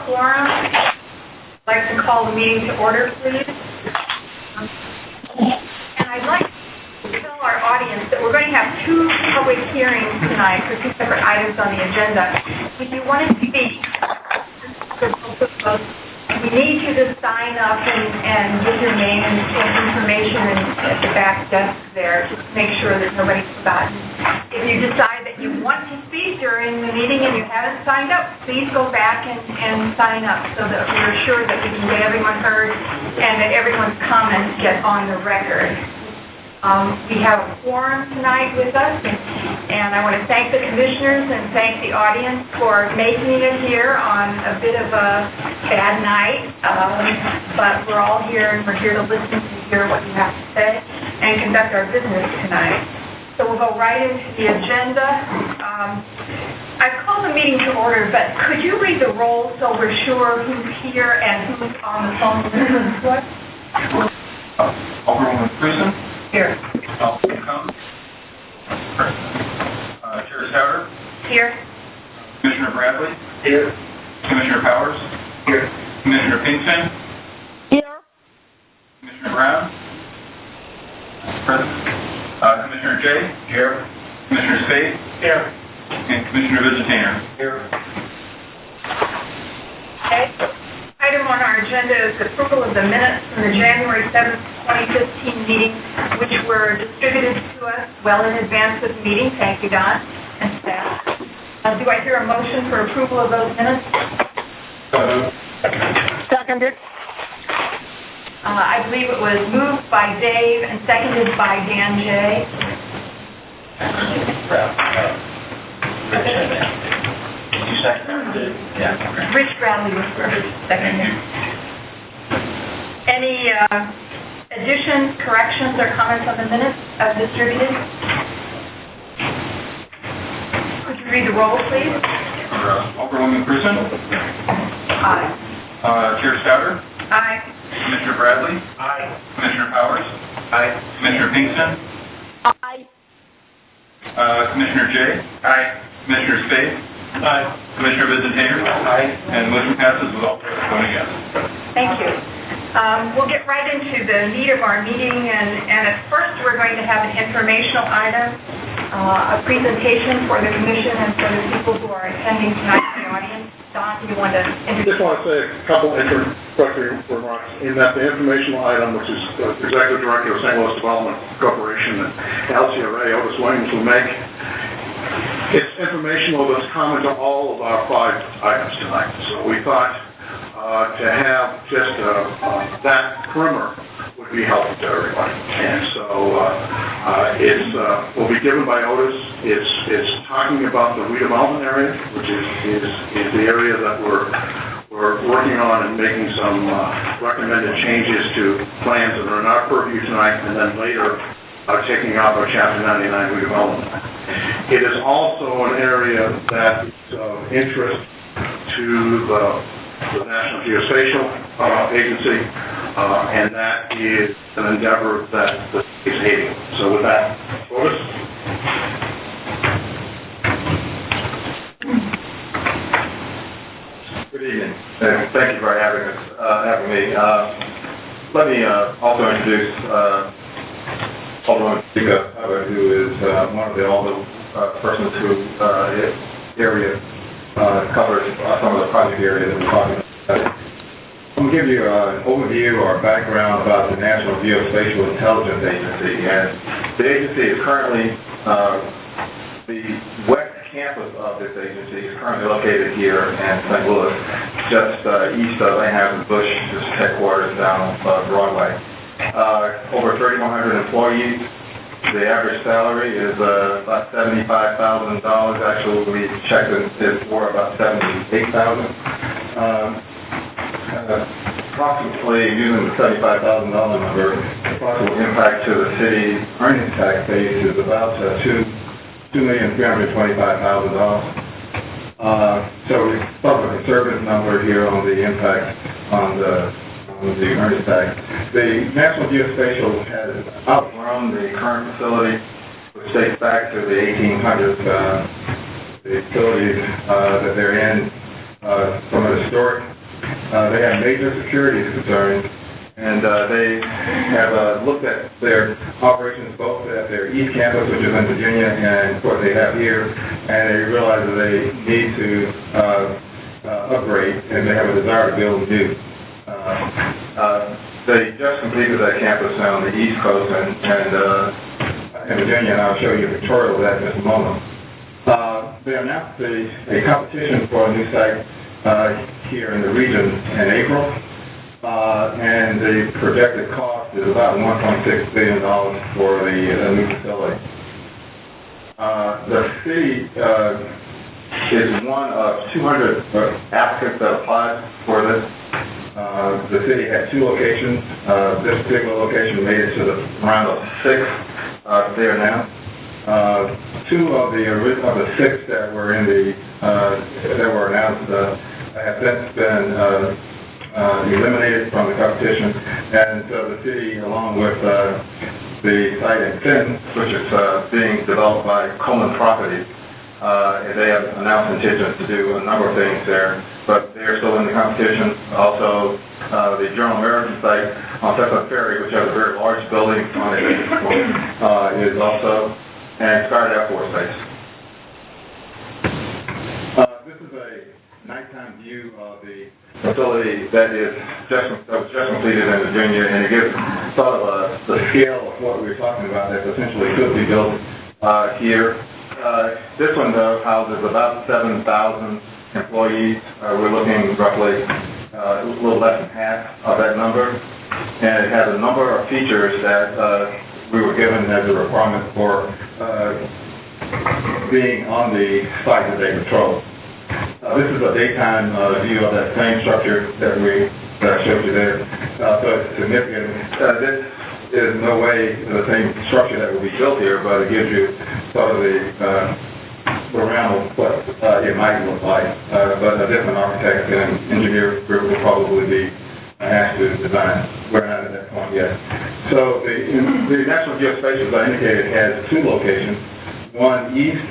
quorum. I'd like to call the meeting to order, please. And I'd like to tell our audience that we're going to have two public hearings tonight for two separate items on the agenda. If you want to speak, we need you to sign up and give your name and information at the back desk there, just to make sure that nobody's forgotten. If you decide that you want to speak during the meeting and you haven't signed up, please go back and sign up so that we're sure that we can get everyone heard and that everyone's comments get on the record. We have a quorum tonight with us, and I want to thank the commissioners and thank the audience for making it here on a bit of a bad night, but we're all here and we're here to listen to hear what you have to say and conduct our business tonight. So we'll go right into the agenda. I've called the meeting to order, but could you read the roll so we're sure who's here and who's on the phone with us? Alderwoman Cruzen. Here. Alderwoman Combs. Chair Stouter. Here. Commissioner Bradley. Here. Commissioner Powers. Here. Commissioner Pinkston. Here. Commissioner Brown. Present. Commissioner Jay. Here. Commissioner Spade. Here. And Commissioner Visitainer. Here. Okay. Item on our agenda is approval of the minutes from the January 7th, 2015 meeting, which were distributed to us well in advance of the meeting. Thank you, Don and staff. Do I hear a motion for approval of those minutes? Seconded. I believe it was moved by Dave and seconded by Dan J. You seconded? Yeah. Rich Bradley was first, seconded. Any additions, corrections, or comments on the minutes as distributed? Could you read the roll, please? Alderwoman Cruzen. Aye. Chair Stouter. Aye. Commissioner Bradley. Aye. Commissioner Powers. Aye. Commissioner Pinkston. Aye. Commissioner Jay. Aye. Commissioner Spade. Aye. Commissioner Visitainer. Aye. And the motion passes with all voting yes. Thank you. We'll get right into the meat of our meeting, and at first we're going to have an informational item, a presentation for the commission and for the people who are attending tonight in the audience. Don, do you want to introduce? I just want to say a couple introductory remarks in that the informational item, which is the Executive Director of St. Louis Development Corporation and LCRA, Otis Williams, will make. It's informational that's common to all of our 5 items tonight. So we thought to have just that primer would be helpful to everybody. And so it will be given by Otis. It's talking about the redevelopment area, which is the area that we're working on and making some recommended changes to plans that are in our purview tonight, and then later taking off our Chapter 99 redevelopment. It is also an area that is of interest to the National Geospatial Agency, and that is an endeavor that the state is aiding. So with that, Otis. Good evening. Thank you for having me. Let me also introduce Alderman Chica, who is one of the persons who area covers some of the project areas that we're talking about. I'm going to give you an overview or background about the National Geospatial Intelligence Agency. And the agency is currently, the west campus of this agency is currently located here in St. Louis, just east of Anheuser-Busch, just headquarters down Broadway. Over 3,100 employees. The average salary is about $75,000. Actually, we checked it for about $78,000. Approximately, using the $75,000 number, approximate impact to the city earnings tax base is about $2,325,000. So it's sort of a conservative number here on the impact on the earnings tax. The National Geospatial has outgrown the current facility, which dates back to the 1800s. The facilities that they're in, from a historic they have major security concerns, and they have looked at their operations both at their East Campus, which is in Virginia, and what they have here, and they realize that they need to upgrade, and they have a desire to build new. They just completed that campus on the East Coast and in Virginia, and I'll show you a pictorial of that in just a moment. They announced a competition for a new site here in the region in April, and the projected cost is about $1.6 billion for the new facility. The city is one of 200 applicants that applied for this. The city had 2 locations. This particular location made it to the round of 6 there now. 2 of the 6 that were in the that were announced have since been eliminated from the competition, and so the city, along with the site in Fenton, which is being developed by Coleman Properties, they have announced intentions to do a number of things there, but they're still in the competition. Also, the General American site on Cessna Ferry, which has a very large building on it, is also, and Scarlet Air Force Base. This is a nighttime view of the facility that was just completed in Virginia, and it gives sort of the scale of what we were talking about that potentially could be built here. This one, though, houses about 7,000 employees. We're looking roughly a little less than half of that number, and it has a number of features that we were given as a requirement for being on the site that they control. This is a daytime view of that same structure that I showed you there. So it's significant. This is no way the same structure that will be built here, but it gives you sort of the around of what it might look like. But a different architect and engineer group will probably be asked to design. We're not at that point yet. So the National Geospatial, as I indicated, has 2 locations, one east,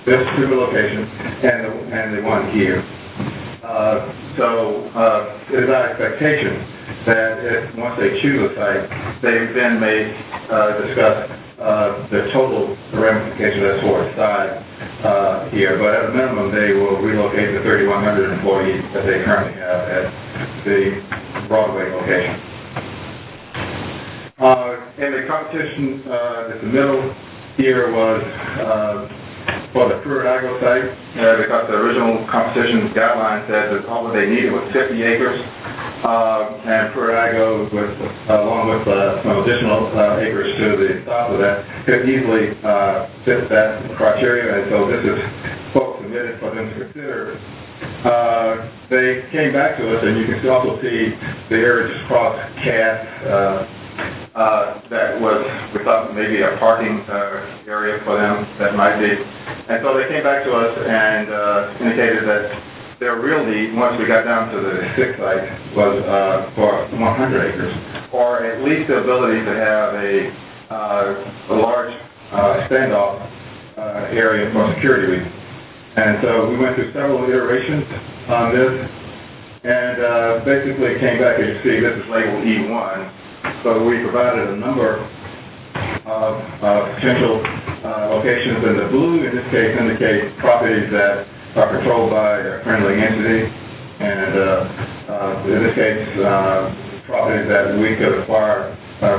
this particular location, and the one here. It is our expectation that once they choose a site, they then may discuss the total ramification as for its size here. But at a minimum, they will relocate the 3,100 employees that they currently have at the Broadway location. In the competition, at the middle here was for the Pruitt-Igoe site, because the original competition guideline said that all that they needed was 50 acres, and Pruitt-Igoe, along with some additional acres to the south of that, could easily fit that criteria, and so this is what was submitted for them to consider. They came back to us, and you can also see the area just across Cass, that was, we thought, maybe a parking area for them that might be. And so they came back to us and indicated that their real need, once we got down to the 6th site, was for 100 acres, or at least the ability to have a large standoff area for security reasons. And so we went through several iterations on this, and basically came back, as you see, this is labeled E1. So we provided a number of potential locations, and the blue in this case indicates properties that are controlled by a friendly entity, and in this case, properties that we could acquire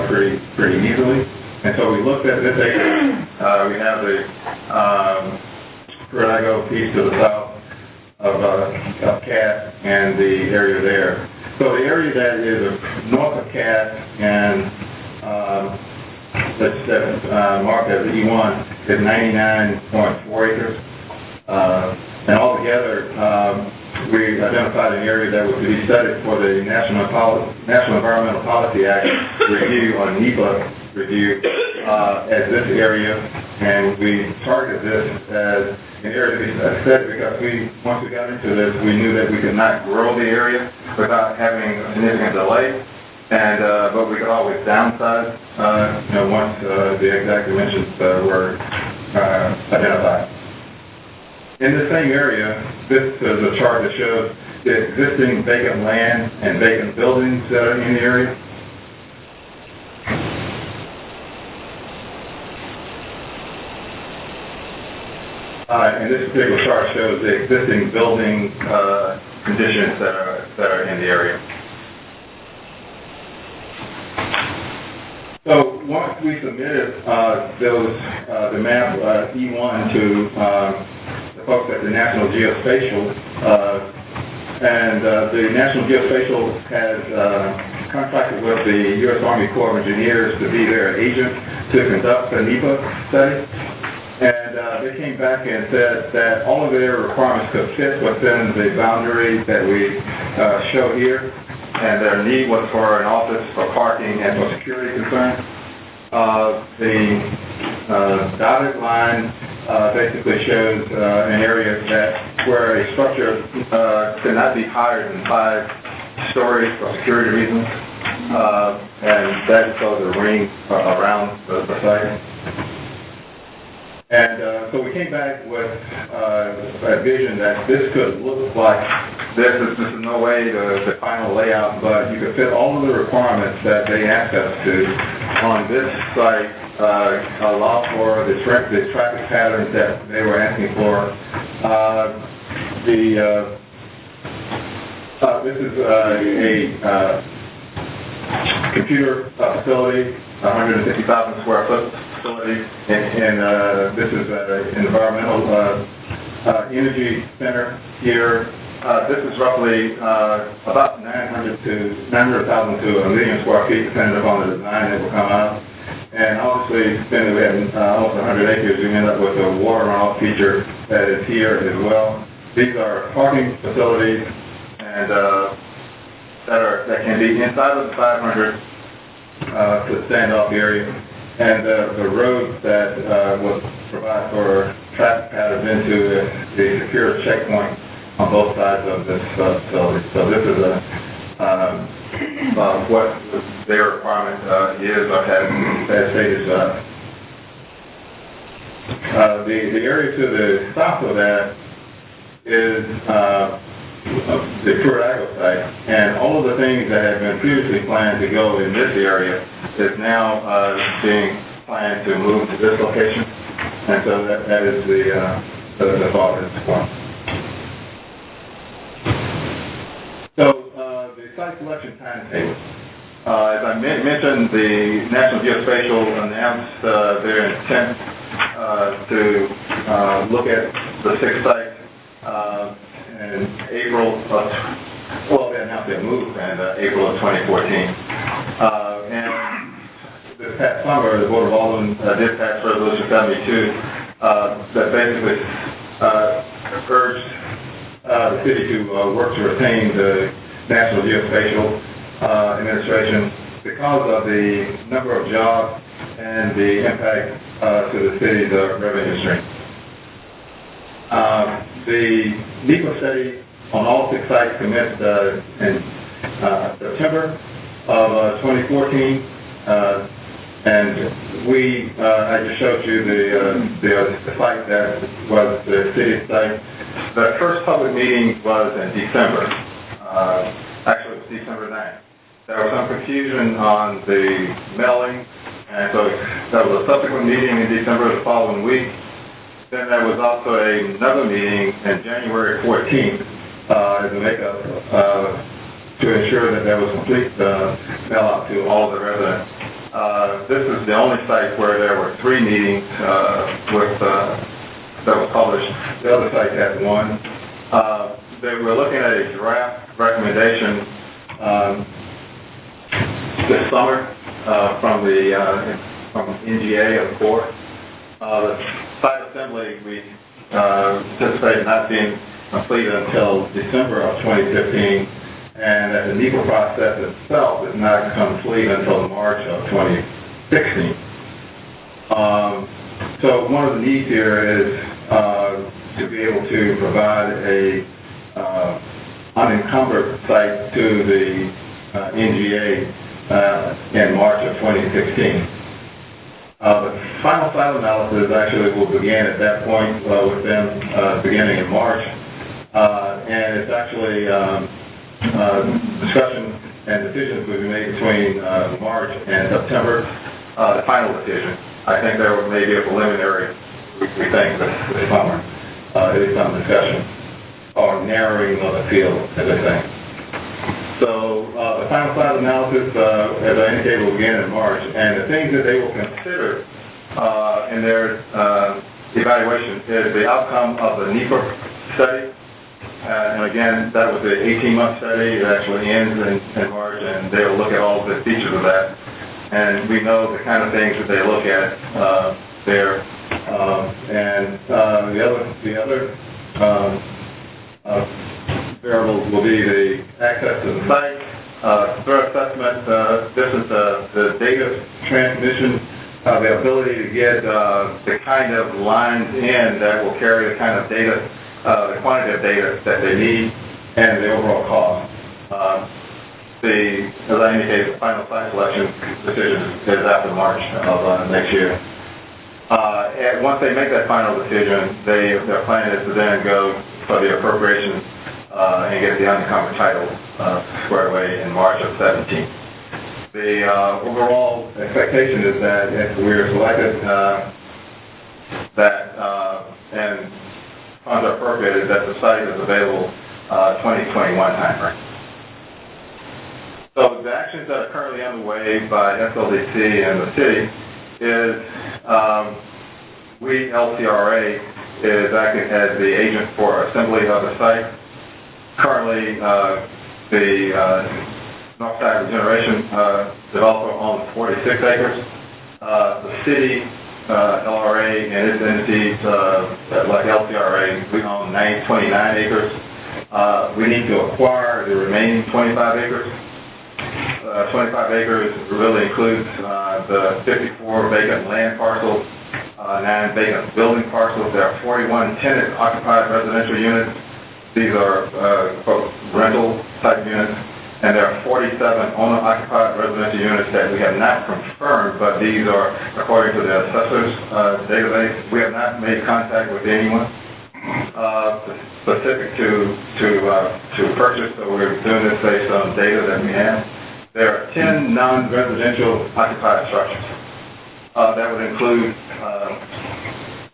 pretty easily. And so we looked at this area. We have the Pruitt-Igoe piece to the south of Cass and the area there. So the area that is north of Cass and that's marked as E1 is 99.4 acres. And altogether, we identified an area that was to be studied for the National Environmental Policy Act review, or NEPA review, as this area, and we targeted this as an area to be studied because once we got into this, we knew that we could not grow the area without having a significant delay, and but we could always downsize, once the exact dimensions were identified. In the same area, this is a chart that shows the existing vacant land and vacant buildings in the area. And this particular chart shows the existing building conditions that are in the area. So once we submitted the map E1 to the folks at the National Geospatial, and the National Geospatial has contracted with the U.S. Army Corps of Engineers to be their agent to conduct the NEPA study. And they came back and said that all of their requirements could fit within the boundaries that we show here, and their need was for an office, for parking, and for security concerns. The dotted line basically shows an area where a structure cannot be higher than 5 stories for security reasons, and that shows a ring around the site. And so we came back with a vision that this could look like this is no way the final layout, but you could fit all of the requirements that they asked us to on this site, allow for the traffic patterns that they were asking for. This is a computer facility, 150,000 square foot facility, and this is an environmental energy center here. This is roughly about 900,000 to 1 million square feet, depending upon the design that will come out. And obviously, since we have almost 100 acres, we end up with a water runoff feature that is here as well. These are parking facilities, and that can be inside of the 500 foot standoff area, and the road that will provide for traffic patterns into the secure checkpoint on both sides of this facility. So this is what their requirement is or has stated to us. The area to the south of that is the Pruitt-Agro site, and all of the things that have been previously planned to go in this area is now being planned to move to this location, and so that is the thought at this point. So the site selection timetable. As I mentioned, the National Geospatial announced their intent to look at the 6 sites in April of, they announced their move in April of 2014. And this past summer, the Board of Aldermen did pass Resolution 72 that basically urged the city to work to retain the National Geospatial Administration because of the number of jobs and the impact to the city's revenue stream. The NEPA study on all 6 sites commenced in September of 2014, and I just showed you the site that was the city's site. The first public meeting was in December. Actually, it was December 9th. There was some confusion on the mailing, and so there was a subsequent meeting in December the following week. Then there was also another meeting in January 14th as a makeup to ensure that there was complete mail out to all of the residents. This is the only site where there were 3 meetings that was published. The other site had 1. They were looking at a draft recommendation this summer from NGA, of course. The site assembly we anticipate not being complete until December of 2015, and that the NEPA process itself is not complete until March of 2016. So one of the needs here is to be able to provide a unencumbered site to the NGA in March of 2016. The final site analysis actually will begin at that point with them beginning in March. and it's actually discussion and decisions will be made between March and September. The final decision, I think there may be a preliminary, we think, this summer. There is some discussion or narrowing of the field, as I say. So the final size analysis, as I indicated, will begin in March, and the things that they will consider in their evaluation is the outcome of the NEPA study. And again, that was an 18-month study. It actually ends in March, and they'll look at all the features of that. And we know the kind of things that they look at there. And the other variables will be the access to the site, threat assessment. This is the data transmission, the ability to get the kind of lines in that will carry the kind of data, the quantity of data that they need, and the overall cost. As I indicated, the final site selection decision is after March of next year. And once they make that final decision, their plan is to then go for the appropriation and get the unencumbered title squared away in March of 17. The overall expectation is that if we're selected, and funds are appropriated, that the site is available 2021 timeframe. So the actions that are currently underway by SLDC and the city is LCRA is acting as the agent for assembly of the site. Currently, the Northside Regeneration developer owns 46 acres. The city, LRA, and its entities, like LCRA, we own 29 acres. We need to acquire the remaining 25 acres. 25 acres really includes the 54 vacant land parcels, 9 vacant building parcels. There are 41 tenant-occupied residential units. These are rental type units, and there are 47 owner-occupied residential units that we have not confirmed, but these are according to the assessor's database. We have not made contact with anyone specific to purchase, so we're doing this based on data that we have. There are 10 non-residential occupied structures. That would include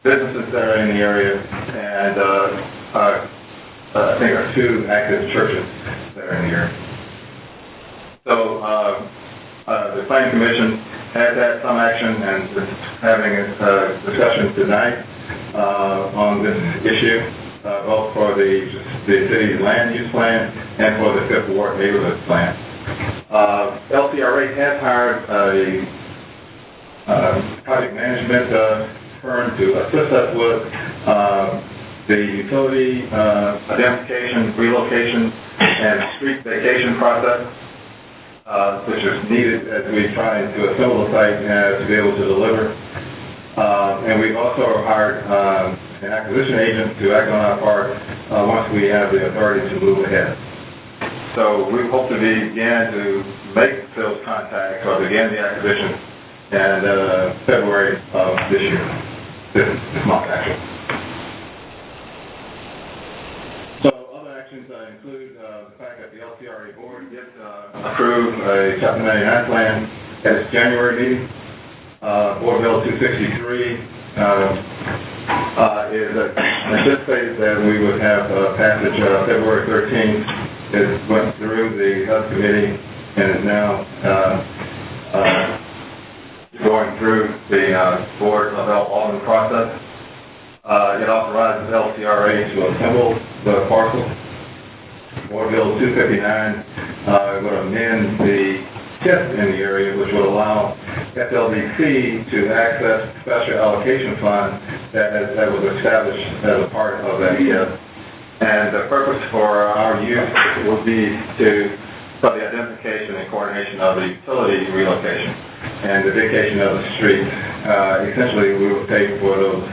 businesses that are in the area, and I think there are 2 active churches that are in the area. So the Planning Commission has had some action and is having a discussion tonight on this issue, both for the city's land use plan and for the 5th Ward neighborhood plan. LCRA has hired a project management firm to assist us with the utility identification, relocation, and street vacation process, which is needed as we try to assemble the site to be able to deliver. And we've also hired an acquisition agent to act on our part once we have the authority to move ahead. So we hope to begin to make those contacts or begin the acquisition in February of this year, this month actually. So other actions include the fact that the LCRA board did approve a Chapter 99 plan at its January meeting. Board Bill 263 is anticipated that we would have passage February 13th. It went through the HUD committee and is now going through the Board of Alderman process. It authorizes LCRA to assemble the parcel. Board Bill 259 would amend the TIF in the area, which would allow SLDC to access special allocation fund that was established as a part of that TIF. And the purpose for our use would be for the identification and coordination of the utility relocation and the vacation of the streets. Essentially, we would pay for those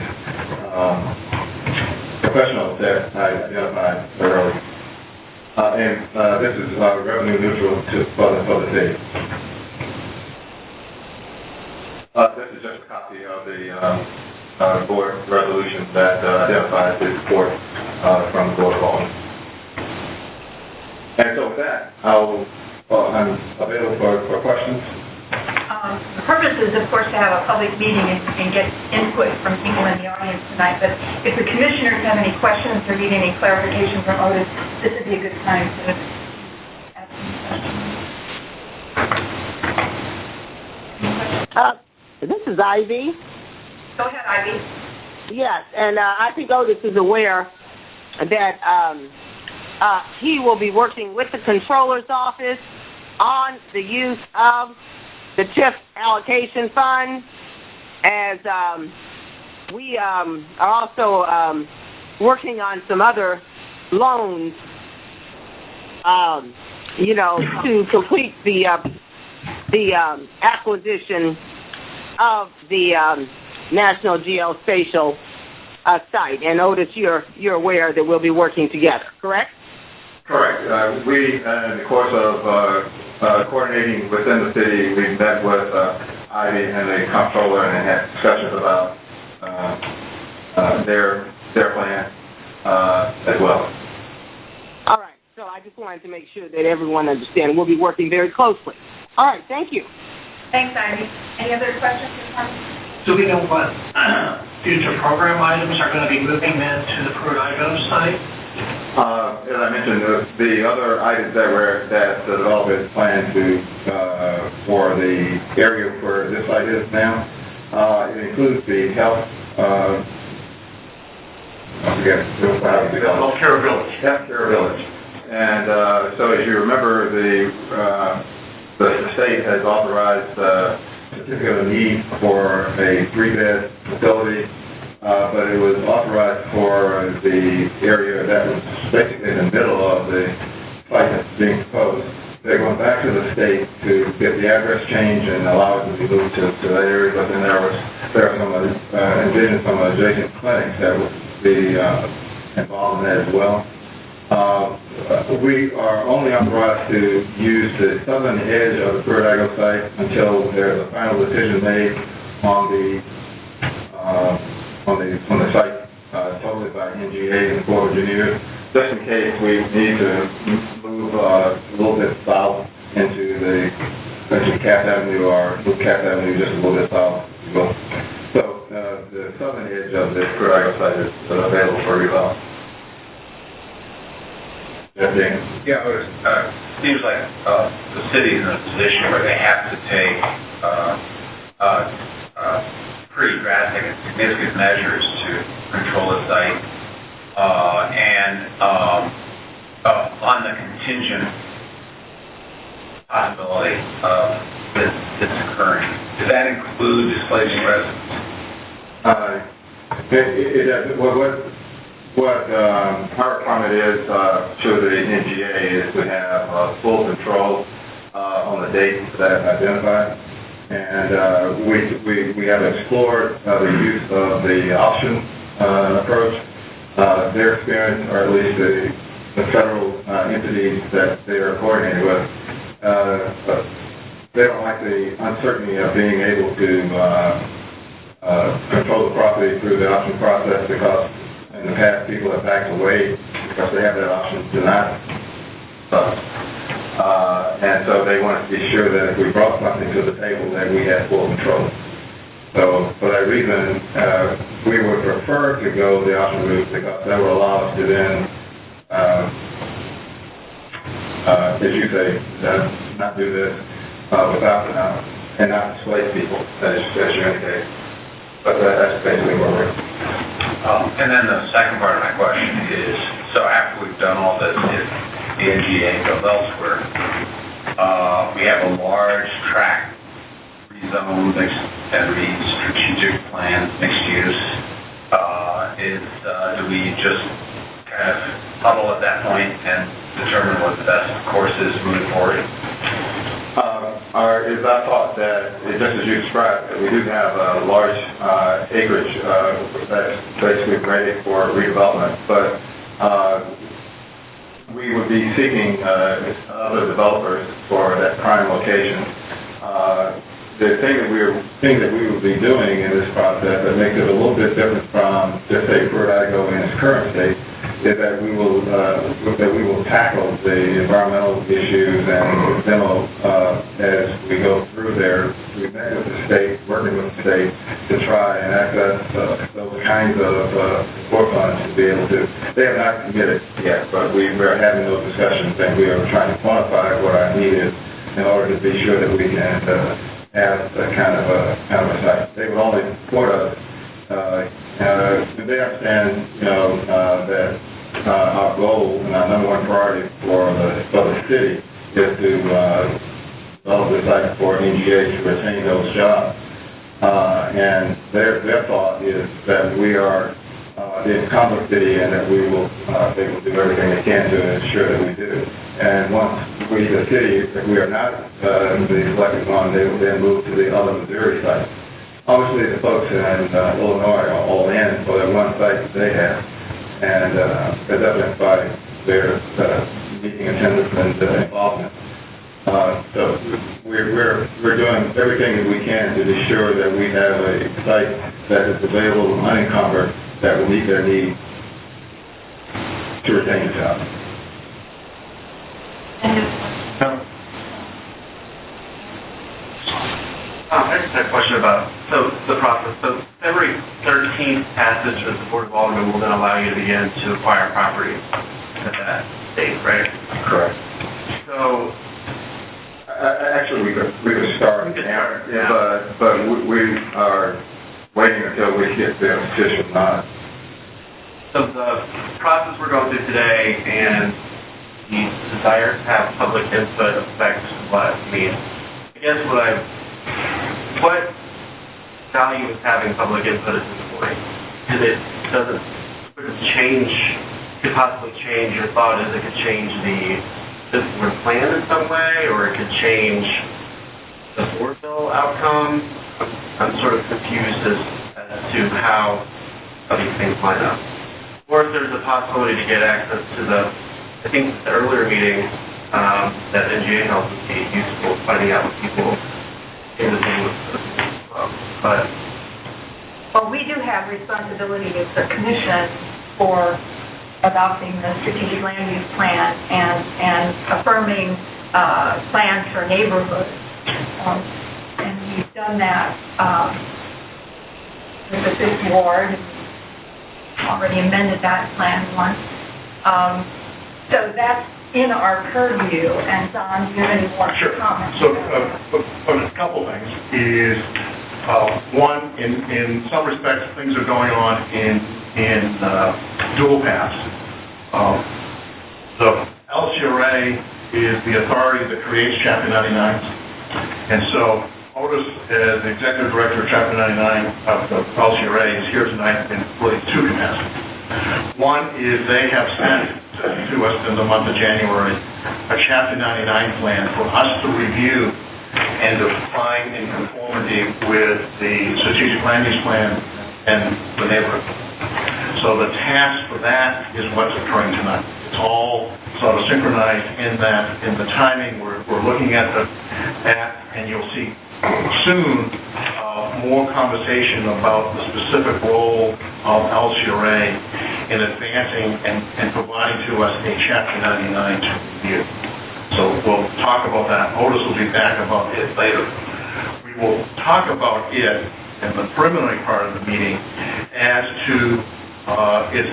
professionals that I identified earlier. This is revenue neutral for the city. This is just a copy of the board resolution that identifies the support from the Board of Alderman. And so with that, I'm available for questions. The purpose is, of course, to have a public meeting and get input from people in the audience tonight, but if the commissioners have any questions or need any clarification from Otis, this would be a good time to ask some questions. This is Ivy. Go ahead, Ivy. Yes, and I think Otis is aware that he will be working with the Controller's Office on the use of the TIF allocation fund, as we are also working on some other loans, to complete the acquisition of the National Geospatial site. And Otis, you're aware that we'll be working together, correct? Correct. We, in the course of coordinating within the city, we met with Ivy and the comptroller and had discussions about their plan as well. All right. So I just wanted to make sure that everyone understands. We'll be working very closely. All right. Thank you. Thanks, Ivy. Any other questions or comments? Do we know what future program items are going to be moving then to the Pruitt-Igoe site? As I mentioned, the other items that the development planned to for the area where this site is now, it includes the health. I forget Healthcare Village. Healthcare Village, and so as you remember, the state has authorized certificate of need for a 3-bed facility. But it was authorized for the area that was basically in the middle of the site that's being proposed. They're going back to the state to get the address change and allow it to be moved to that area, but then there are some envisioned some adjacent clinics that would be involved in that as well. We are only authorized to use the southern edge of the Pruitt-Igoe site until there's a final decision made on the site totally by NGA and the Corps of Engineers, just in case we need to move a little bit south into Cass Avenue or move Cass Avenue just a little bit south. So the southern edge of the Pruitt-Igoe site is available for redevelopment. Yeah, it seems like the city's in a position where they have to take pretty drastic and significant measures to control the site, and on the contingent possibility of this occurring. Does that include displacing residents? What our requirement is to the NGA is to have full control on the dates that I've identified. And we have explored the use of the option approach. Their experience, or at least the federal entities that they are coordinating with, they don't like the uncertainty of being able to control the property through the option process, because in the past people have backed away because they have that option to not. And so they wanted to be sure that if we brought something to the table, that we had full control. So for that reason, we would prefer to go the option route, because that will allow us to then, as you say, not do this without and not displace people, as you indicate. But that's basically where we're. And then the second part of my question is, so after we've done all this, if the NGA goes elsewhere, we have a large tract rezoned and strategic plan, mixed use. Do we just kind of huddle at that point and determine what the best course is moving forward? Is our thought that, just as you described, that we do have a large acreage that's basically ready for redevelopment, but we would be seeking other developers for that prime location. The thing that we would be doing in this process that makes it a little bit different from just say Pruitt-Igoe in its current state is that we will tackle the environmental issues and demo as we go through there. We met with the state, working with the state to try and access those kinds of support funds to be able to. They have not committed yet, but we are having those discussions and we are trying to quantify what our need is in order to be sure that we can have a kind of a site. They would only support us. They understand, that our goal and our number one priority for the city is to develop the site for NGA to retain those jobs. And their thought is that we are the incumbent city and that they will do everything they can to ensure that we do. And once we, the city, if we are not the selected one, they will then move to the other Missouri sites. Obviously, the folks in Illinois are all in for that one site that they have, and as evidenced by their meeting attendance and involvement. So we're doing everything that we can to be sure that we have a site that is available, unencumbered, that will meet their needs to retain the job. I just had a question about the process. So February 13th passage of the Board of Aldermen will then allow you to begin to acquire properties at that date, right? Correct. So actually, we could start now, yeah. but we are waiting until we get the official nod. So the process we're going through today and the desire to have public input affects what? I mean, I guess what value is having public input at this point? Could it possibly change your thought as it could change the board plan in some way, or it could change the board bill outcome? I'm sort of confused as to how these things line up. Or if there's a possibility to get access to I think the earlier meeting that NGA held would be useful, finding out what people in the thing with Well, we do have responsibility as a commission for adopting the strategic land use plan and affirming plans for neighborhoods. And we've done that with the 5th Ward, already amended that plan once. So that's in our purview, and Don, do you have any more comments? So, a couple things is, one, in some respects, things are going on in dual paths. The LCRA is the authority that creates Chapter 99s, and so Otis, as the Executive Director of Chapter 99 of the LCRA, is here tonight in really two capacities. One is they have sent to us in the month of January a Chapter 99 plan for us to review and define in conformity with the strategic land use plan and the neighborhood. So the task for that is what's occurring tonight. It's all sort of synchronized in the timing. We're looking at that, and you'll see soon more conversation about the specific role of LCRA in advancing and providing to us a Chapter 99 to review. So we'll talk about that. Otis will be back about it later. We will talk about it in the preliminary part of the meeting as to its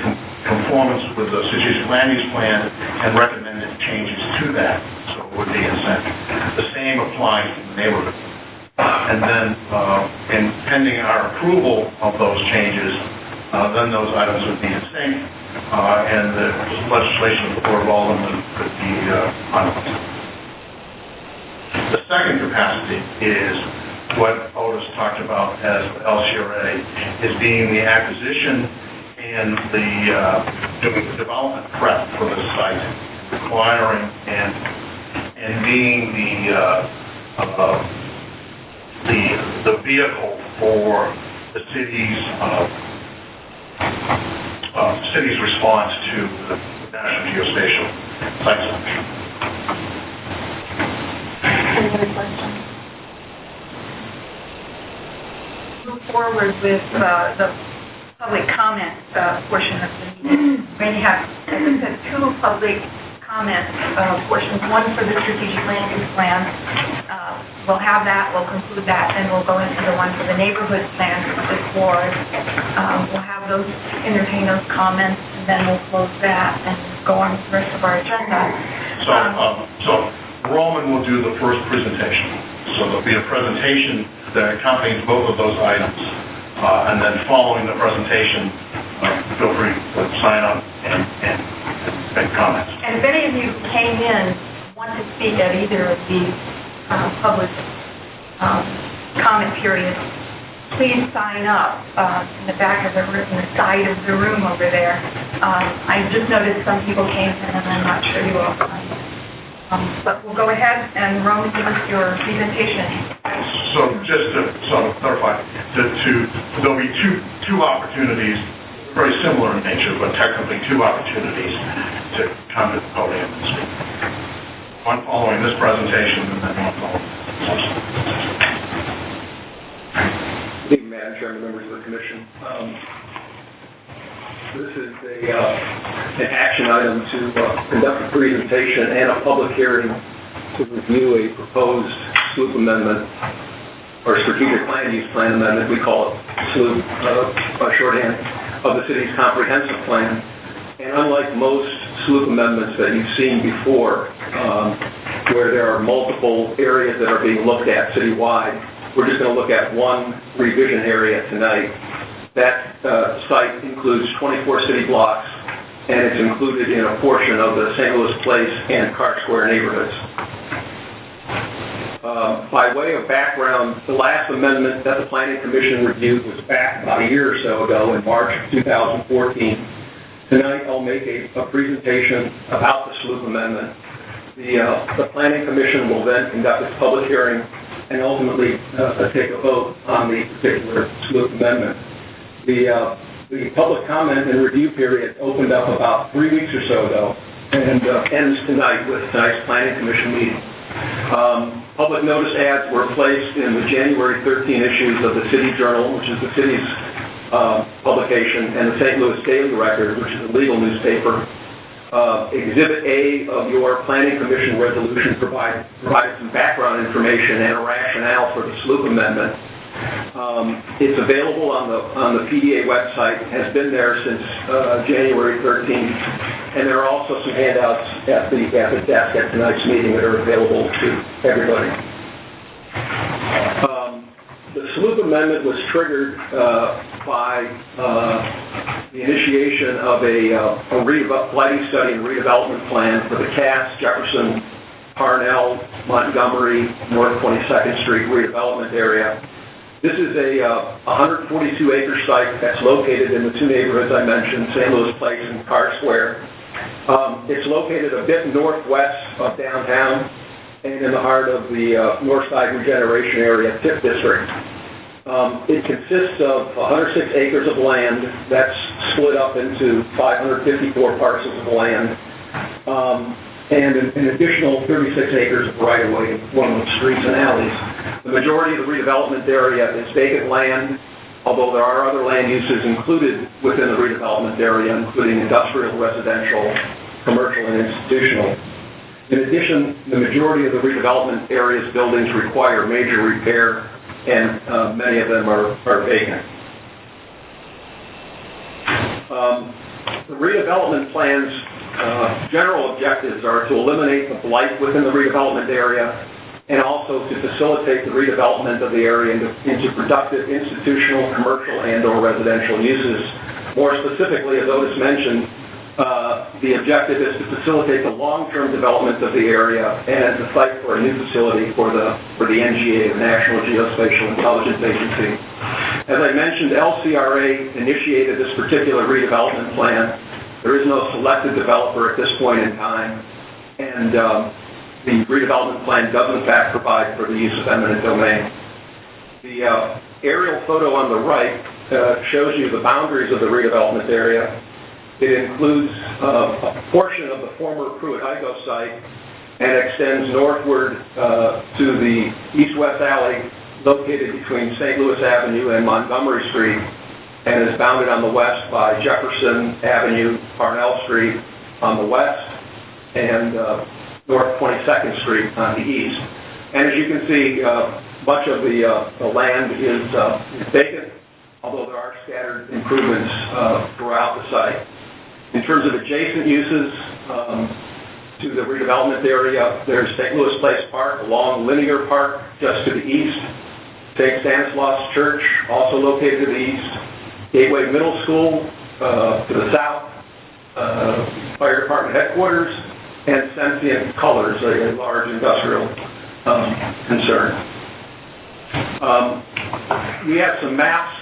conformance with the strategic land use plan and recommended changes to that. So it would be consent. The same applies to the neighborhood. And then, pending our approval of those changes, then those items would be in sync, and the legislation of the Board of Aldermen could be finalized. The second capacity is what Otis talked about as LCRA, is being the acquisition and doing the development prep for the site, acquiring and being the vehicle for the city's response to the National Geospatial Site Selection. Any other questions? Move forward with the public comment portion of the meeting. We're going to have as I said, two public comment portions, one for the strategic land use plan. We'll have that, we'll conclude that, and we'll go into the one for the neighborhood plan for this board. We'll have those, entertain those comments, and then we'll close that and go on with the rest of our agenda. So Roman will do the first presentation. So there'll be a presentation that accompanies both of those items. And then following the presentation, feel free to sign up and make comments. And if any of you came in, want to speak at either of these public comment periods, please sign up in the back of the room, in the side of the room over there. I just noticed some people came in, and I'm not sure you all signed. But we'll go ahead and Rome, give us your presentation. So just to sort of clarify, there'll be two opportunities, very similar in nature, but technically two opportunities to come to the podium and speak. One following this presentation, and then one following Good evening, Madam Chairman, members of the Commission. This is an action item to conduct a presentation and a public hearing to review a proposed SLUP amendment, or strategic land use plan amendment, we call it SLUP by shorthand, of the city's comprehensive plan. And unlike most SLUP amendments that you've seen before, where there are multiple areas that are being looked at citywide, we're just going to look at one revision area tonight. That site includes 24 city blocks, and it's included in a portion of the St. Louis Place and Carr Square neighborhoods. By way of background, the last amendment that the Planning Commission reviewed was back about a year or so ago in March of 2014. Tonight, I'll make a presentation about the SLUP amendment. The Planning Commission will then conduct its public hearing and ultimately take a vote on the particular SLUP amendment. The public comment and review period opened up about 3 weeks or so ago and ends tonight with tonight's Planning Commission meeting. Public notice ads were placed in the January 13 issues of the City Journal, which is the city's publication, and the St. Louis Daily Record, which is a legal newspaper. Exhibit A of your Planning Commission resolution provided some background information and a rationale for the SLUP amendment. It's available on the PDA website, has been there since January 13th, and there are also some handouts at the desk at tonight's meeting that are available to everybody. The SLUP amendment was triggered by the initiation of a lighting study and redevelopment plan for the Cass, Jefferson, Parnell, Montgomery, North 22nd Street redevelopment area. This is a 142-acre site that's located in the two neighborhoods I mentioned, St. Louis Place and Carr Square. It's located a bit northwest of downtown and in the heart of the North Side Regeneration Area TIP District. It consists of 106 acres of land that's split up into 554 parcels of land, and an additional 36 acres of right-of-way along the streets and alleys. The majority of the redevelopment area is vacant land, although there are other land uses included within the redevelopment area, including industrial, residential, commercial, and institutional. In addition, the majority of the redevelopment area's buildings require major repair, and many of them are vacant. The redevelopment plan's general objectives are to eliminate the blight within the redevelopment area and also to facilitate the redevelopment of the area into productive institutional, commercial, and/or residential uses. More specifically, as Otis mentioned, the objective is to facilitate the long-term development of the area and as a site for a new facility for the NGA, the National Geospatial Intelligence Agency. As I mentioned, LCRA initiated this particular redevelopment plan. There is no selected developer at this point in time, and the redevelopment plan does in fact provide for the use of eminent domain. The aerial photo on the right shows you the boundaries of the redevelopment area. It includes a portion of the former Pruitt-Hygo site and extends northward to the east-west alley located between St. Louis Avenue and Montgomery Street, and is bounded on the west by Jefferson Avenue, Parnell Street, on the west and North 22nd Street on the east. And as you can see, much of the land is vacant, although there are scattered improvements throughout the site. In terms of adjacent uses to the redevelopment area, there's St. Louis Place Park, a long linear park just to the east, St. Stanislaus Church, also located to the east, Gateway Middle School to the south, Fire Department headquarters, and Sensient Colors, a large industrial concern. We have some maps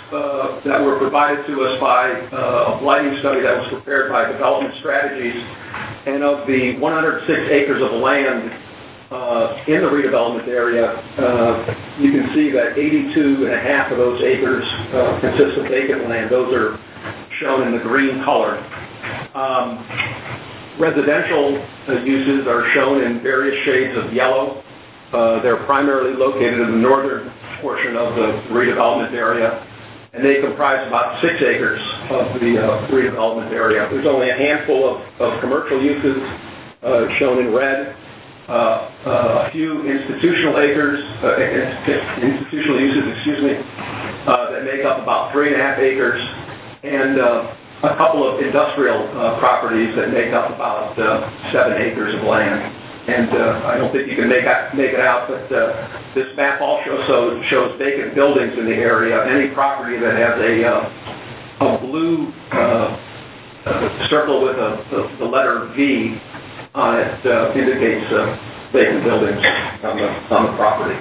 that were provided to us by a lighting study that was prepared by Development Strategies, and of the 106 acres of land in the redevelopment area, you can see that 82 and a half of those acres consist of vacant land. Those are shown in the green color. Residential uses are shown in various shades of yellow. They're primarily located in the northern portion of the redevelopment area, and they comprise about 6 acres of the redevelopment area. There's only a handful of commercial uses shown in red, a few institutional uses, that make up about 3.5 acres, and a couple of industrial properties that make up about 7 acres of land. And I don't think you can make it out, but this map also shows vacant buildings in the area. Any property that has a blue circle with the letter V on it indicates vacant buildings on the property.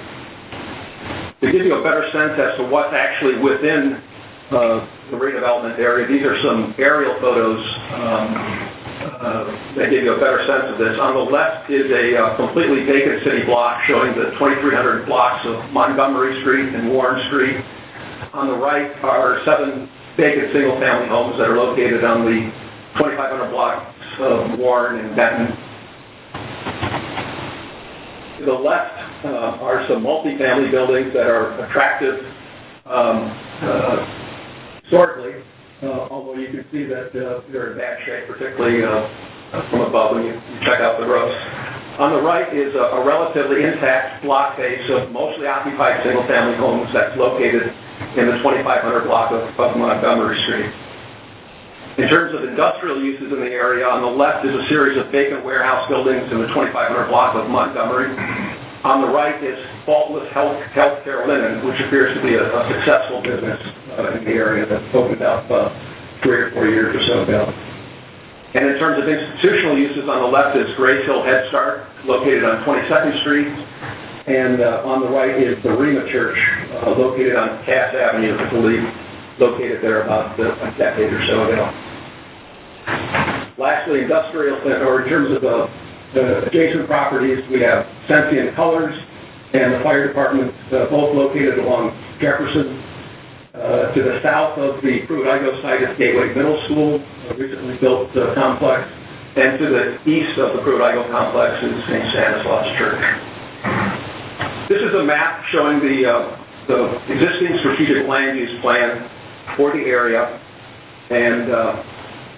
To give you a better sense as to what's actually within the redevelopment area, these are some aerial photos that give you a better sense of this. On the left is a completely vacant city block showing the 2,300 blocks of Montgomery Street and Warren Street. On the right are 7 vacant single-family homes that are located on the 2,500 blocks of Warren and Benton. To the left are some multifamily buildings that are attractive historically, although you can see that they're in bad shape, particularly from above when you check out the roofs. On the right is a relatively intact block face of mostly occupied single-family homes that's located in the 2,500 block of Montgomery Street. In terms of industrial uses in the area, on the left is a series of vacant warehouse buildings in the 2,500 block of Montgomery. On the right is Faultless Healthcare Linen, which appears to be a successful business in the area that opened up 3 or 4 years or so ago. And in terms of institutional uses, on the left is Grace Hill Head Start, located on 22nd Street, and on the right is the Rema Church, located on Cass Avenue, I believe, located there about a decade or so ago. Lastly, industrial, or in terms of the adjacent properties, we have Sensient Colors and the Fire Department, both located along Jefferson. To the south of the Pruitt-Igoe site is Gateway Middle School, a recently built complex, and to the east of the Pruitt-Igoe complex is St. Stanislaus Church. This is a map showing the existing strategic land use plan for the area, and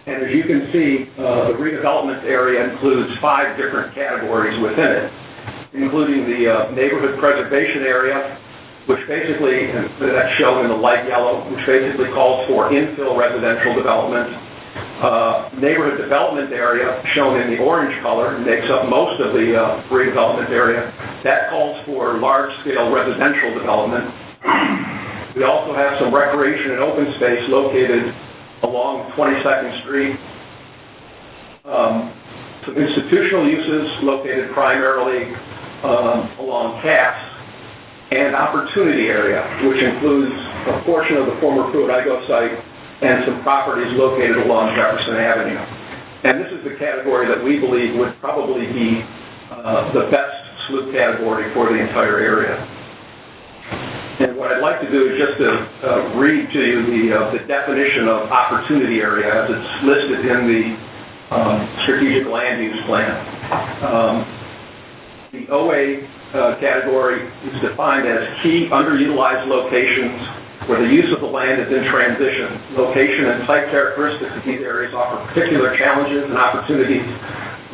as you can see, the redevelopment area includes 5 different categories within it, including the neighborhood preservation area, which basically, that's shown in the light yellow, which basically calls for infill residential development. Neighborhood development area, shown in the orange color, makes up most of the redevelopment area. That calls for large-scale residential development. We also have some recreation and open space located along 22nd Street. Some institutional uses located primarily along Cass, and opportunity area, which includes a portion of the former Pruitt-Igoe site and some properties located along Jefferson Avenue. And this is the category that we believe would probably be the best SLUP category for the entire area. And what I'd like to do is just to read to you the definition of opportunity area as it's listed in the strategic land use plan. The OA category is defined as key underutilized locations where the use of the land is in transition. Location and site characteristics of these areas offer particular challenges and opportunities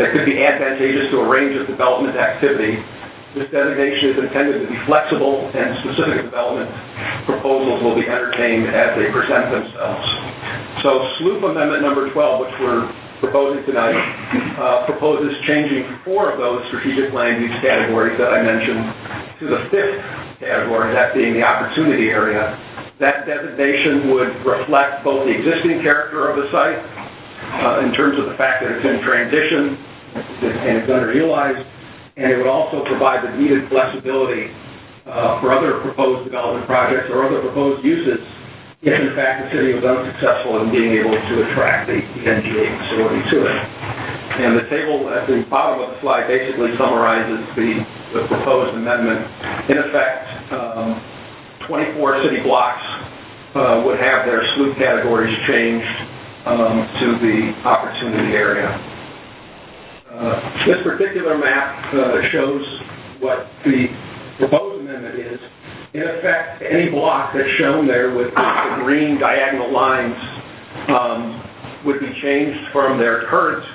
that could be advantageous to a range of development activity. This designation is intended to be flexible, and specific development proposals will be entertained as they present themselves. So SLOOP Amendment number 12, which we're proposing tonight, proposes changing 4 of those strategic land use categories that I mentioned to the 5th category, that being the opportunity area. That designation would reflect both the existing character of the site in terms of the fact that it's in transition and it's underutilized, and it would also provide the needed flexibility for other proposed development projects or other proposed uses if, in fact, the city was unsuccessful in being able to attract the NGA facility to it. And the table at the bottom of the slide basically summarizes the proposed amendment. In effect, 24 city blocks would have their SLOOP categories changed to the opportunity area. This particular map shows what the proposed amendment is. In effect, any block that's shown there with the green diagonal lines would be changed from their current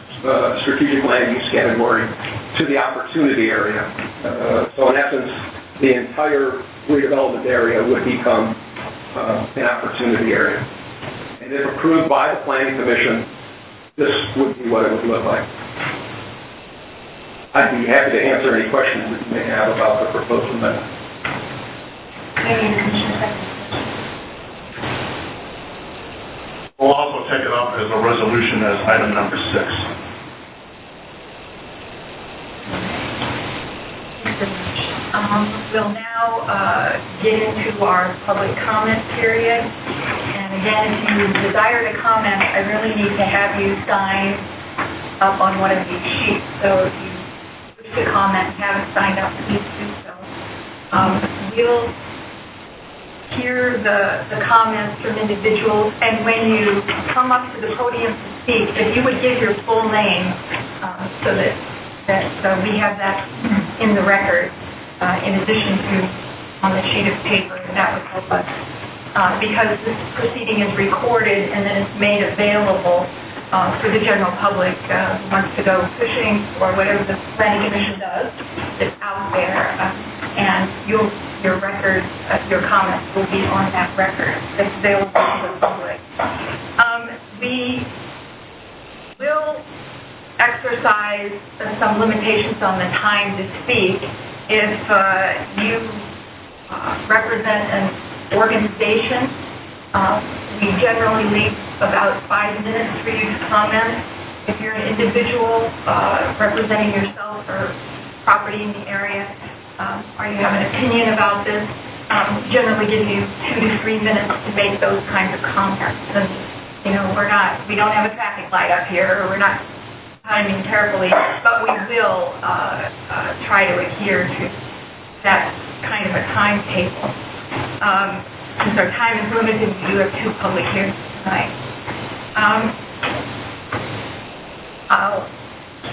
strategic land use category to the opportunity area. So in essence, the entire redevelopment area would become an opportunity area. And if approved by the Planning Commission, this would be what it would look like. I'd be happy to answer any questions that you may have about the proposed amendment. We'll also take it up as a resolution as item number 6. We'll now get into our public comment period. And again, if you desire to comment, I really need to have you sign up on one of these sheets. So if you wish to comment and haven't signed up, please do so. We'll hear the comments from individuals, and when you come up to the podium to speak, if you would give your full name so that we have that in the record, in addition to on the sheet of paper, that would help us. Because this proceeding is recorded and then it's made available for the general public who wants to go fishing or whatever the Planning Commission does. It's out there, and your record, your comments will be on that record. It's available to the public. We will exercise some limitations on the time to speak. If you represent an organization, we generally leave about 5 minutes for you to comment. If you're an individual representing yourself or property in the area, or you have an opinion about this, generally give you 2 to 3 minutes to make those kinds of comments. And, you know, we don't have a traffic light up here, or we're not timing carefully, but we will try to adhere to that kind of a timetable. Since our time is limited, we do have 2 public hearings tonight. I'll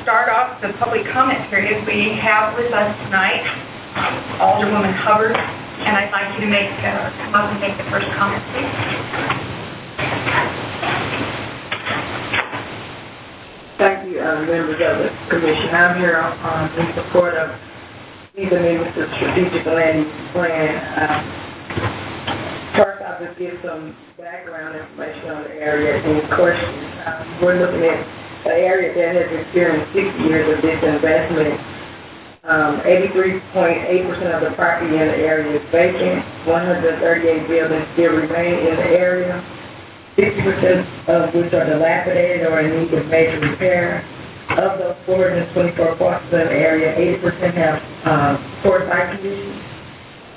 start off the public comment period. We have with us tonight Alderwoman Hubbard, and I'd like you to come up and make the first comment, please. Thank you, members of the commission. I'm here in support of these amendments to the strategic land use plan. First, I'll just give some background information on the area in question. We're looking at an area that has experienced 60 years of disinvestment. 83.8% of the property in the area is vacant. 138 buildings still remain in the area, 60% of which are dilapidated or in need of major repair. Of those 424 parcels in the area, 80% have poor site conditions.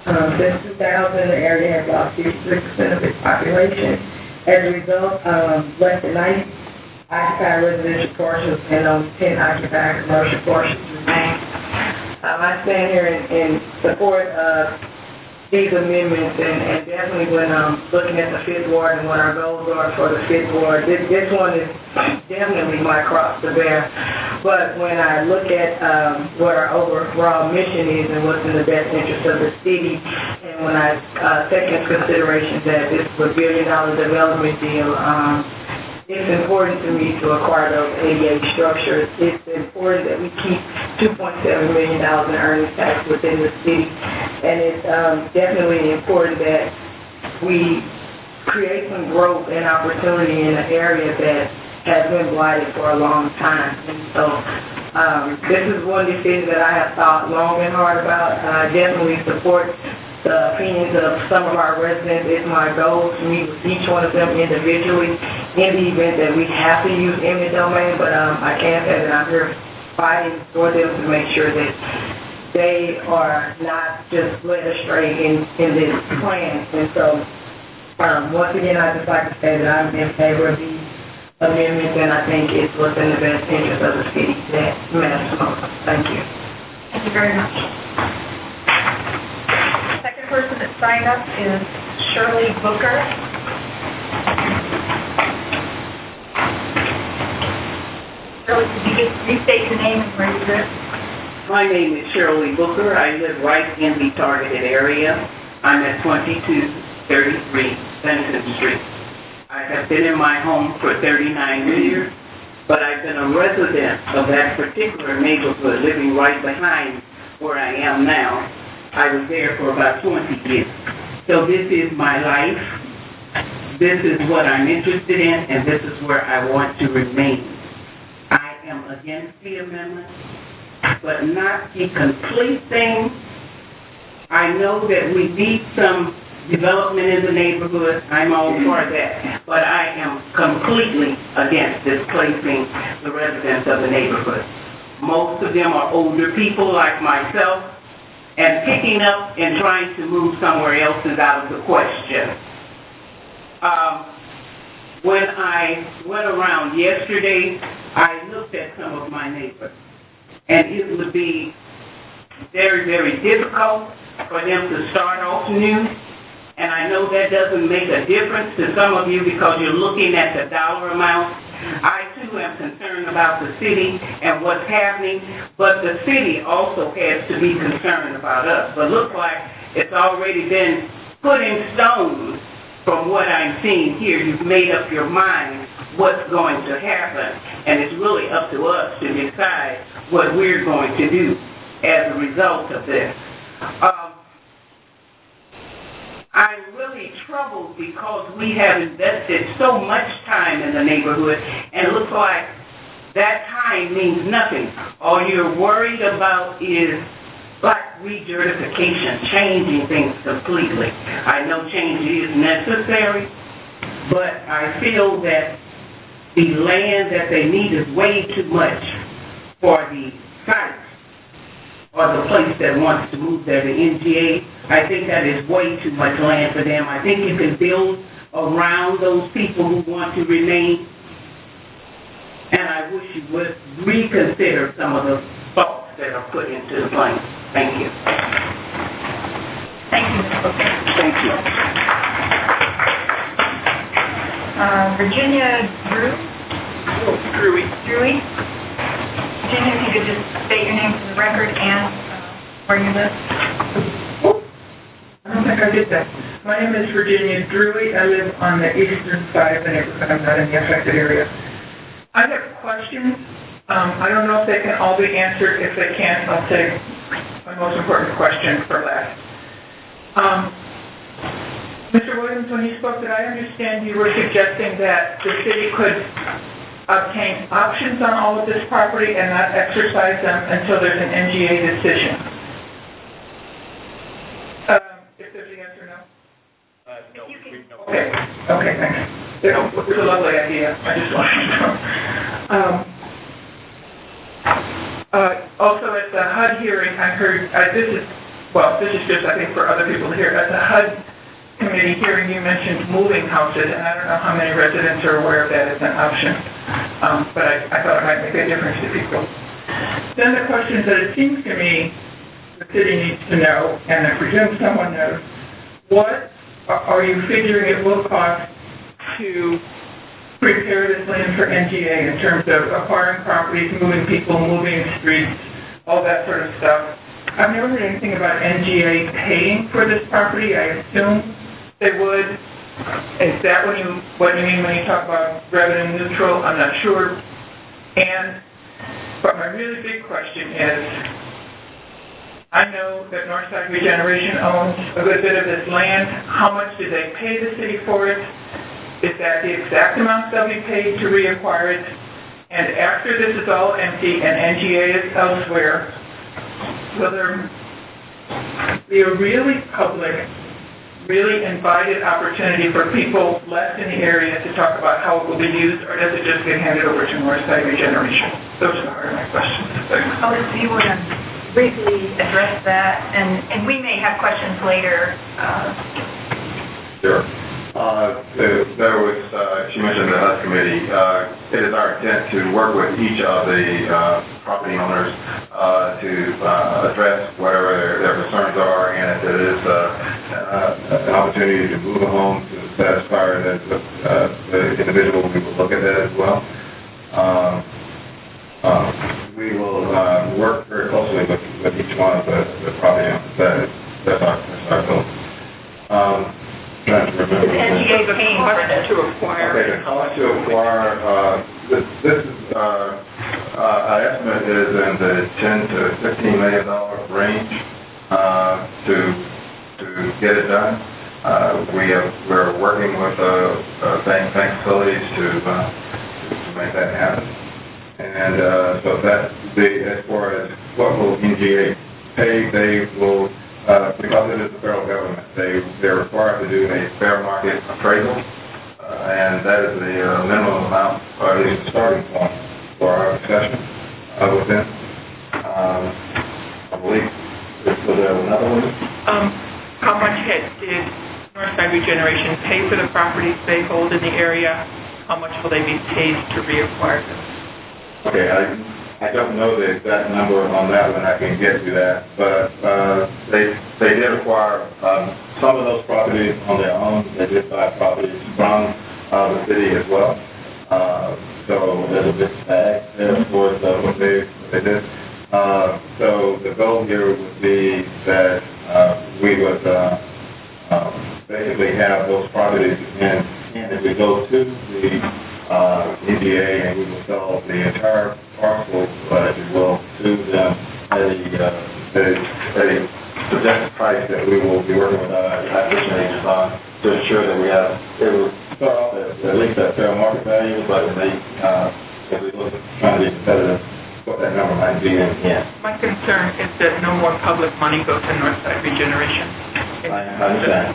Since 2000, the area has lost 53% of its population. As a result, less than 90 occupied residential portions and only 10 occupied commercial portions remain. I stand here in support of these amendments, and definitely when looking at the 5th Ward and what our goals are for the 5th Ward, this one is definitely my cross to bear. But when I look at what our overall mission is and what's in the best interest of the city and when I take into consideration that this is a $1 billion development deal, it's important to me to acquire those ADA structures. It's important that we keep $2.7 million in earnings tax within the city, and it's definitely important that we create some growth and opportunity in an area that has been blighted for a long time. And so this is one decision that I have thought long and hard about. I definitely support the opinions of some of our residents. It's my goal to meet with each one of them individually in the event that we have to use eminent domain, but I can say that I'm here fighting for them to make sure that they are not just led astray in this plan. And so, once again, I'd just like to say that I'm in favor of these amendments, and I think it's what's in the best interest of the city that matters most. Thank you. Thank you very much. Second person that signed up is Shirley Booker. Shirley, could you just restate your name and where you live? My name is Shirley Booker. I live right in the targeted area. I'm at 2233 Benson Street. I have been in my home for 39 years, but I've been a resident of that particular neighborhood, living right behind where I am now. I was there for about 20 years. So this is my life. This is what I'm interested in, and this is where I want to remain. I am against the amendment, but not the complete thing. I know that we need some development in the neighborhood. I'm all for that, but I am completely against displacing the residents of the neighborhood. Most of them are older people like myself, and picking up and trying to move somewhere else is out of the question. When I went around yesterday, I looked at some of my neighbors, and it would be very, very difficult for them to start off new. And I know that doesn't make a difference to some of you because you're looking at the dollar amount. I, too, am concerned about the city and what's happening, but the city also has to be concerned about us. But looks like it's already been put in stone from what I'm seeing here. You've made up your mind what's going to happen, and it's really up to us to decide what we're going to do as a result of this. I'm really troubled because we have invested so much time in the neighborhood, and it looks like that time means nothing. All you're worried about is black recertification, changing things completely. I know change is necessary, but I feel that the land that they need is way too much for the site or the place that wants to move there, the NGA. I think that is way too much land for them. I think you can build around those people who want to remain, and I wish you would reconsider some of the thoughts that are put into the plan. Thank you. Thank you, Ms. Booker. Thank you. Virginia Drewy. Virginia, if you could just state your name for the record and where you live. I don't think I did that. My name is Virginia Drewy. I live on the eastern side of the neighborhood. I'm not in the affected area. I have questions. I don't know if they can all be answered. If they can't, I'll take my most important question for last. Mr. Williams, when you spoke, did I understand you were suggesting that the city could obtain options on all of this property and not exercise them until there's an NGA decision? If there's a yes or no? No, we know. Okay, thanks. It's a lovely idea. I just wanted to know. Also, at the HUD hearing, I heard, this is just, I think, for other people to hear. At the HUD committee hearing, you mentioned moving houses, and I don't know how many residents are aware of that as an option, but I thought it might make a difference to people. Then the question is that it seems to me the city needs to know, and I presume someone knows, what are you figuring it will cost to prepare this land for NGA in terms of acquiring properties, moving people, moving streets, all that sort of stuff? I've never heard anything about NGA paying for this property. I assume they would. Is that what you mean when you talk about revenue neutral? I'm not sure. But my really big question is, I know that Northside Regeneration owns a good bit of this land. How much did they pay the city for it? Is that the exact amount they'll be paid to reacquire it? And after this is all empty and NGA is elsewhere, will there be a really public, really invited opportunity for people left in the area to talk about how it will be used, or does it just get handed over to Northside Regeneration? Those are my questions. Thanks. Do you want to briefly address that? And we may have questions later. Sure. There was, she mentioned the HUD committee. It is our intent to work with each of the property owners to address whatever their concerns are, and if there is an opportunity to move a home to satisfy the individual, we will look at that as well. We will work very closely with each one of the property owners. That's our goal. Is NGA paying for this? To acquire. Okay, the cost to acquire, this is, our estimate is in the $10 to $15 million range to get it done. We're working with bank facilities to make that happen. And so that's as far as what will NGA pay, they will. Because it is the federal government, they're required to do a fair market appraisal, and that is the minimum amount, or at least the starting point for our discussion with them. I believe, was there another one? How much did Northside Regeneration pay for the properties they hold in the area? How much will they be paid to reacquire them? Okay, I don't know the exact number on that one. I can get to that, but they did acquire some of those properties on their own. They did buy properties from the city as well. So there's a big bag there for what they did. So the goal here would be that we would basically have those properties, and if we go to the NGA, and we will sell the entire parcel, if you will, to them at a projected price that we will be working with our acquisition agents on to ensure that it will start off at least at fair market value, but it may, if we look trying to be competitive, what that number might be in the end. My concern is that no more public money goes to Northside Regeneration. I understand.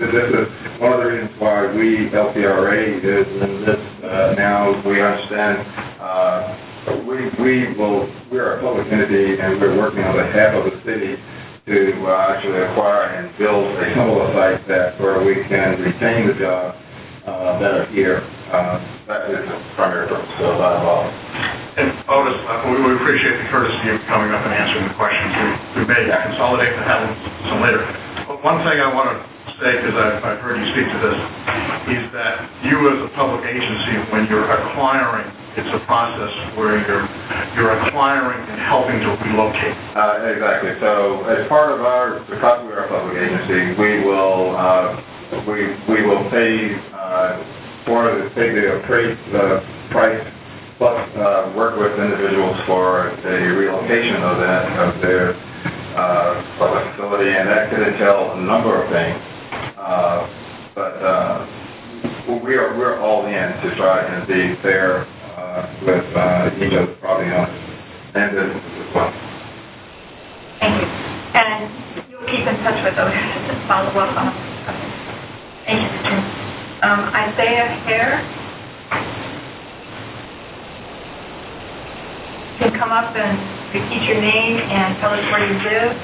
This is one of the reasons why we, LCRA, is in this now. We understand we're a public entity, and we're working on behalf of the city to actually acquire and build a similar site where we can retain the jobs that are here. That is the primary purpose of our involvement. And Otis, we appreciate the courtesy of coming up and answering the questions. We may consolidate and have some later. But one thing I want to say, because I've heard you speak to this, is that you as a public agency, when you're acquiring, it's a process where you're acquiring and helping to relocate. Exactly. So as part of because we are a public agency, we will pay the appraised price plus work with individuals for the relocation of their facility, and that could entail a number of things. But we're all in to try and be fair with each of the property owners and businesses as well. Thank you. And you'll keep in touch with those to follow up on. Thank you, Mr. Isaiah Hare. You can come up and repeat your name and tell us where you live.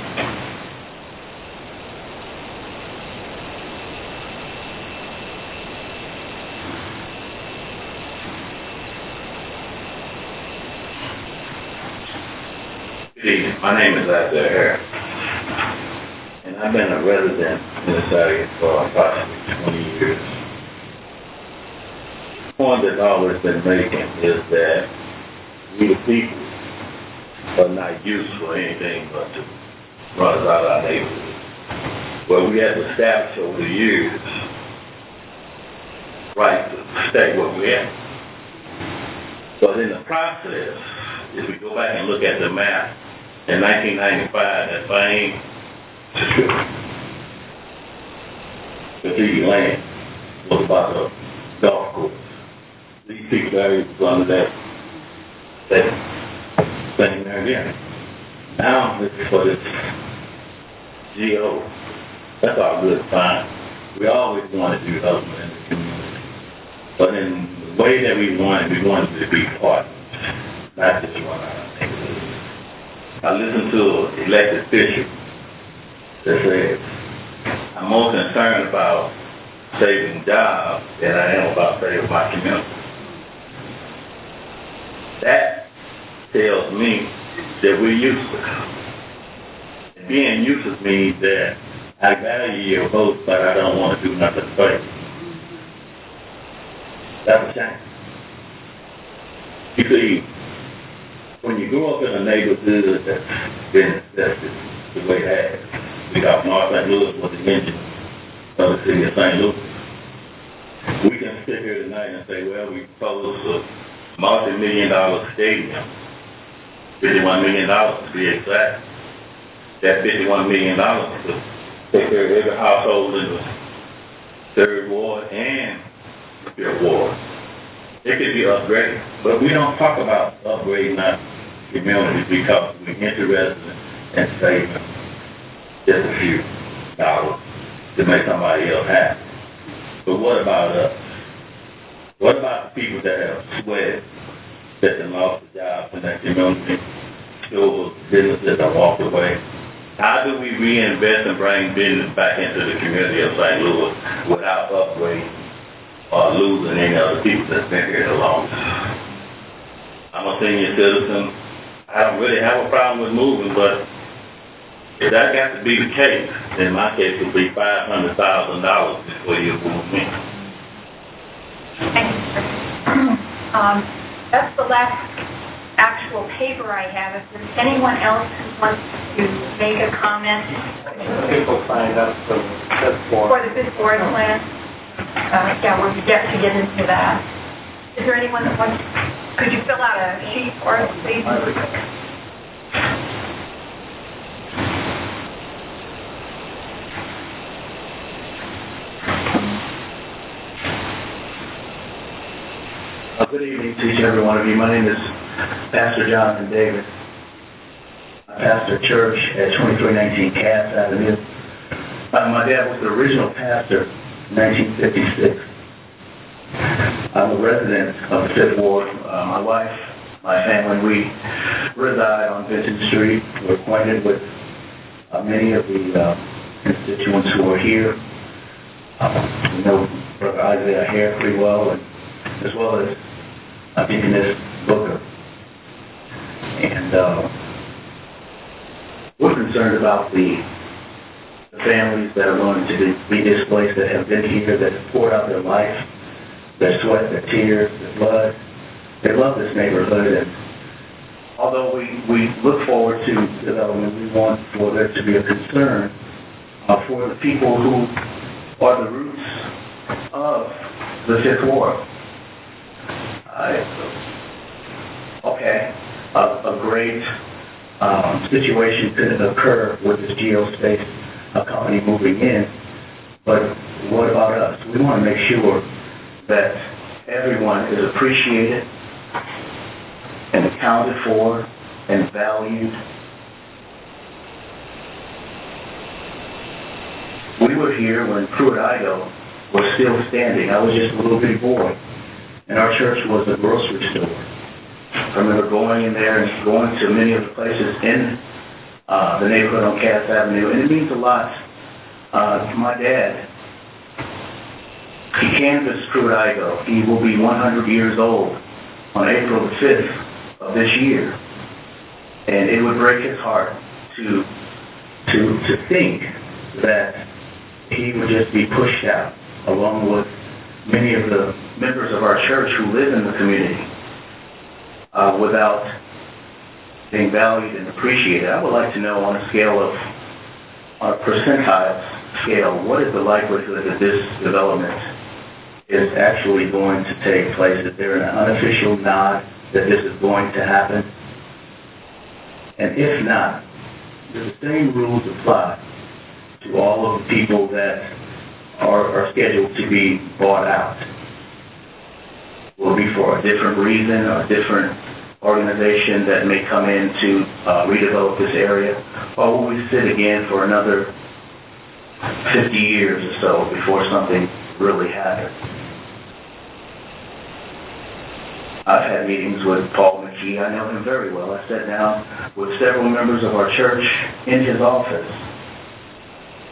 My name is Isaiah Hare, and I've been a resident in this area for approximately 20 years. The point that I've always been making is that we the people are not used for anything but to runs out of our neighborhood. Well, we have established over the years, right, to stay where we're at. But in the process, if we go back and look at the map, in 1995, that same strategic land was about a golf course. These people areas was under that thing there again. Now it's for this GO. That's all good and fine. We always want to do development in the community. But in the way that we wanted to be partners, not just one of our neighborhoods. I listened to an elected official that says, I'm more concerned about saving jobs than I am about saving my community. That tells me that we're useless. And being useless means that I value your vote, but I don't want to do nothing for you. That's a shame. You see, when you grow up in a neighborhood that's been infested the way it has, we got North St. Louis was the engine of the city of St. Louis. We can sit here tonight and say, well, we proposed a multi-million-dollar stadium, $51 million to be exact. That $51 million to take care of every household in the 3rd Ward and 5th Ward. It could be upgraded, but we don't talk about upgrading our communities because we're interested in saving just a few dollars to make somebody else happy. But what about us? What about the people that have sweated, that have lost their jobs in that community, schools, businesses that walked away? How do we reinvest and bring business back into the community of St. Louis without upgrading or losing any other people that's been here the longest? I'm a senior citizen. I don't really have a problem with moving, but if that got to be the case, then my case would be $500,000 before you move me. Thank you, sir. That's the last actual paper I have. If there's anyone else who wants to make a comment. People signed up for the fifth floor. For the fifth floor plan. Yeah, we'll get into that. Is there anyone that wants, could you fill out a sheet for us, please? Good evening to each and every one of you. My name is Pastor Jonathan Davis. I pastor a church at 2319 Cass Avenue. My dad was the original pastor in 1956. I'm a resident of the 5th Ward. My wife, my family, we reside on Vincent Street. We're acquainted with many of the constituents who are here. We know Brother Isaiah Hare pretty well, and as well as Deaconess Booker. And we're concerned about the families that are going to be displaced, that have been here, that have poured out their life, their sweat, their tears, their blood. They love this neighborhood, and although we look forward to development, we want for there to be a concern for the people who are the roots of the 5th Ward. A great situation could occur with this geospace company moving in, but what about us? We want to make sure that everyone is appreciated and accounted for and valued. We were here when Pruitt-Igoe was still standing. I was just a little bitty boy, and our church was a grocery store. I remember going in there and going to many of the places in the neighborhood on Cass Avenue, and it means a lot. My dad, he canvassed Pruitt-Igoe. He will be 100 years old on April the 5th of this year, and it would break his heart to think that he would just be pushed out, along with many of the members of our church who live in the community, without being valued and appreciated. I would like to know, on a scale of on a percentile scale, what is the likelihood that this development is actually going to take place? Is there an unofficial nod that this is going to happen? And if not, do the same rules apply to all of the people that are scheduled to be bought out? Will it be for a different reason or a different organization that may come in to redevelop this area? Or will we sit again for another 50 years or so before something really happens? I've had meetings with Paul McKee. I know him very well. I sat down with several members of our church in his office,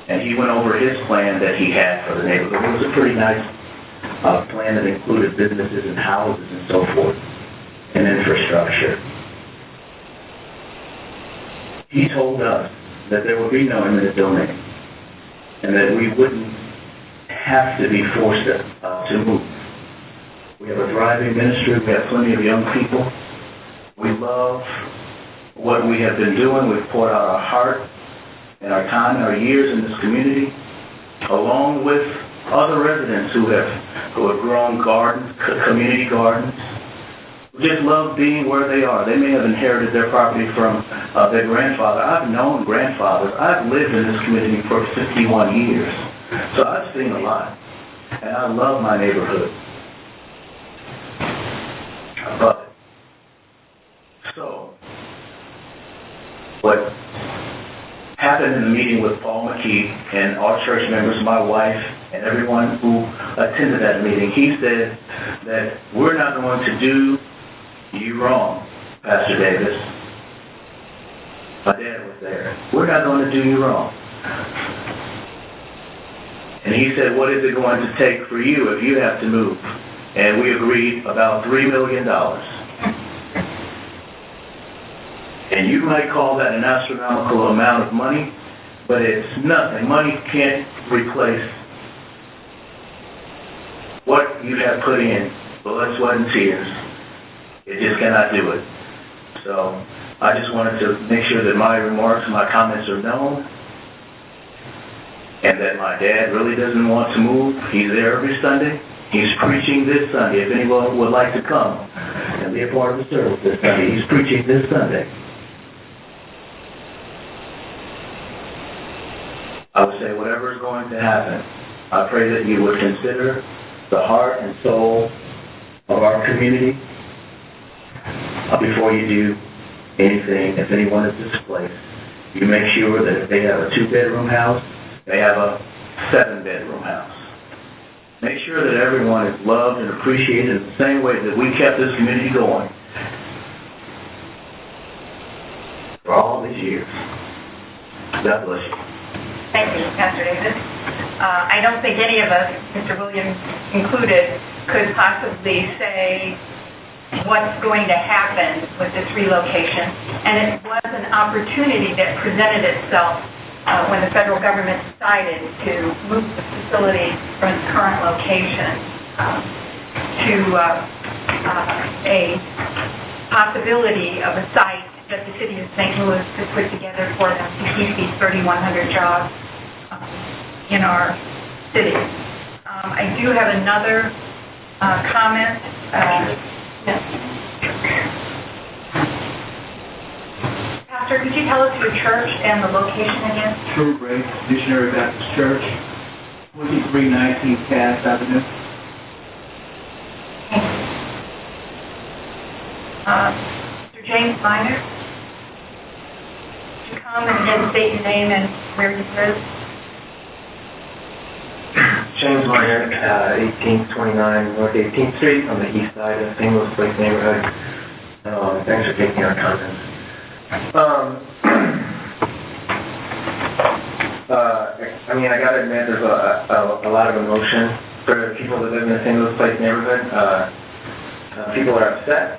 and he went over his plan that he had for the neighborhood. It was a pretty nice plan that included businesses and houses and so forth, and infrastructure. He told us that there would be no eminent domain, and that we wouldn't have to be forced to move. We have a thriving ministry. We have plenty of young people. We love what we have been doing. We've poured out our heart and our time and our years in this community, along with other residents who have grown gardens, community gardens, who just love being where they are. They may have inherited their property from their grandfather. I've known grandfathers. I've lived in this community for 51 years, so I've seen a lot, and I love my neighborhood. But, so, what happened in the meeting with Paul McKee and our church members, my wife, and everyone who attended that meeting, he said that we're not going to do you wrong, Pastor Davis. My dad was there. We're not going to do you wrong. And he said, what is it going to take for you if you have to move? And we agreed about $3 million. And you might call that an astronomical amount of money, but it's nothing. Money can't replace what you have put in, blood, sweat, and tears. It just cannot do it. So I just wanted to make sure that my remarks, my comments are known, and that my dad really doesn't want to move. He's there every Sunday. He's preaching this Sunday. If anyone would like to come and be a part of the service this Sunday, he's preaching this Sunday. I would say whatever is going to happen, I pray that you would consider the heart and soul of our community before you do anything. If anyone is displaced, you make sure that if they have a 2-bedroom house, they have a 7-bedroom house. Make sure that everyone is loved and appreciated in the same way that we kept this community going for all these years. God bless you. Thank you, Pastor Davis. I don't think any of us, Mr. Williams included, could possibly say what's going to happen with this relocation. And it was an opportunity that presented itself when the federal government decided to move the facility from its current location to a possibility of a site that the city of St. Louis could put together for them to keep these 3,100 jobs in our city. I do have another comment. Yes. Pastor, could you tell us your church and the location again? True Grace Missionary Baptist Church, 2319 Cass Avenue. Mr. James Minor, would you come and state your name and where you live? James Minor, 1829 North 18th Street on the east side of St. Louis Place neighborhood. Thanks for taking our comments. I gotta admit, there's a lot of emotion for people that live in the St. Louis Place neighborhood. People are upset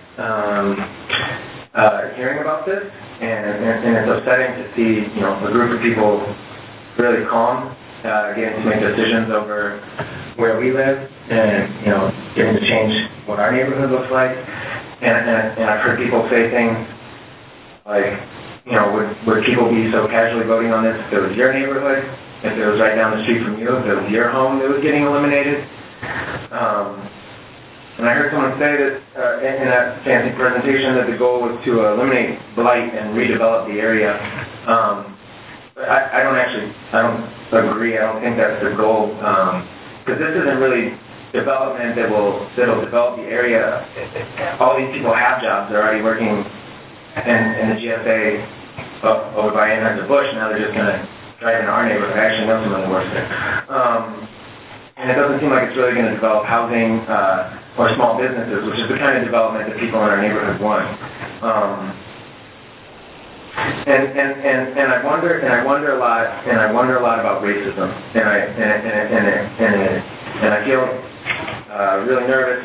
hearing about this, and it's upsetting to see, a group of people really calm, getting to make decisions over where we live, and, getting to change what our neighborhood looks like. And I've heard people say things like, would people be so casually voting on this if it was your neighborhood, if it was right down the street from you, if it was your home that was getting eliminated? And I heard someone say that in that fancy presentation that the goal was to eliminate blight and redevelop the area. But I don't agree. I don't think that's the goal, because this isn't really development that'll develop the area. All these people have jobs. They're already working in the GSA over by Anheuser-Busch. Now they're just going to drive into our neighborhood. I actually know someone that works there. And it doesn't seem like it's really going to develop housing or small businesses, which is the kind of development that people in our neighborhood want. And I wonder a lot about racism, and I feel really nervous.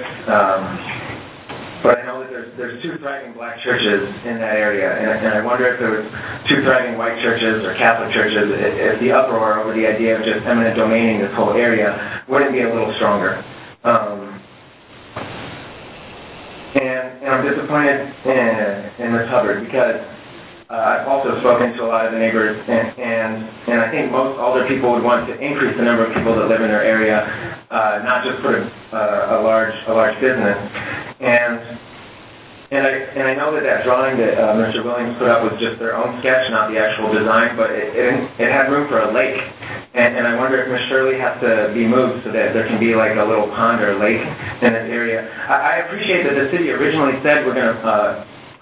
But I know that there's 2 thriving black churches in that area, and I wonder if there was 2 thriving white churches or Catholic churches, if the uproar over the idea of just eminent domaining this whole area wouldn't be a little stronger. And I'm disappointed in Ms. Hubbard, because I've also spoken to a lot of the neighbors, and I think most older people would want to increase the number of people that live in their area, not just put a large business. And I know that drawing that Mr. Williams put up was just their own sketch, not the actual design, but it had room for a lake. And I wonder if Ms. Shirley has to be moved so that there can be like a little pond or lake in this area. I appreciate that the city originally said we're going to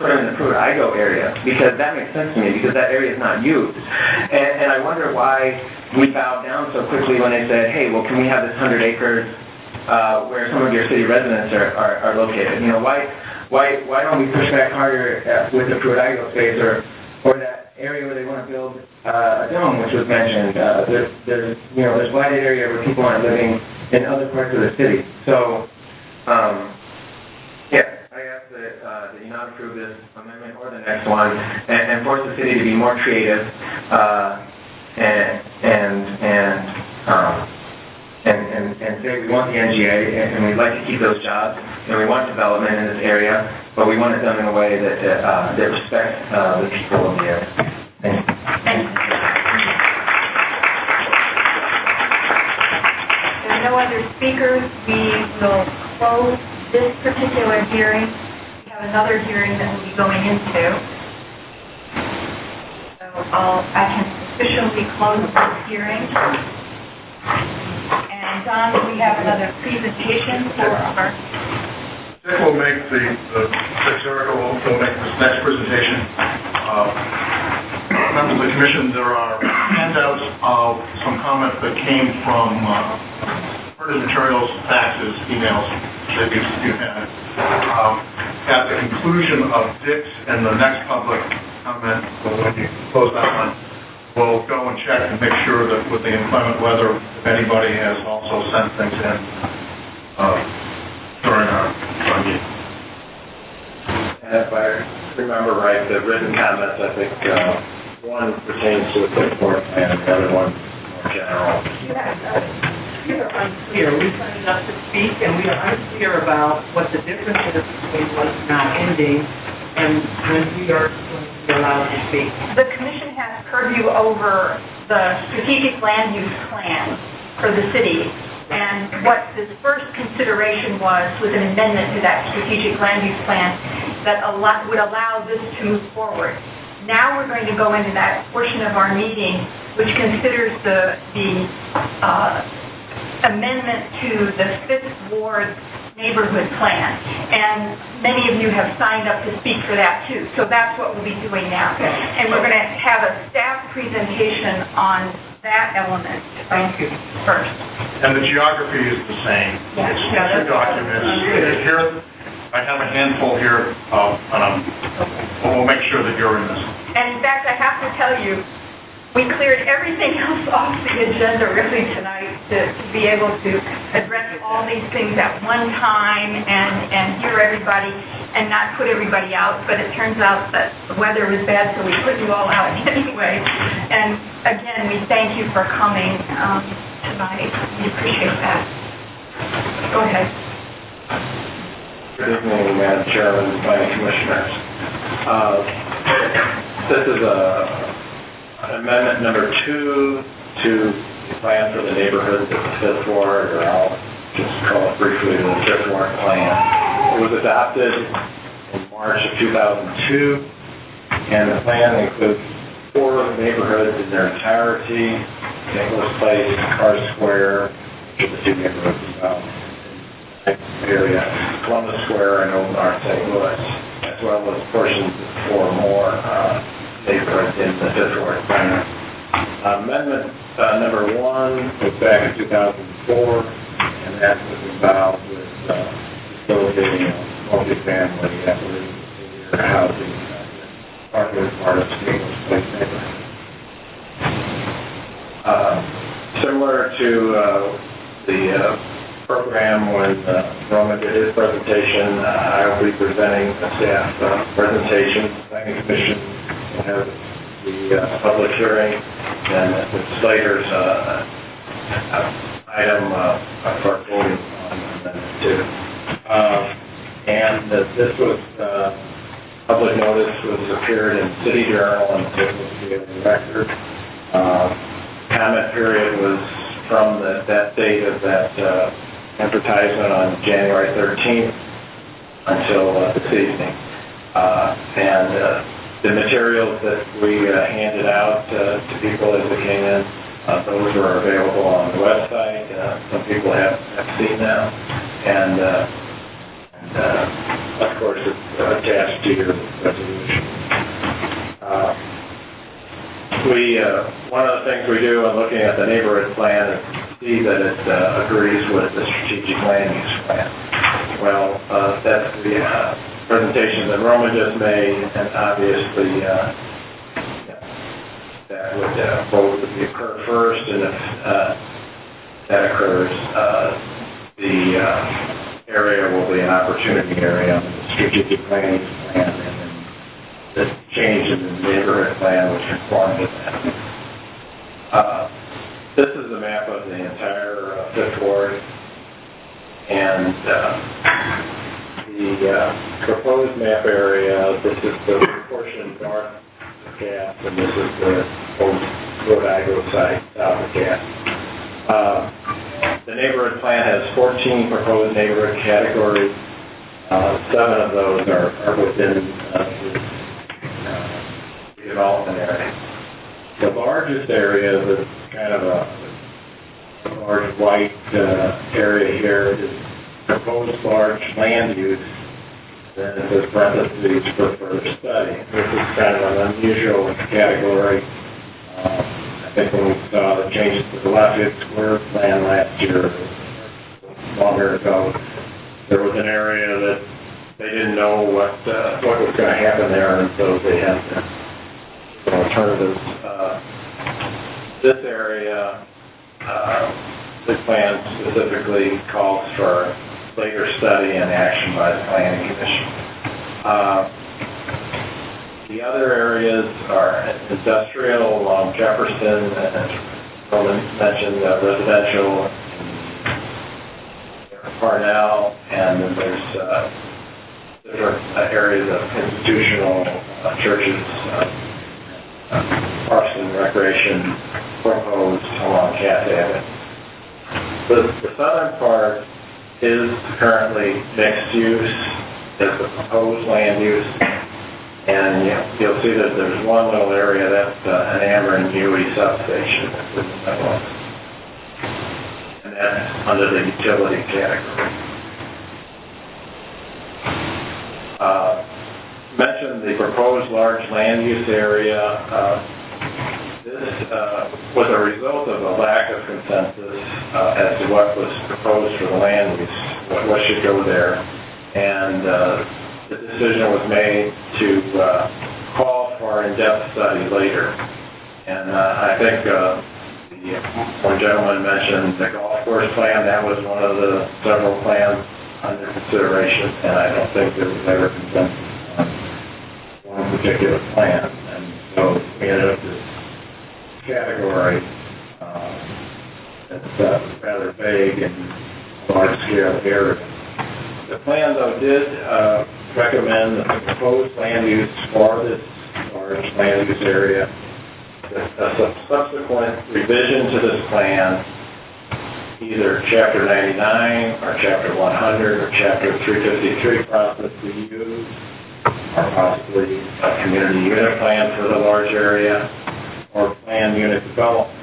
put them in the Pruitt-Igoe area, because that makes sense to me, because that area is not used. And I wonder why we bowed down so quickly when they said, hey, well, can we have this 100 acres where some of your city residents are located? Why don't we push back harder with the Pruitt-Igoe space, or that area where they want to build a dome, which was mentioned? There's blighted area where people aren't living in other parts of the city. So, I ask that you not approve this amendment or the next one, and force the city to be more creative, and say we want the NGA, and we'd like to keep those jobs, and we want development in this area, but we want it done in a way that respects the people of the area. Thank you. There are no other speakers. We will close this particular hearing. We have another hearing that we'll be going into. So I can officially close this hearing. And Don, we have another presentation for our... Dick will make Dick Zerrico will make this next presentation. Members of the commission, there are handouts of some comments that came from printed materials, faxes, emails that you've had. At the conclusion of Dick's and the next public comment, when you close that one, we'll go and check and make sure that with the inclement weather, if anybody has also sent things in during our meeting. And if I remember right, the written comments, I think one pertains to the report and the other one more general. We are unclear. We signed up to speak, and we are unclear about what the difference is between what's now ending and when we are going to be allowed to speak. The commission has purview over the strategic land use plan for the city, and what this first consideration was an amendment to that strategic land use plan that would allow this to move forward. Now we're going to go into that portion of our meeting which considers the amendment to the 5th Ward neighborhood plan, and many of you have signed up to speak for that too. So that's what we'll be doing now. And we're going to have a staff presentation on that element. Thank you. First. And the geography is the same. Yes. It's 2 documents. Here, I have a handful here, and we'll make sure that you're in this. And in fact, I have to tell you, we cleared everything else off the agenda really tonight to be able to address all these things at one time and hear everybody and not put everybody out. But it turns out that the weather was bad, so we put you all out anyway. And again, we thank you for coming tonight. We appreciate that. Go ahead. Good evening, Madam Chairman, Planning Commissioners. This is an amendment number 2 to the plan for the neighborhoods of the Fifth Ward, or I'll just call it briefly the Fifth Ward Plan. It was adopted in March of 2002, and the plan includes 4 neighborhoods in their entirety: St. Louis Place, Carr Square, which are the 2 neighborhoods about area, Columbus Square, and Old North St. Louis, as well as portions of 4 more neighborhoods in the Fifth Ward Plan. Amendment number 1 was back in 2004, and that was involved with facilitating multifamily senior housing, part of St. Louis Place neighborhood. Similar to the program when Roman did his presentation, I will be presenting a staff presentation. The Planning Commission will have the public hearing, and the Slater's item for voting on Amendment 2. And this was, public notice appeared in City Journal and the Daily Record. Comment period was from that date of that advertisement on January 13th until this evening. And the materials that we handed out to people as they came in, those were available on the website. Some people have seen them. And of course, it's attached to your resolution. One of the things we do in looking at the neighborhood plan is see that it agrees with the strategic land use plan. Well, that's the presentation that Roman just made, and obviously that would both occur first, and if that occurs, the area will be an opportunity area on the strategic land use plan, and then the change in the neighborhood plan which conforms with that. This is a map of the entire Fifth Ward, and the proposed map area, this is the portion north of Cass, and this is the old Rhode Island site south of Cass. The neighborhood plan has 14 proposed neighborhood categories. 7 of those are within the development area. The largest area, the kind of a large white area here, is proposed large land use. Then it says parentheses for further study. This is kind of an unusual category. I think when we saw the changes to the Lafayette Square plan last year, longer ago, there was an area that they didn't know what was going to happen there, and so they had alternatives. This area, this plan specifically calls for later study and action by the Planning Commission. The other areas are industrial along Jefferson, and as Roman mentioned, residential in Parnell, and then there's different areas of institutional churches, parks and recreation proposed along Cass Avenue. The southern part is currently mixed use, is the proposed land use, and you'll see that there's one little area that's an Ameren UE substation that's in the middle of it, and that's under the utility category. Mentioned the proposed large land use area. This was a result of a lack of consensus as to what was proposed for the land use, what should go there, and the decision was made to call for in-depth study later. And I think one gentleman mentioned the golf course plan. That was one of the several plans under consideration, and I don't think there was ever consensus on one particular plan. And so we ended up this category that's rather vague and large-scale area. The plan, though, did recommend that the proposed land use for this large large land use area. A subsequent revision to this plan, either Chapter 99 or Chapter 100 or Chapter 353 process we use, or possibly a community unit plan for the large area, or planned unit development,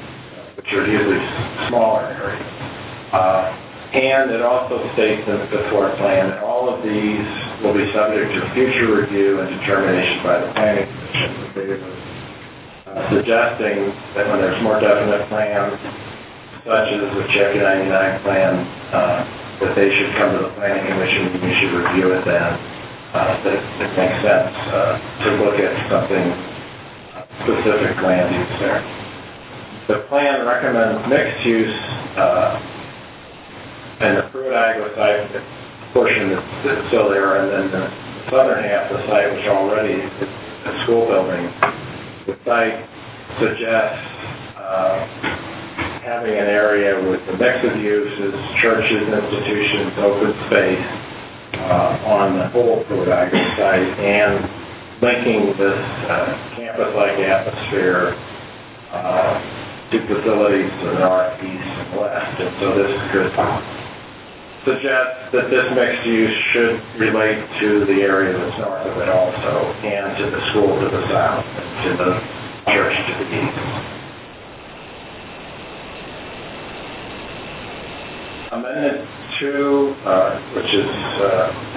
which are usually smaller areas. And it also states in the Fifth Ward plan that all of these will be subject to future review and determination by the planning commission. They were suggesting that when there's more definite plans, such as the Chapter 99 plan, that they should come to the planning commission and we should review it then. That it makes sense to look at something specific land use there. The plan recommends mixed use and the Pruitt-Igoe site portion that's still there, and then the southern half of the site, which already is a school building. The site suggests having an area with a mix of uses, churches, institutions, open space on the whole Pruitt-Igoe site, and linking this campus-like atmosphere to facilities to the north, east, and west. And so this could suggest that this mixed use should relate to the area that's north of it also, and to the school to the south, and to the church to the east. Amendment 2, which is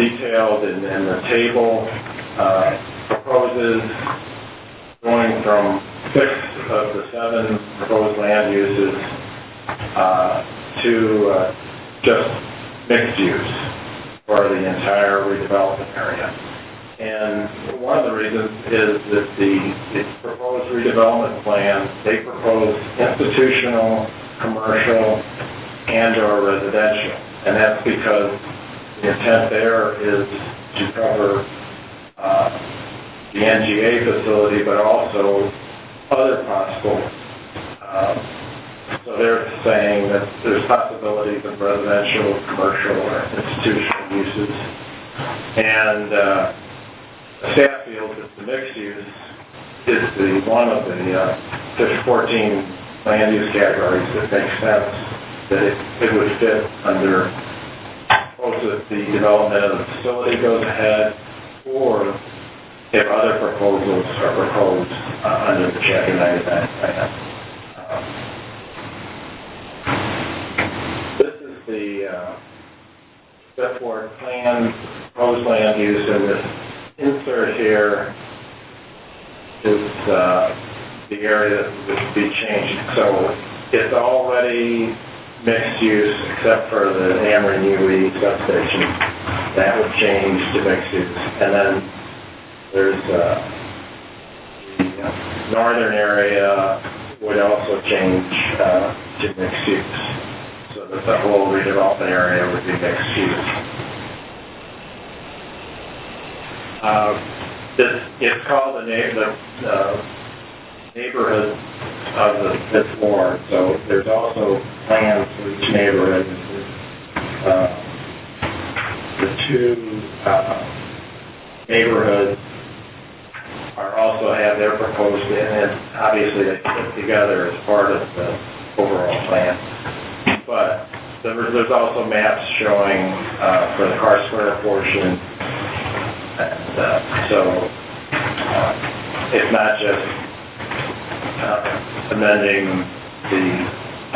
detailed in the table, proposes going from 6 of the 7 proposed land uses to just mixed use for the entire redevelopment area. And one of the reasons is that the proposed redevelopment plan, they propose institutional, commercial, and/or residential. And that's because the intent there is to cover the NGA facility, but also other possible. So they're saying that there's possibilities of residential, commercial, or institutional uses. And staff feels that the mixed use is one of the 14 land use categories that makes sense, that it would fit under both if the development of the facility goes ahead, or if other proposals are proposed under the Chapter 99 plan. This is the Fifth Ward plan, proposed land use, and this insert here is the area that would be changed. So it's already mixed use except for the Ameren UE substation. That would change to mixed use. And then there's the northern area would also change to mixed use. So that the whole redevelopment area would be mixed use. It's called the neighborhood of the Fifth Ward. So there's also plans for each neighborhood. The two neighborhoods are also have their proposed, and obviously they fit together as part of the overall plan. But there's also maps showing for the car square portion, and so it's not just amending the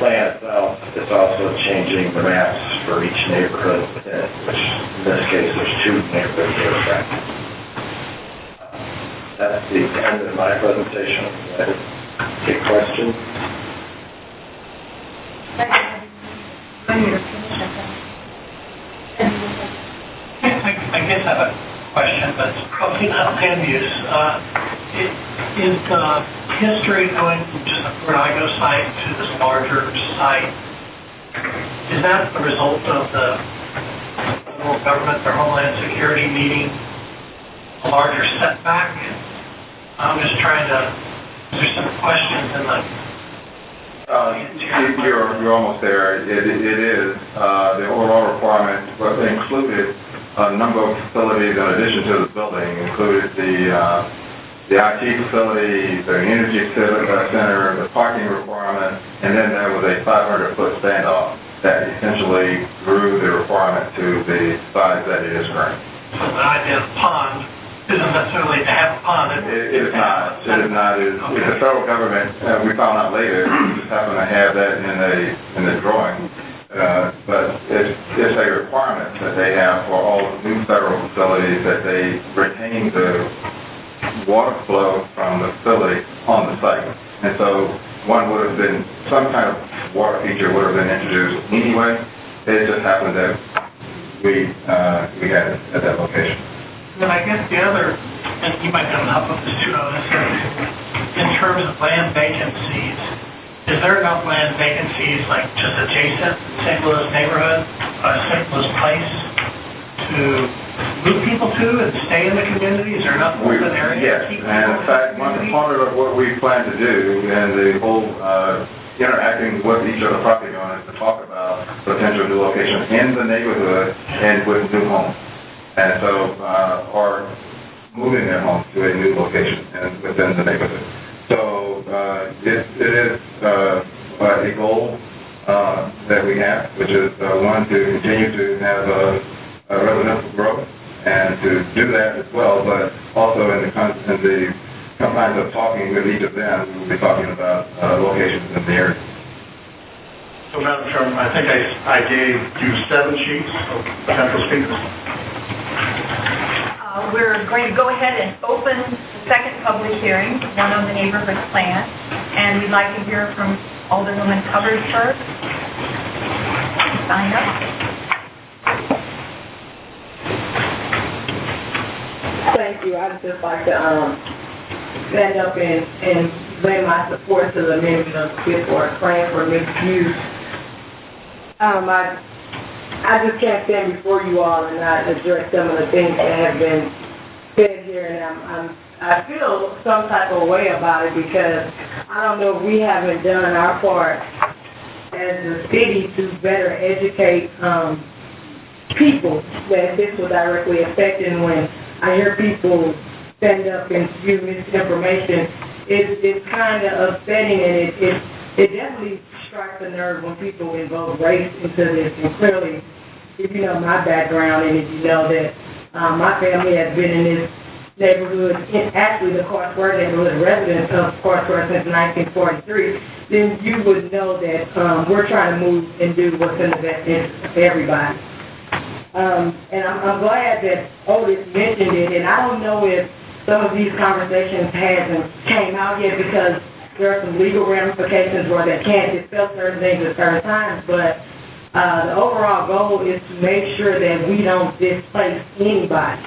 plan itself, it's also changing the maps for each neighborhood within it, which in this case there's 2 neighborhoods that are affected. That's the end of my presentation. Take questions. I guess I have a question, but it's probably not land use. Is the history going from just a Pruitt-Igoe site to this larger site, is that a result of the federal government, their Homeland Security needing a larger setback? I'm just trying to, there's some questions in the... You're almost there. It is. The overall requirement included a number of facilities in addition to the building, included the the IT facility, the energy center, the parking requirement, and then there was a 500-foot standoff that essentially grew the requirement to the size that it is currently. So the idea of pond isn't necessarily to have a pond. It is not. It is not. It's the federal government. We found out later. We just happen to have that in the drawing. But it's a requirement that they have for all new federal facilities that they retain the water flow from the facility on the site. And so some kind of water feature would have been introduced anyway. It just happened that we had it at that location. Then I guess the other, and you might have help with this too, in terms of land vacancies, is there enough land vacancies like just adjacent to St. Louis neighborhood, St. Louis Place, to move people to and stay in the community? Is there enough open area? Yes, and in fact, one component of what we plan to do and the whole interacting with each of the property owners to talk about potential new locations in the neighborhood and with new homes. And so, or moving their homes to a new location and within the neighborhood. So, it is a goal that we have, which is one, to continue to have residential growth and to do that as well, but also in the confines of talking with each of them, we will be talking about locations in the area. So, Madam Chairman, I think I gave you 7 sheets of potential speakers. We're going to go ahead and open the second public hearing, one on the neighborhood plan, and we'd like to hear from Alderwoman Hubbard first. Sign up. Thank you. I'd just like to stand up and lend my support to the amendment of the Fifth Ward plan for mixed use. I just can't stand before you all and not address some of the things that have been said here, and I feel some type of way about it because I don't know if we haven't done our part as a city to better educate people that this will directly affect. And when I hear people stand up and spew misinformation, it's kind of upsetting, and it definitely strikes a nerve when people invoke race into this. And clearly, if you know my background and if you know that my family has been in this neighborhood, actually the Cartwright neighborhood, residents of Cartwright since 1943, then you would know that we're trying to move and do what's in the best interest of everybody. And I'm glad that Otis mentioned it, and I don't know if some of these conversations hasn't came out yet because there are some legal ramifications where they can't discuss certain things at certain times, but the overall goal is to make sure that we don't displace anybody.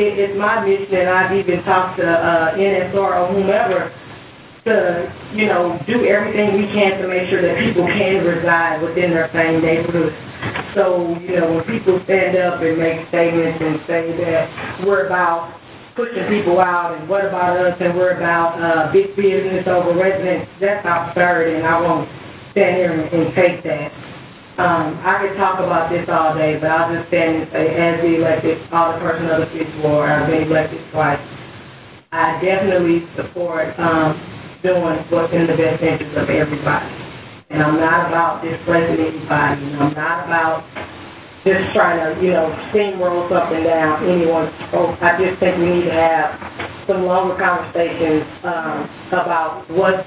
It's my mission, and I've even talked to NSR or whomever to, do everything we can to make sure that people can reside within their same neighborhood. So, when people stand up and make statements and say that we're about pushing people out and what about us and we're about big business over residents, that's absurd, and I won't stand here and take that. I could talk about this all day, but I'll just stand and say, as the elected alderperson of the Fifth Ward, I've been elected twice. I definitely support doing what's in the best interest of everybody. And I'm not about displacing anybody, and I'm not about just trying to, steamroll something down anyone's throat. I just think we need to have some longer conversations about what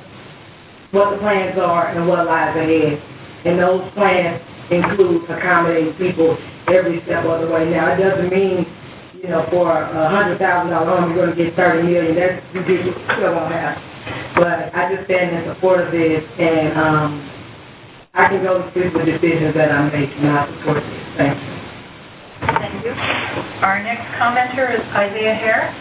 the plans are and what lies ahead. And those plans include accommodating people every step of the way. Now, it doesn't mean, for a $100,000 home, you're going to get $30 million. That's ridiculous. Still won't happen. But I just stand in support of this, and I can go through the decisions that I'm making, and I support this. Thank you. Thank you. Our next commenter is Isaiah Harris.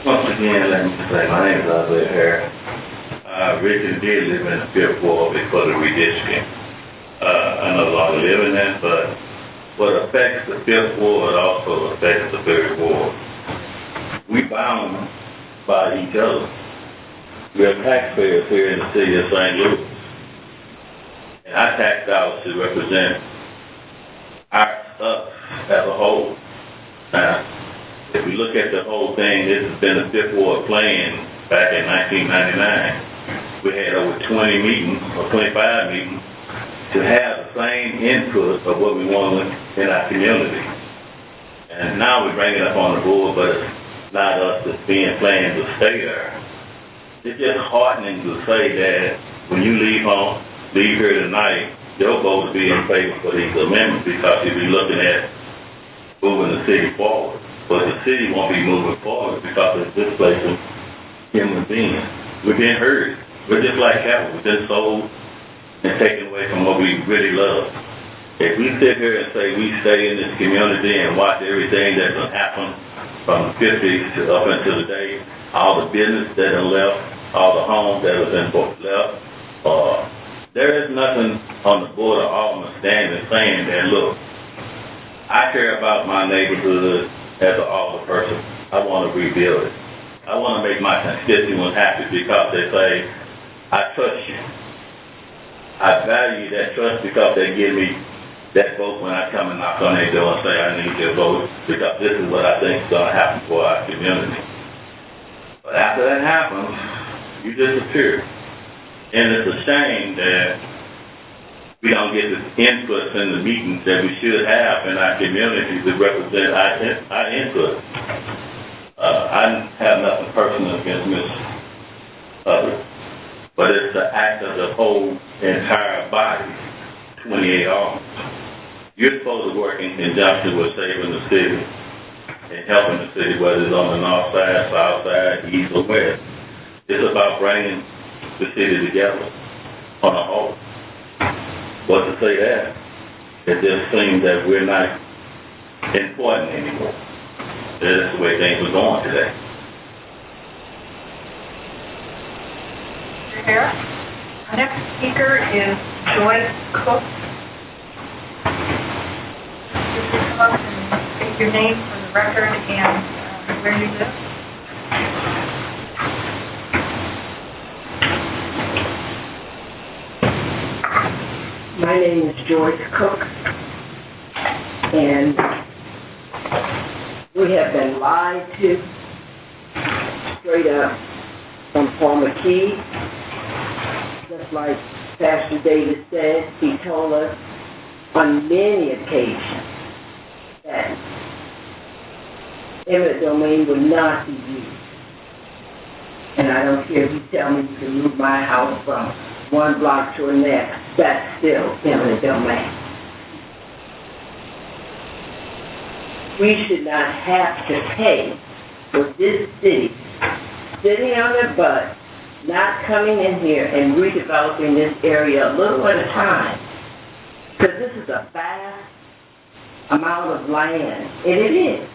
Once again, let me say my name is Isaiah Harris. I originally did live in the Fifth Ward before the redistricting. I no longer live in that, but what affects the Fifth Ward also affects the Third Ward. we bound by each other. We are taxpayers here in the city of St. Louis. And our tax dollars should represent us as a whole. Now, if we look at the whole thing, this has been a fifth ward plan back in 1999. We had over 20 meetings, or 25 meetings, to have the same input of what we want in our community. And now we bring it up on the board, but it's not us that's being planned to stay there. It's just heartening to say that when you leave here tonight, your vote will be in favor for these amendments because you'll be looking at moving the city forward. But the city won't be moving forward because it's displacing human beings. We're being hurt. We're just like cattle. We've been sold and taken away from what we really love. If we sit here and say we stay in this community and watch everything that's going to happen from the 50s to up until today, all the business that are left, all the homes that have been left, there is nothing on the board of Alderman standing saying that, look, I care about my neighborhood as an alder person. I want to rebuild it. I want to make my constituents happy because they say, I trust you. I value that trust because they give me that vote when I come and knock on their door and say I need your vote because this is what I think is going to happen for our community. But after that happens, you disappear. And it's a shame that we don't get the input in the meetings that we should have in our community to represent our input. I have nothing personal against Ms. Hubbard, but it's the act of the whole entire body, 28 arms. You're supposed to work in conjunction with saving the city and helping the city, whether it's on the north side, south side, east or west. It's about bringing the city together on a whole. But to say that, it just seems that we're not important anymore. That's the way things are going today. Mr. Harris? Our next speaker is Joyce Cook. Just come up and state your name for the record and where you live. My name is Joyce Cook, and we have been lied to straight up from Palmer Key. Just like Pastor David said, he told us on many occasions that eminent domain would not be used. And I don't care if you tell me you can move my house from one block to the next, that's still eminent domain. We should not have to pay for this city sitting on their butt, not coming in here and redeveloping this area a little at a time. Because this is a vast amount of land, and it is.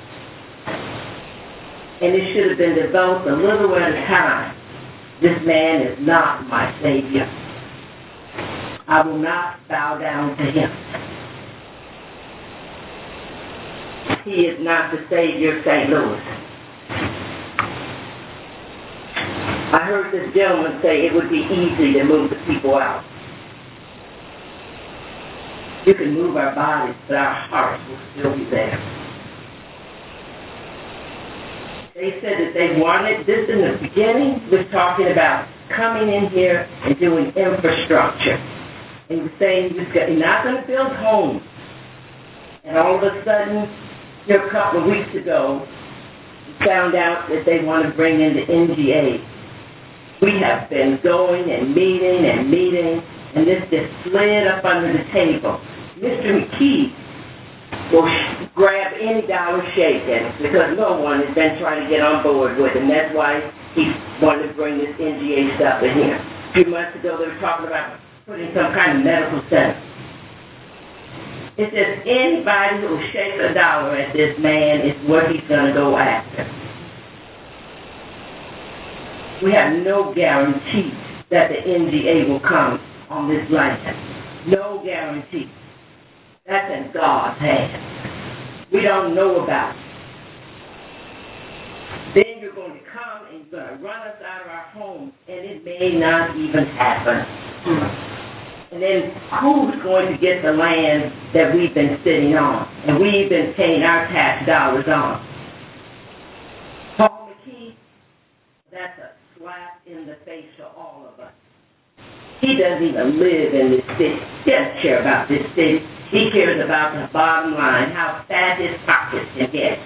And it should have been developed a little at a time. This man is not my savior. I will not bow down to him. He is not the savior of St. Louis. I heard this gentleman say it would be easy to move the people out. You can move our bodies, but our hearts will still be there. They said that they wanted this in the beginning, was talking about coming in here and doing infrastructure. And was saying you're not going to build homes. And all of a sudden, a couple of weeks ago, we found out that they want to bring in the NGA. We have been going and meeting, and this just slid up under the table. Mr. McKee will grab any dollar shaken because no one has been trying to get on board with it, and that's why he wanted to bring this NGA stuff in here. A few months ago, they were talking about putting some kind of medical center. It's just anybody who will shake a dollar at this man is what he's going to go after. We have no guarantee that the NGA will come on this land. No guarantee. That's in God's hands. We don't know about it. The He's gonna run us out of our homes, and it may not even happen. And then who's going to get the land that we've been sitting on, and we've been paying our tax dollars on? Paul McKee, that's a slap in the face to all of us. He doesn't even live in this city. He doesn't care about this city. He cares about the bottom line, how fat his pockets can get.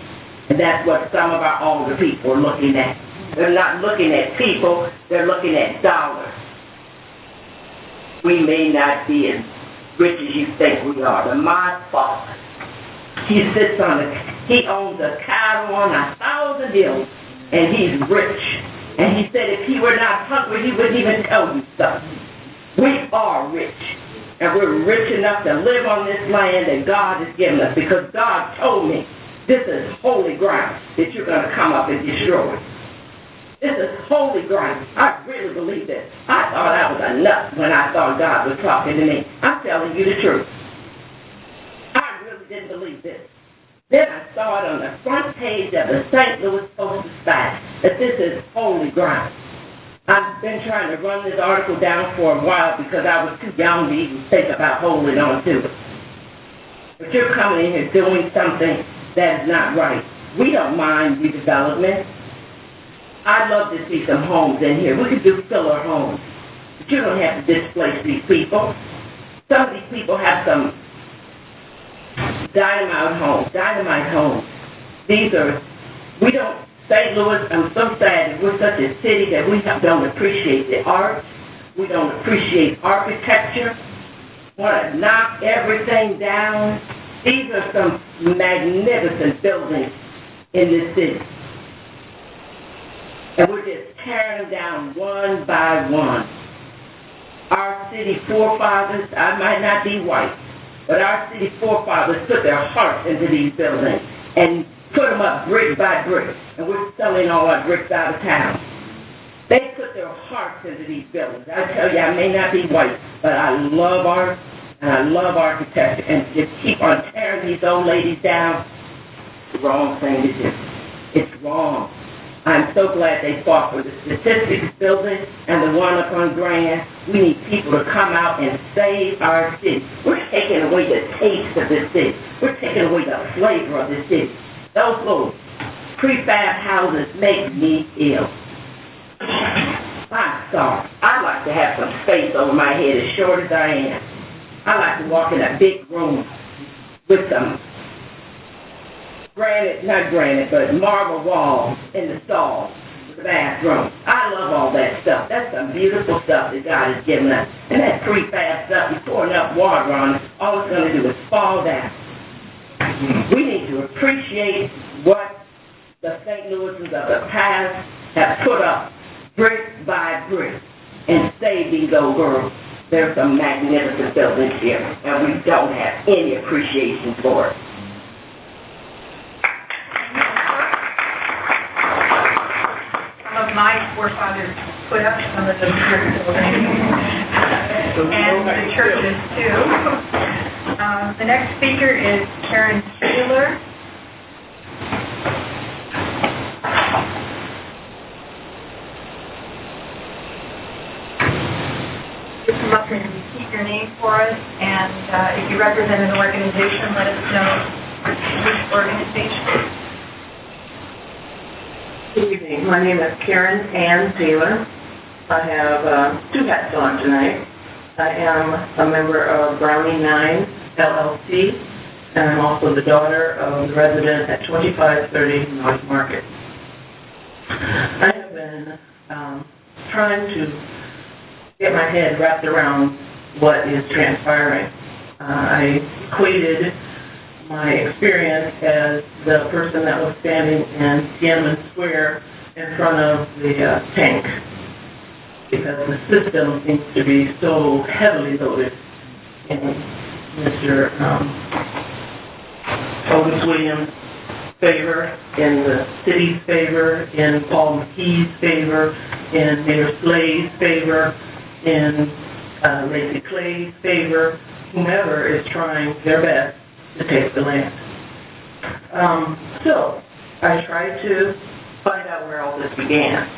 And that's what some of our older people are looking at. They're not looking at people, they're looking at dollars. We may not be as rich as you think we are, but my father, he owns a cattle on 1,000 hills, and he's rich. And he said if he were not hungry, he wouldn't even tell you something. We are rich, and we're rich enough to live on this land that God has given us, because God told me this is holy ground that you're going to come up and destroy. This is holy ground. I really believe this. I thought I was a nut when I thought God was talking to me. I'm telling you the truth. I really didn't believe this. Then I saw it on the front page of the St. Louis Post-Dispatch that this is holy ground. I've been trying to run this article down for a while because I was too young to even think about holding on to it. But you're coming in here doing something that is not right. We don't mind redevelopment. I'd love to see some homes in here. We could do filler homes. But you don't have to displace these people. Some of these people have some dynamite homes. St. Louis, I'm so sad that we're such a city that we don't appreciate the arts. We don't appreciate architecture. Want to knock everything down. These are some magnificent buildings in this city. And we're just tearing them down one by one. Our city forefathers, I might not be white, but our city forefathers put their hearts into these buildings and put them up brick by brick, and we're selling all our bricks out of town. They put their hearts into these buildings. I tell you, I may not be white, but I love art, and I love architecture, and to keep on tearing these old ladies down, it's the wrong thing to do. It's wrong. I'm so glad they fought for the statistics building and the one up on Grand. We need people to come out and save our city. We're taking away the taste of this city. We're taking away the flavor of this city. Those little prefab houses make me ill. I'm sorry. I like to have some space over my head as short as I am. I like to walk in a big room with some marble walls in the stall, the bathroom. I love all that stuff. That's some beautiful stuff that God has given us. And that prefab stuff, you pour enough water on it, all it's going to do is fall down. We need to appreciate what the St. Louisans of the past have put up brick by brick and save these old girls. There's some magnificent buildings here, and we don't have any appreciation for it. Some of my forefathers put up some of those brick buildings, and the churches too. The next speaker is Karen Taylor. Just come up and repeat your name for us, and if you represent an organization, let us know which organization. Good evening. My name is Karen Ann Taylor. I have two hats on tonight. I am a member of Brownie 9 LLC, and I'm also the daughter of the resident at 2530 North Market. I have been trying to get my head wrapped around what is transpiring. I equated my experience as the person that was standing in Tiananmen Square in front of the tank, because the system seems to be so heavily loaded in Mr. Otis Williams' favor, in the city's favor, in Paul McKee's favor, in Mayor Slay's favor, in Lacey Clay's favor, whomever is trying their best to take the land. So I tried to find out where all this began.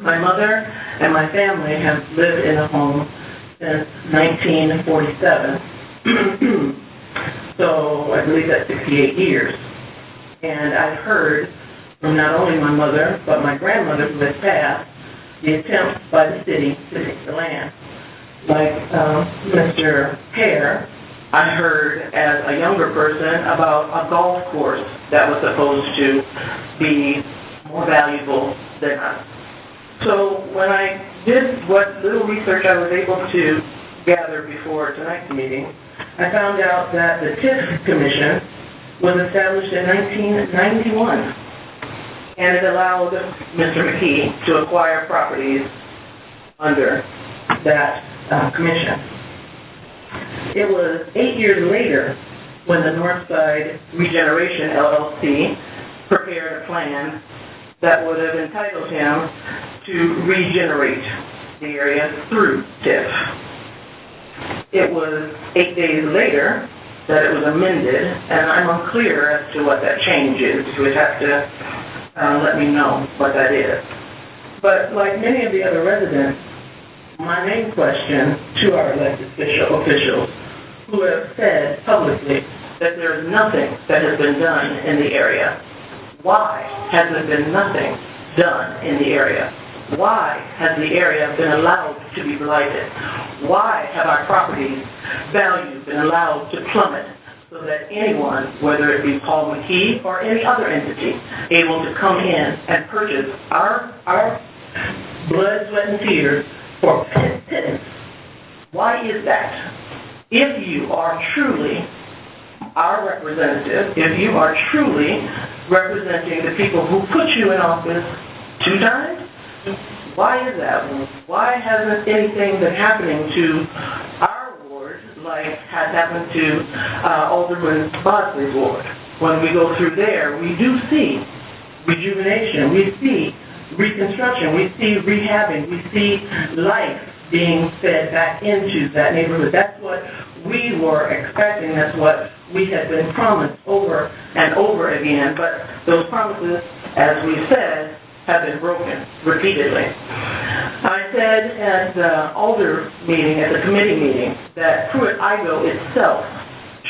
My mother and my family have lived in the home since 1947. So I believe that's 68 years. And I've heard from not only my mother, but my grandmother who has passed, the attempts by the city to take the land. Like Mr. Hare, I heard as a younger person about a golf course that was supposed to be more valuable than us. So when I did what little research I was able to gather before tonight's meeting, I found out that the TIF Commission was established in 1991, and it allowed Mr. McKee to acquire properties under that commission. It was 8 years later when the Northside Regeneration LLC prepared a plan that would have entitled him to regenerate the area through TIF. It was 8 days later that it was amended, and I'm unclear as to what that change is. You would have to let me know what that is. But like many of the other residents, my main question to our elected officials who have said publicly that there is nothing that has been done in the area. Why has there been nothing done in the area? Why has the area been allowed to be blighted? Why have our property values been allowed to plummet so that anyone, whether it be Paul McKee or any other entity, able to come in and purchase our blood, sweat, and tears for pittance? Why is that? If you are truly our representative, if you are truly representing the people who put you in office 2 times, why is that? Why hasn't anything been happening to our ward like has happened to Alderman Bosley's ward? When we go through there, we do see rejuvenation, we see reconstruction, we see rehabbing, we see life being fed back into that neighborhood. That's what we were expecting. That's what we had been promised over and over again. But those promises, as we said, have been broken repeatedly. I said at the Alder meeting, at the committee meeting, that Pruitt-Igoe itself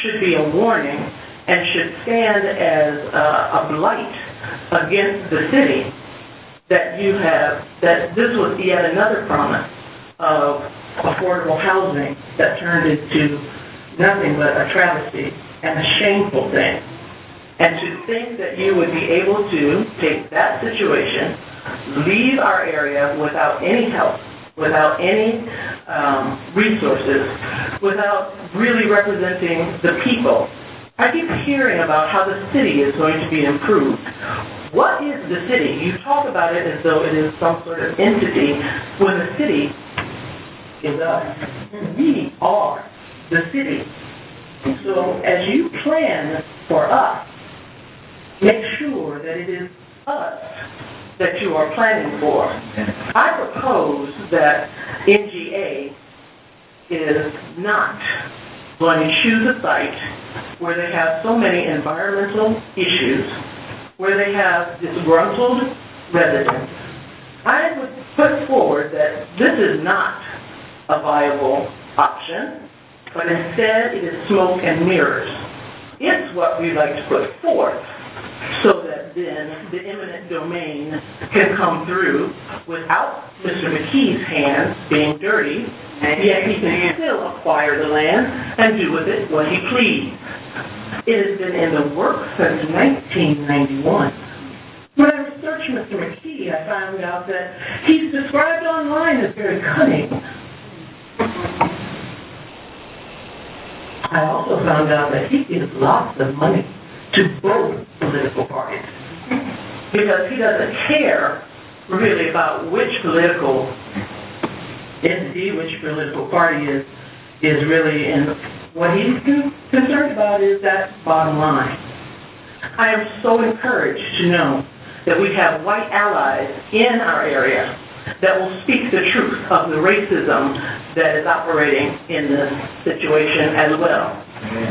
should be a warning and should stand as a blight against the city that you have, that this was yet another promise of affordable housing that turned into nothing but a travesty and a shameful thing. And to think that you would be able to take that situation, leave our area without any help, without any resources, without really representing the people. I keep hearing about how the city is going to be improved. What is the city? You talk about it as though it is some sort of entity when the city is us. We are the city. So as you plan for us, make sure that it is us that you are planning for. I propose that NGA is not going to choose a site where they have so many environmental issues, where they have disgruntled residents. I would put forward that this is not a viable option, but instead it is smoke and mirrors. It's what we like to put forth so that then the eminent domain can come through without Mr. McKee's hands being dirty, and yet he can still acquire the land and do with it what he please. It has been in the works since 1991. When I researched Mr. McKee, I found out that he's described online as very cunning. I also found out that he gives lots of money to both political parties because he doesn't care really about which political entity, which political party is really in. What he's concerned about is that bottom line. I am so encouraged to know that we have white allies in our area that will speak the truth of the racism that is operating in this situation as well.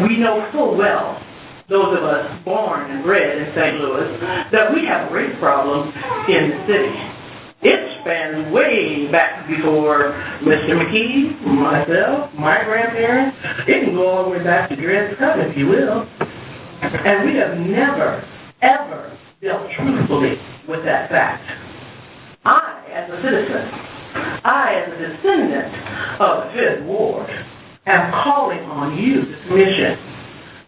We know full well, those of us born and bred in St. Louis, that we have a race problem in the city. It's spans way back before Mr. McKee, myself, my grandparents. It can go all the way back to Dred Scott, if you will. And we have never, ever dealt truthfully with that fact. I, as a citizen, I, as a descendant of the Fifth Ward, am calling on you, the commission,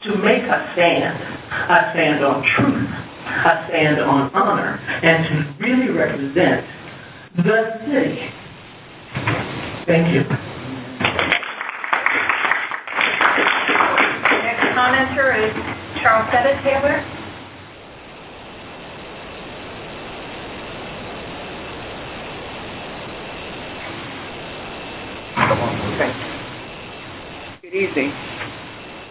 to make a stand on truth, a stand on honor, and to really represent the city. Thank you. Next commenter is Charles Setta Taylor. Good evening.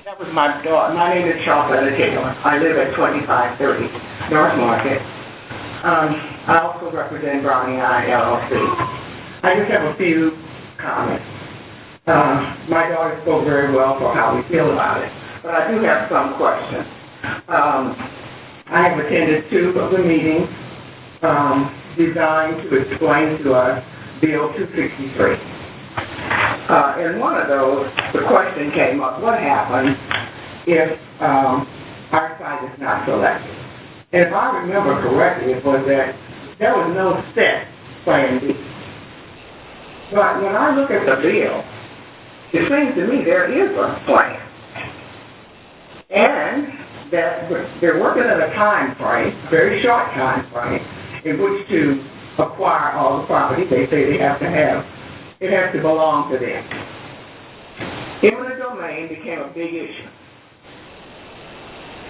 That was my daughter. My name is Charles Setta Taylor. I live at 2530 North Market. I also represent Browning Eye LLC. I just have a few comments. My daughter spoke very well for how we feel about it, but I do have some questions. I have attended 2 of the meetings designed to explain to us Bill 263. In one of those, the question came up, what happens if our site is not selected? And if I remember correctly, it was that there was no set plan B. But when I look at the bill, it seems to me there is a plan. And that they're working at a time frame, a very short time frame, in which to acquire all the property they say they have to have. It has to belong to them. Eminent domain became a big issue.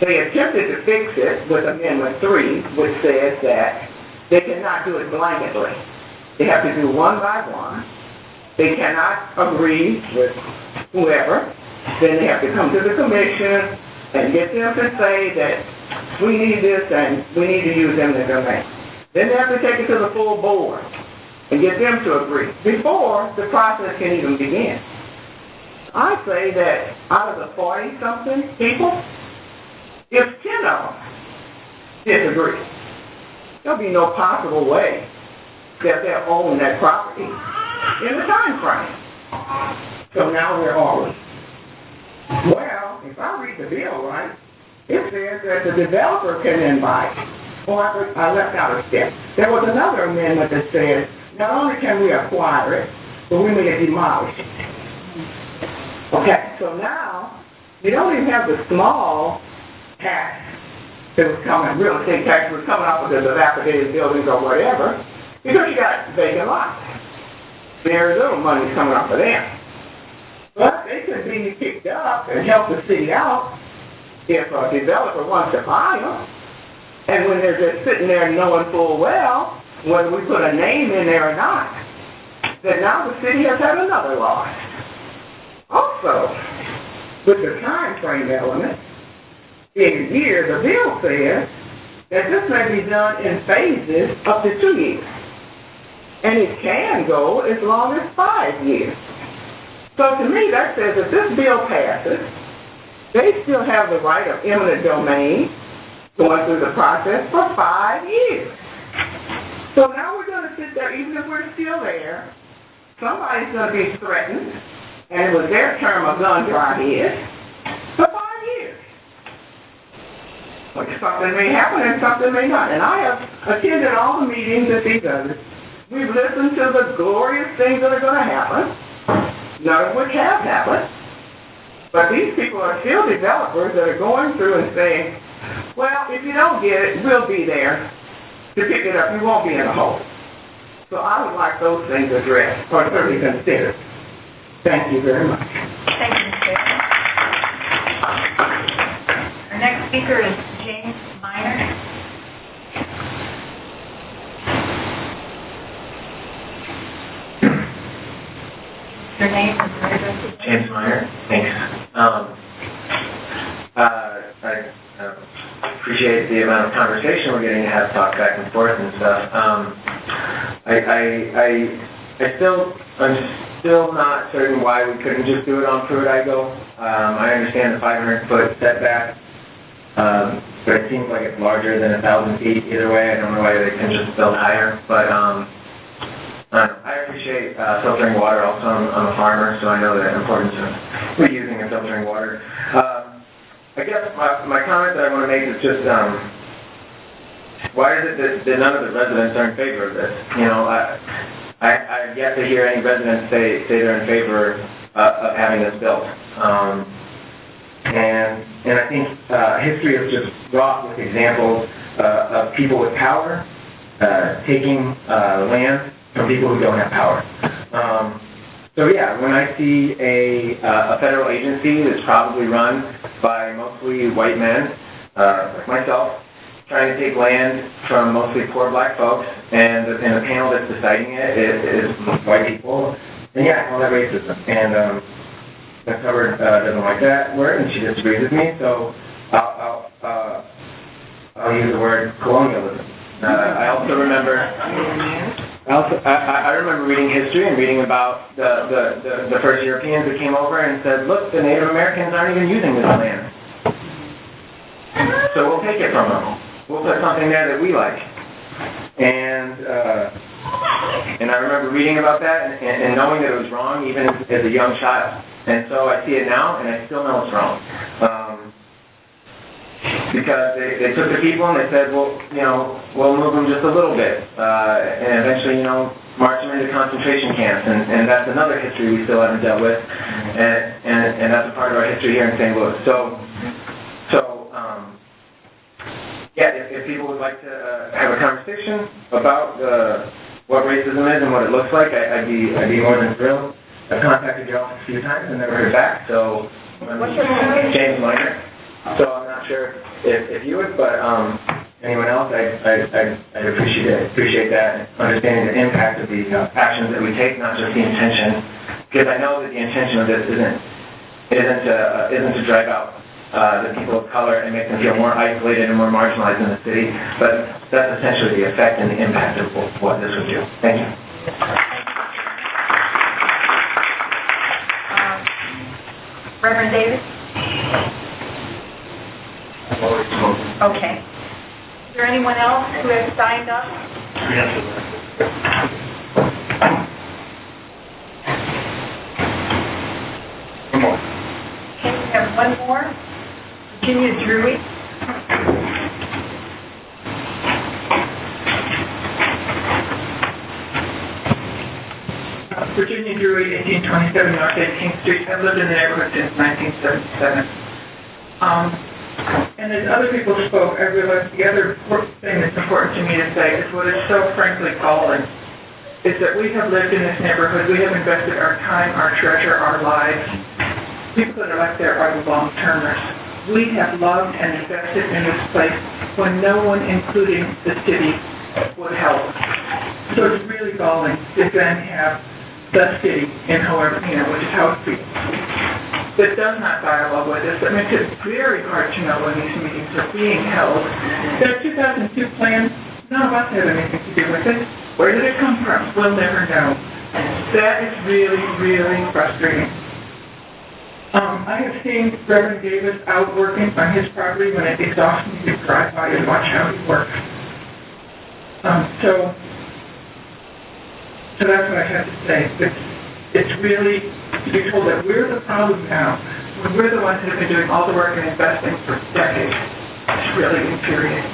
They attempted to fix it with Amendment 3, which says that they cannot do it blanketly. They have to do one by one. They cannot agree with whoever. Then they have to come to the commission and get them to say that we need this and we need to use eminent domain. Then they have to take it to the full board and get them to agree before the process can even begin. I say that out of the 40-something people, if 10 of them disagree, there'll be no possible way that they'll own that property in the time frame. So now where are we? Well, if I read the bill right, it says that the developer can invite. Oh, I left out a step. There was another amendment that says not only can we acquire it, but we may demolish it. Okay, so now you don't even have the small tax that was coming, real estate tax was coming off of the dilapidated buildings or whatever, because you got vacant lots. Very little money coming off of them. But they could be picked up and help the city out if a developer wants to buy them. And when they're just sitting there knowing full well whether we put a name in there or not, that now the city has had another loss. Also, with the time frame element, in here, the bill says that this may be done in phases up to 2 years. And it can go as long as 5 years. So to me, that says if this bill passes, they still have the right of eminent domain going through the process for 5 years. So now we're going to sit there, even if we're still there, somebody's going to be threatened, and it was their term of gun to our head, for 5 years. Like something may happen and something may not. And I have attended all the meetings at these others. We've listened to the glorious things that are going to happen, none of which have happened. But these people are still developers that are going through and saying, well, if you don't get it, we'll be there to pick it up. You won't be in a hole. So I would like those things addressed, or certainly considered. Thank you very much. Thank you, Mr. Chairman. Our next speaker is James Minor. Your name and address. James Minor, thanks. I appreciate the amount of conversation we're getting to have, talk back and forth and stuff. I'm still not certain why we couldn't just do it on Pruitt-Igoe. I understand the 500-foot setback, but it seems like it's larger than 1,000 feet either way. I don't know why they couldn't just build higher, but I appreciate filtering water. Also, I'm a farmer, so I know the importance of reusing and filtering water. I guess my comment that I want to make is just, why is it that none of the residents are in favor of this? You know, I've yet to hear any residents say they're in favor of having this built. And I think history is just wrought with examples of people with power taking land from people who don't have power. So yeah, when I see a federal agency that's probably run by mostly white men, like myself, trying to take land from mostly poor black folks, and the panel that's deciding it is white people, then yeah, I call that racism. And Ms. Hubbard doesn't like that word, and she disagrees with me, so I'll use the word colonialism. I also remember. I remember reading history and reading about the first Europeans that came over and said, look, the Native Americans aren't even using this land. So we'll take it from them. We'll put something there that we like. And I remember reading about that and knowing that it was wrong even as a young child. And so I see it now and I still know it's wrong. Because they took the people and they said, well, you know, we'll move them just a little bit, and eventually, you know, march them into concentration camps, and that's another history we still haven't dealt with, and that's a part of our history here in St. Louis. So yeah, if people would like to have a conversation about what racism is and what it looks like, I'd be more than thrilled. I've contacted your office a few times and never heard back, so What's your name? James Minor. So I'm not sure if you would, but anyone else, I'd appreciate that, understanding the impact of the actions that we take, not just the intention, because I know that the intention of this isn't to drive out the people of color and make them feel more isolated and more marginalized in the city, but that's essentially the effect and the impact of what this would do. Thank you. Reverend Davis? Okay. Is there anyone else who has signed up? Yes. One more. Okay, we have one more. Virginia Drury. Virginia Drury, 1827 North 18th Street. I've lived in the neighborhood since 1977. And as other people spoke, I realized the other thing that's important to me to say is what is so frankly galling is that we have lived in this neighborhood, we have invested our time, our treasure, our lives. People that are like there are the long-termers. We have loved and invested in this place when no one, including the city, would help. So it's really galling to then have the city, in however, which is how it feels, that does not dialogue with us. That makes it very hard to know when these meetings are being held. Their 2002 plan, none of us had anything to do with it. Where did it come from? We'll never know. That is really, really frustrating. I have seen Reverend Davis out working on his property when it exhausts me to drive by and watch how he works. So that's what I have to say. It's really to be told that we're the problem now, when we're the ones that have been doing all the work and investing for decades. It's really infuriating.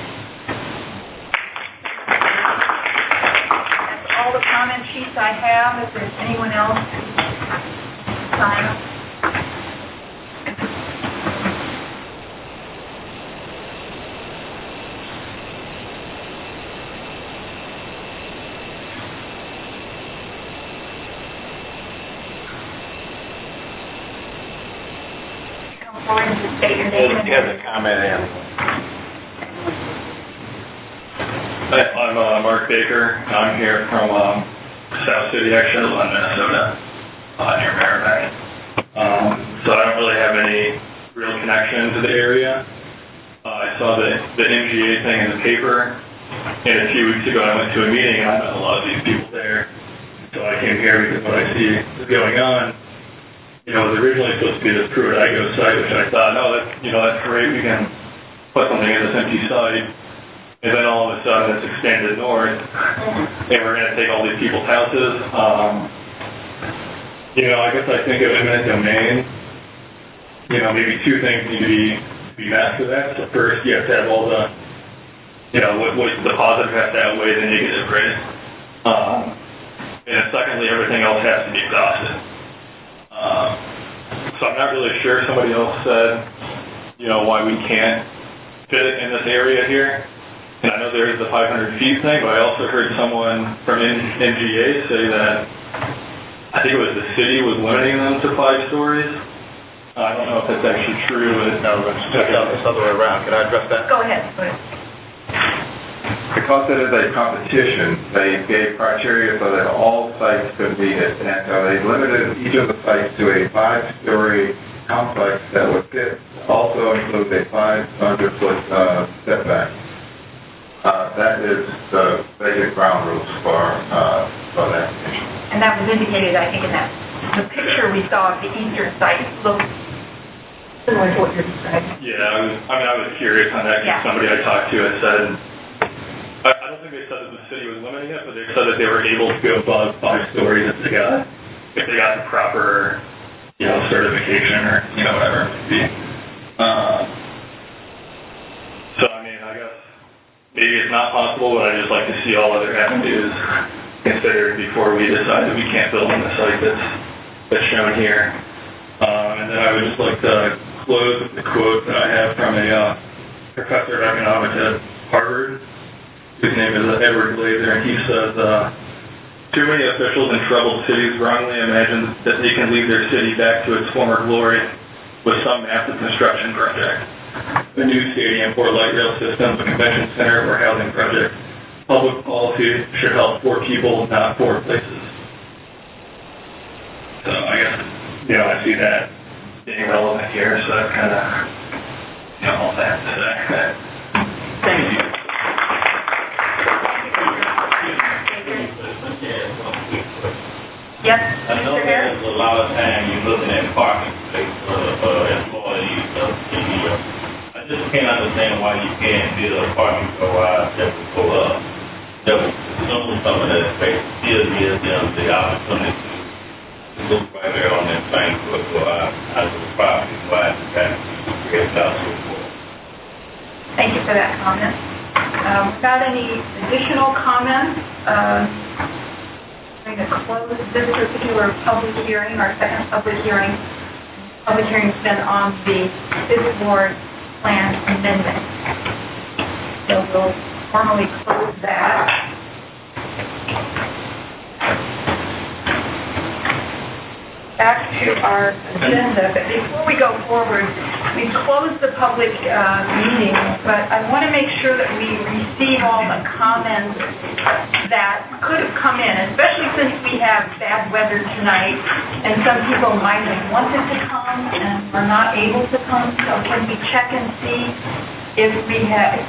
That's all the comment sheets I have. If there's anyone else, sign up. State your name. He has a comment in. I'm Mark Baker. I'm here from South City, actually, Minnesota, near Merrimack. So I don't really have any real connection to the area. I saw the MGA thing in the paper, and a few weeks ago I went to a meeting and I met a lot of these people there. So I came here because what I see is going on. It was originally supposed to be this Pruitt-Igoe site, which I thought, oh, that's great, we can put something in this empty site. and then all of a sudden it's expanded north, and we're gonna take all these people's houses. I guess I think of eminent domain, maybe two things need to be met for that. So first, you have to have all the, what the positive has to outweigh the negative, right? And then secondly, everything else has to be exhausted. So I'm not really sure. Somebody else said, why we can't fit it in this area here. And I know there is the 500 feet thing, but I also heard someone from NGA say that, I think it was the city was limiting them to 5 stories. I don't know if that's actually true, but... No, it's the other way around. Can I address that? Go ahead. Because it is a competition, they gave criteria so that all sites could meet it, and so they limited each of the sites to a 5-story complex that would fit, also include a 500-foot setback. That is the basic ground rules for that. And that was indicated, I think, in the picture we saw of the eastern site looked similar to what you're describing. Yeah, I was curious on that, because somebody I talked to had said, I don't think they said that the city was limiting it, but they said that they were able to go above 5 stories if they got the proper, certification or, whatever it might be. So, I guess maybe it's not possible, but I'd just like to see all other avenues considered before we decide that we can't build on the site that's shown here. And then I would just like to close with the quote that I have from a professor of economics at Harvard, whose name is Edward Glaser, and he says, too many officials in troubled cities wrongly imagine that they can lead their city back to its former glory with some massive construction project. A new stadium or light rail system, a convention center, or housing project. Public policy should help 4 people, not 4 places. So I guess, I see that being relevant here, so that's kind of, all I have to say. Thank you. Yes, I know Mr. Harris? there's a lot of time you're looking at parking space for employees of the year. I just can't understand why you can't build a parking garage that would go up, that would consume some of that space, still give them the opportunity to look right there on that same foot garage as a property, why the tax is out so forth. Thank you for that comment. Without any additional comments, I'm going to close this particular public hearing, our second public hearing. Public hearing's been on the Fifth Ward Plan Amendment. So we'll formally close that. Back to our agenda, but before we go forward, we've closed the public meeting, but I want to make sure that we receive all the comments that could have come in, especially since we have bad weather tonight, and some people might have wanted to come and are not able to come. So can we check and see if you have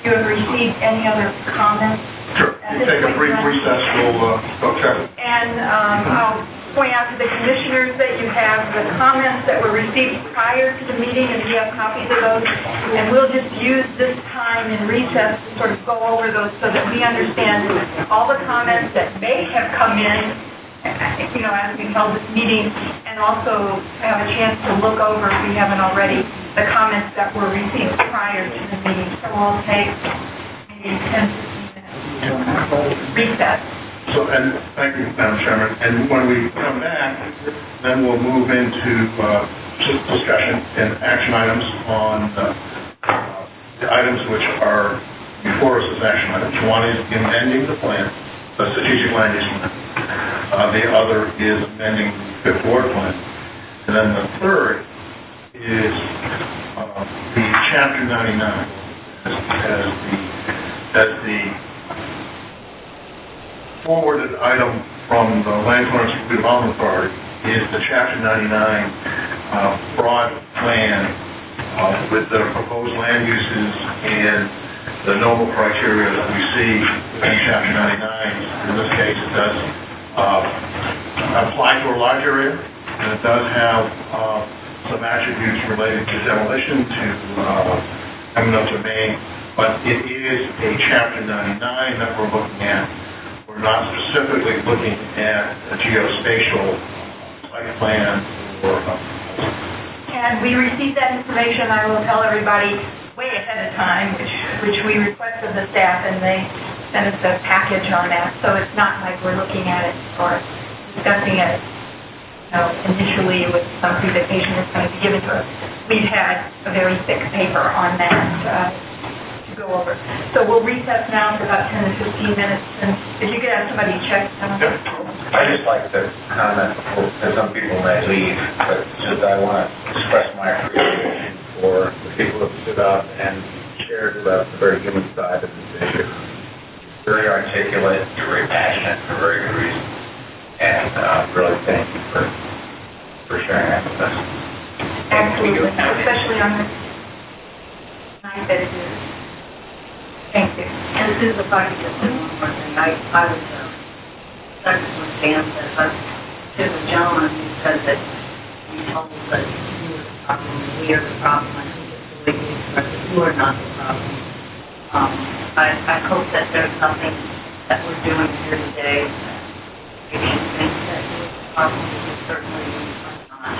received any other comments? Sure. You take a brief recess, we'll check it. And I'll point out to the commissioners that you have the comments that were received prior to the meeting, and we have copies of those. And we'll just use this time in recess to sort of go over those so that we understand all the comments that may have come in, as we held this meeting, and also have a chance to look over, if we haven't already, the comments that were received prior to the meeting. So we'll take maybe 10, 15 minutes recess. So, and thank you, Madam Chairman. And when we come back, then we'll move into discussion and action items on the items which are before us as action items. One is amending the plan, the strategic land use plan. The other is amending the Fifth Ward plan. And then the third is the Chapter 99 as the forwarded item from the Land Commerce Redevelopment Authority is the Chapter 99 broad plan with the proposed land uses and the normal criteria that we see in Chapter 99. In this case, it does apply to a large area, and it does have some attributes related to demolition, to eminent domain, but it is a Chapter 99 that we're looking at. We're not specifically looking at a geospatial site plan or And we received that information, I will tell everybody, way ahead of time, which we requested the staff, and they sent us a package on that. So it's not like we're looking at it or discussing it, initially with some presentation that's going to be given to us. We've had a very thick paper on that to go over. So we'll recess now for about 10 to 15 minutes, and if you could have somebody check. I just like to comment before, because some people may leave, but just I want to express my appreciation for the people that stood up and shared with us the very human side of this issue. Very articulate, you're very passionate for very good reason, and really thank you for sharing that with us. Absolutely, especially on this night that it is. Thank you. And Susan, if I could just say one more thing, I was second with Dan said, but to the gentleman who said that we told that you were the problem, we are the problem, I think it's the way you expressed it, you are not the problem. I hope that there's nothing that we're doing here today that makes you think that you're the problem, because certainly you are not.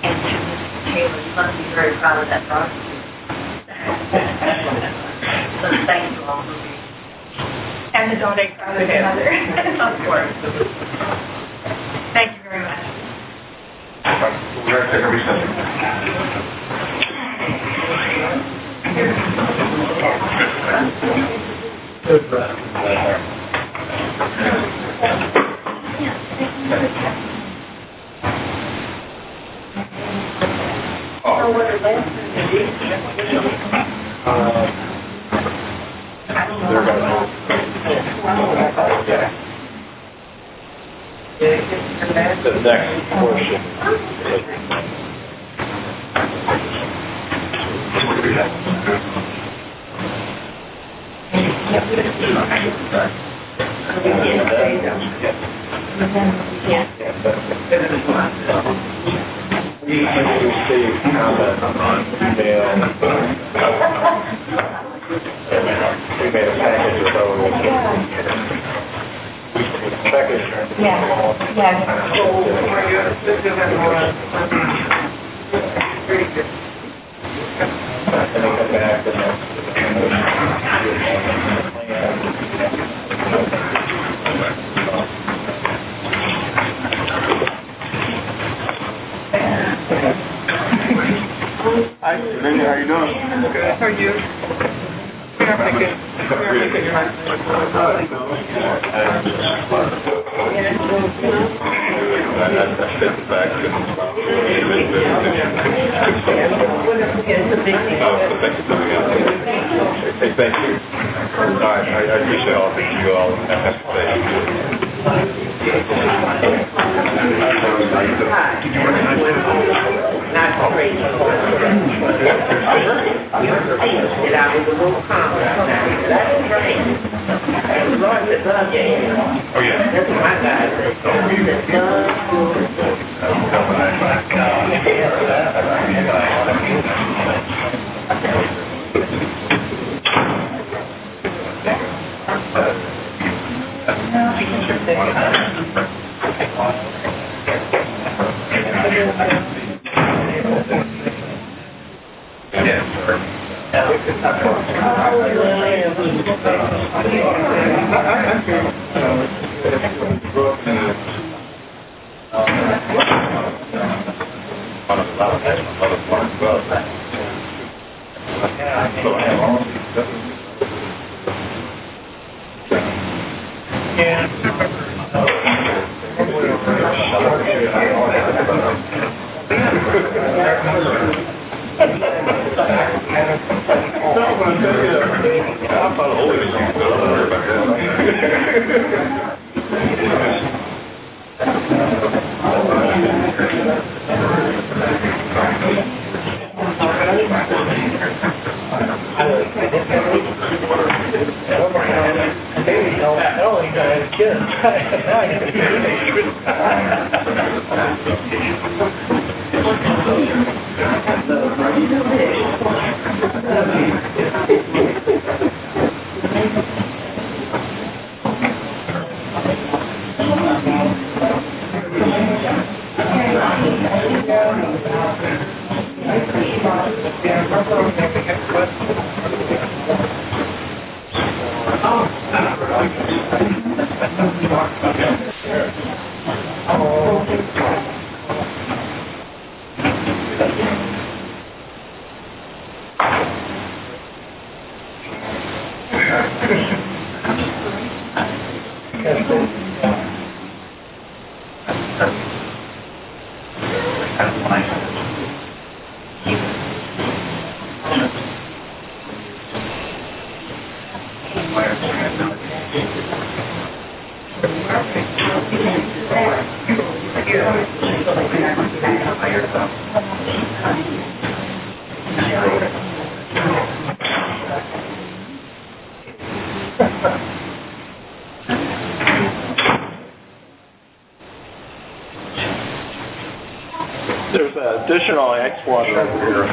And to Mr. Taylor, you must be very proud of that prosecutor. So thank you all for being. And the donate for other another. Of course. Thank you very much. We're going to take a recess. The next portion. We received comments on email. We made a package of those. And they come back and Hi, Linda, how you doing? Good. How are you? We are making your mind. Thank you. I appreciate all that you all have to say. Not great. I used to get out with a little comment. That's great. And Lord, the love you. Oh, yeah. That's what my guy said. Kids. There's an additional X water over here.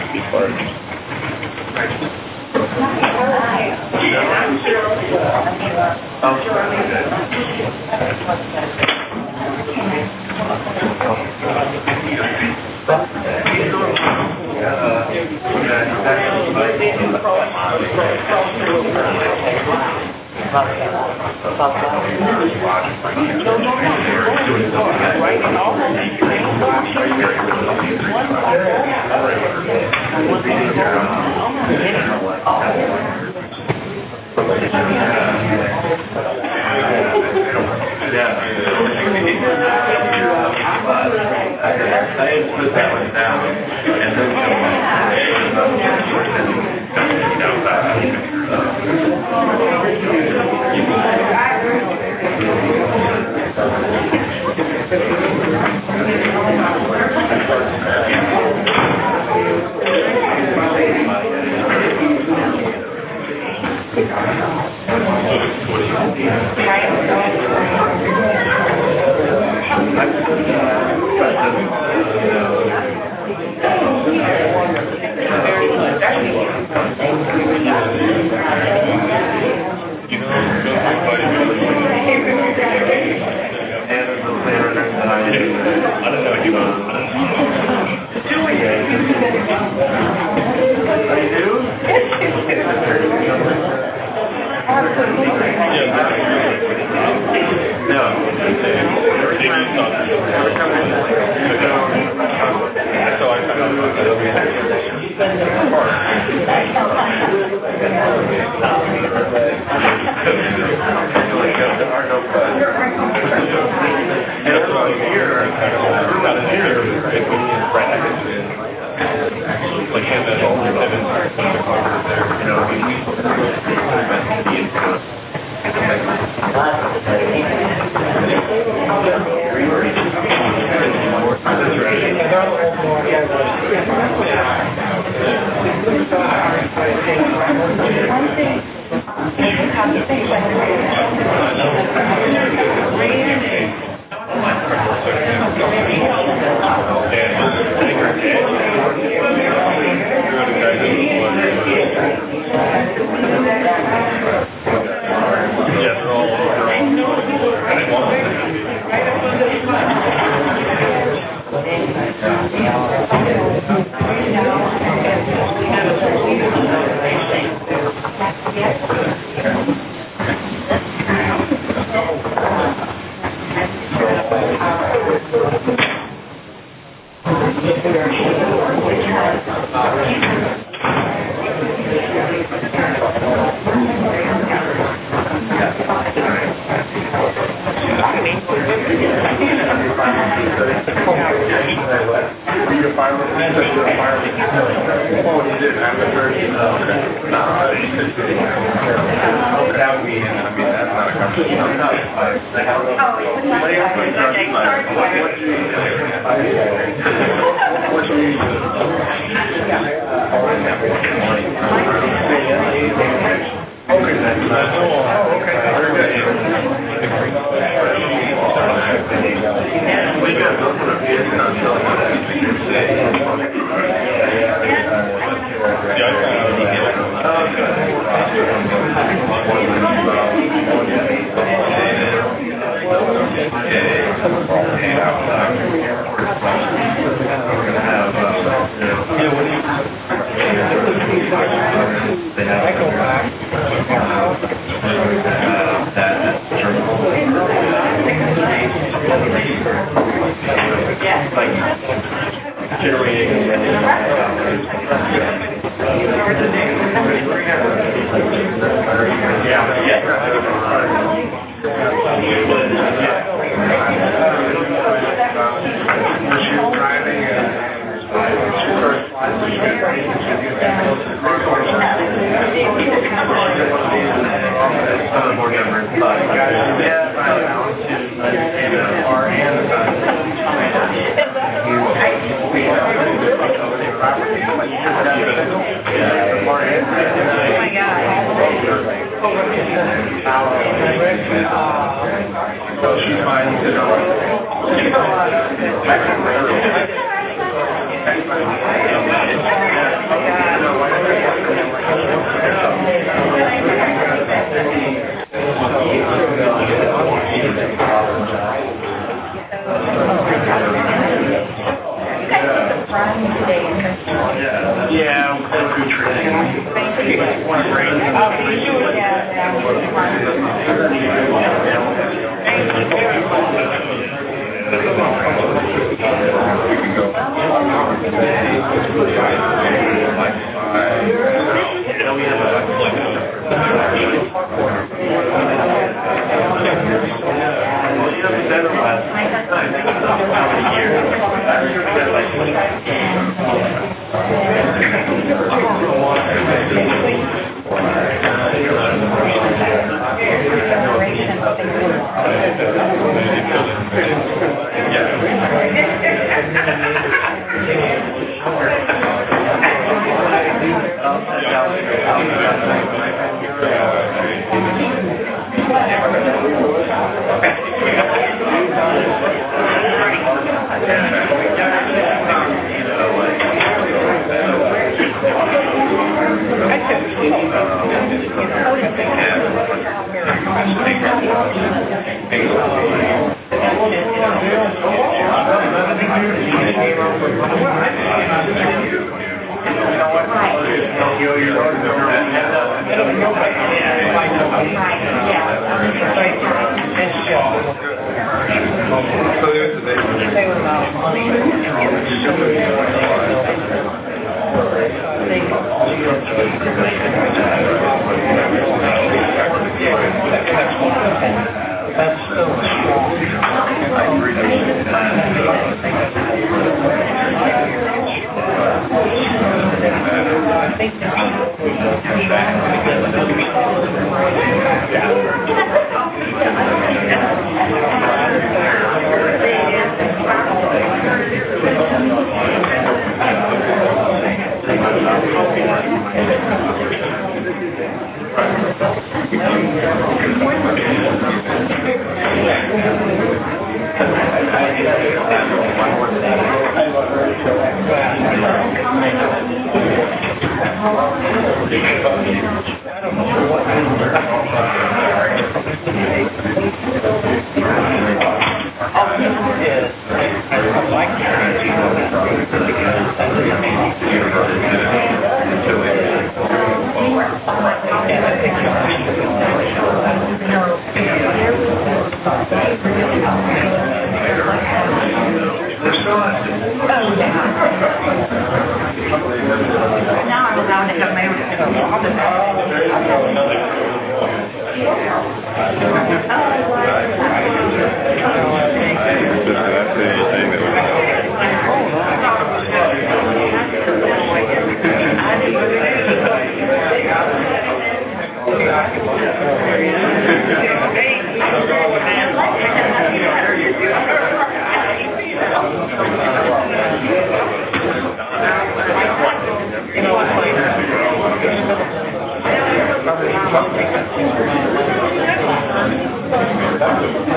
Thank you.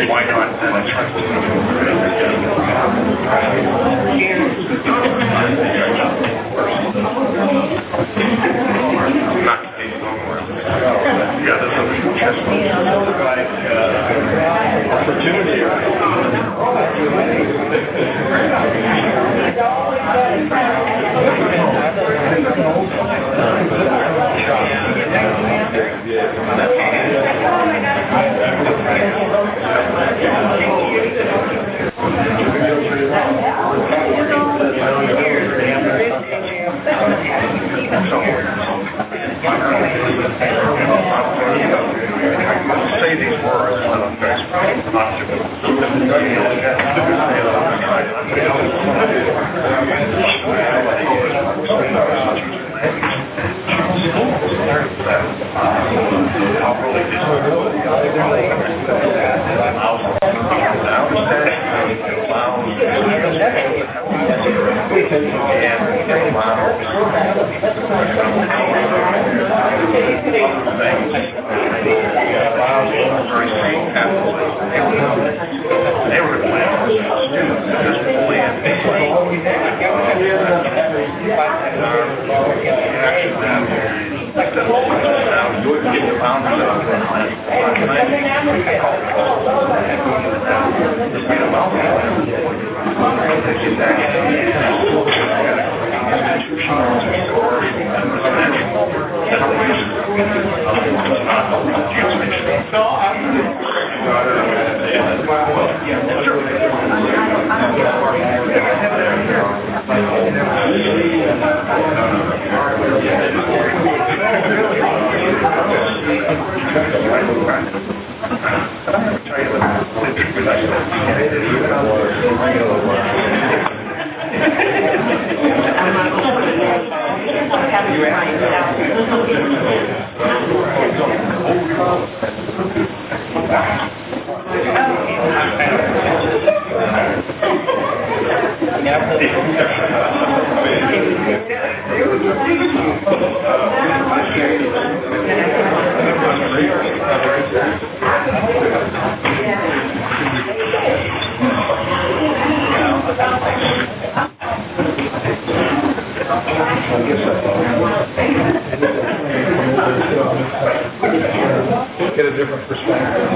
Why say these words when I'm get a different perspective.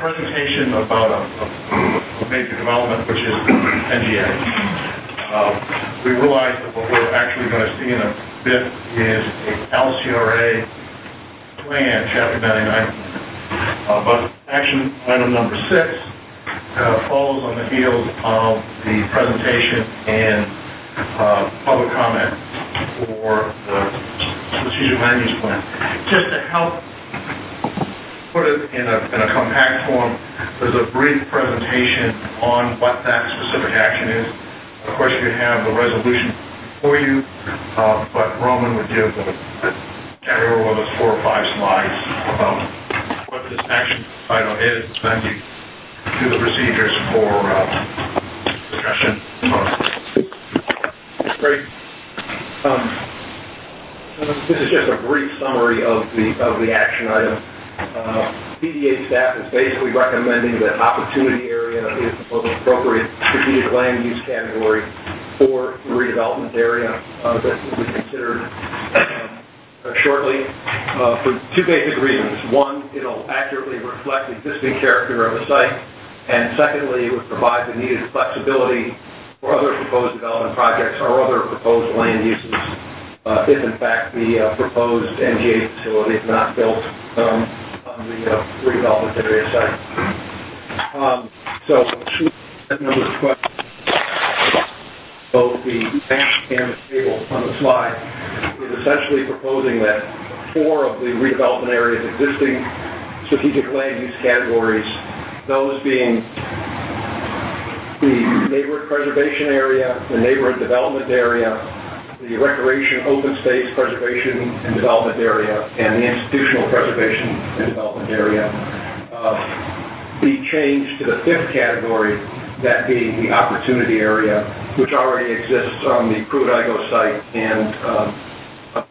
presentation about a major development, which is NGA. We realize that what we're actually going to see in a bit is a LCRA plan, Chapter 99. But action item number 6 follows on the heels of the presentation and public comment for the strategic land use plan. Just to help put it in a compact form, there's a brief presentation on what that specific action is. Of course, you have the resolution for you, but Roman would give carry over with us 4 or 5 slides about what this action item is, then you do the procedures for discussion. Great. This is just a brief summary of the action item. PDA staff is basically recommending that opportunity area is the most appropriate strategic land use category for the redevelopment area that will be considered shortly for 2 basic reasons. One, it'll accurately reflect the existing character of the site, and secondly, it would provide the needed flexibility for other proposed development projects or other proposed land uses if in fact the proposed NGA facility is not built on the redevelopment area site. So, number of questions, both the map and the table on the slide is essentially proposing that 4 of the redevelopment area's existing strategic land use categories, those being the neighborhood preservation area, the neighborhood development area, the recreation open space preservation and development area, and the institutional preservation and development area, be changed to the 5th category, that being the opportunity area, which already exists on the Pruitt-Igoe site and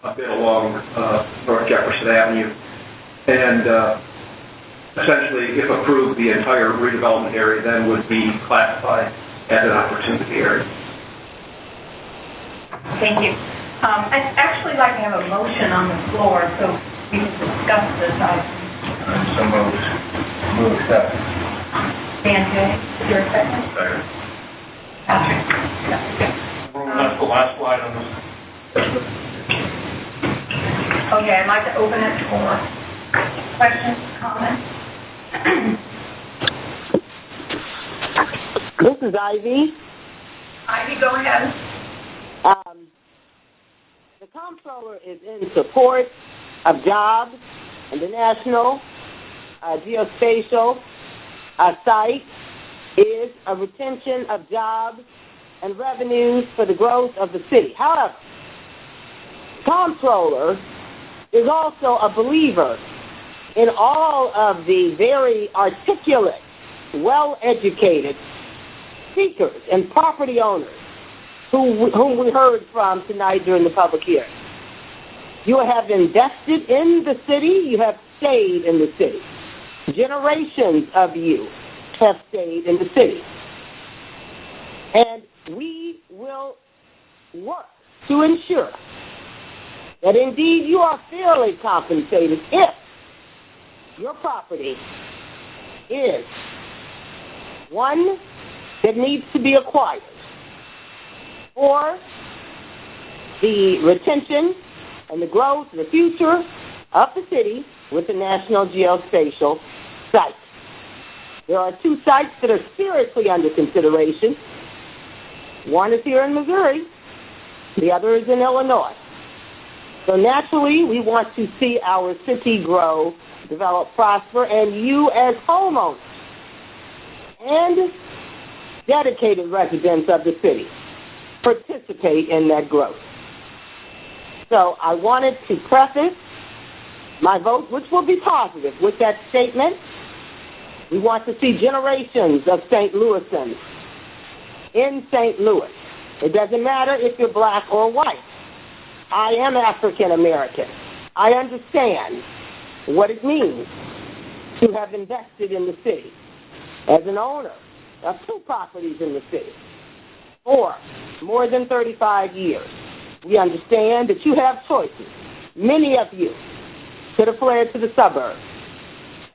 a bit along North Jefferson Avenue. And essentially, if approved, the entire redevelopment area then would be classified as an opportunity area. Thank you. I'd actually like to have a motion on the floor so we can discuss this item. So moved. Move accept. Sanjay, is there a second? Second. Patrick? That's the last slide on this. Okay, I'd like to open it for questions, comments. This is Ivy. Ivy, go ahead. The comptroller is in support of jobs and the national geospatial site is a retention of jobs and revenues for the growth of the city. However, comptroller is also a believer in all of the very articulate, well-educated speakers and property owners whom we heard from tonight during the public hearing. You have invested in the city. You have stayed in the city. Generations of you have stayed in the city. And we will work to ensure that indeed you are fairly compensated if your property is one that needs to be acquired, or the retention and the growth and the future of the city with the National Geospatial Site. There are 2 sites that are seriously under consideration. One is here in Missouri, the other is in Illinois. So naturally, we want to see our city grow, develop, prosper, and you as homeowners and dedicated residents of the city participate in that growth. So I wanted to preface my vote, which will be positive, with that statement. We want to see generations of St. Louisans in St. Louis. It doesn't matter if you're black or white. I am African American. I understand what it means to have invested in the city as an owner of 2 properties in the city for more than 35 years. We understand that you have choices. Many of you could have fled to the suburbs.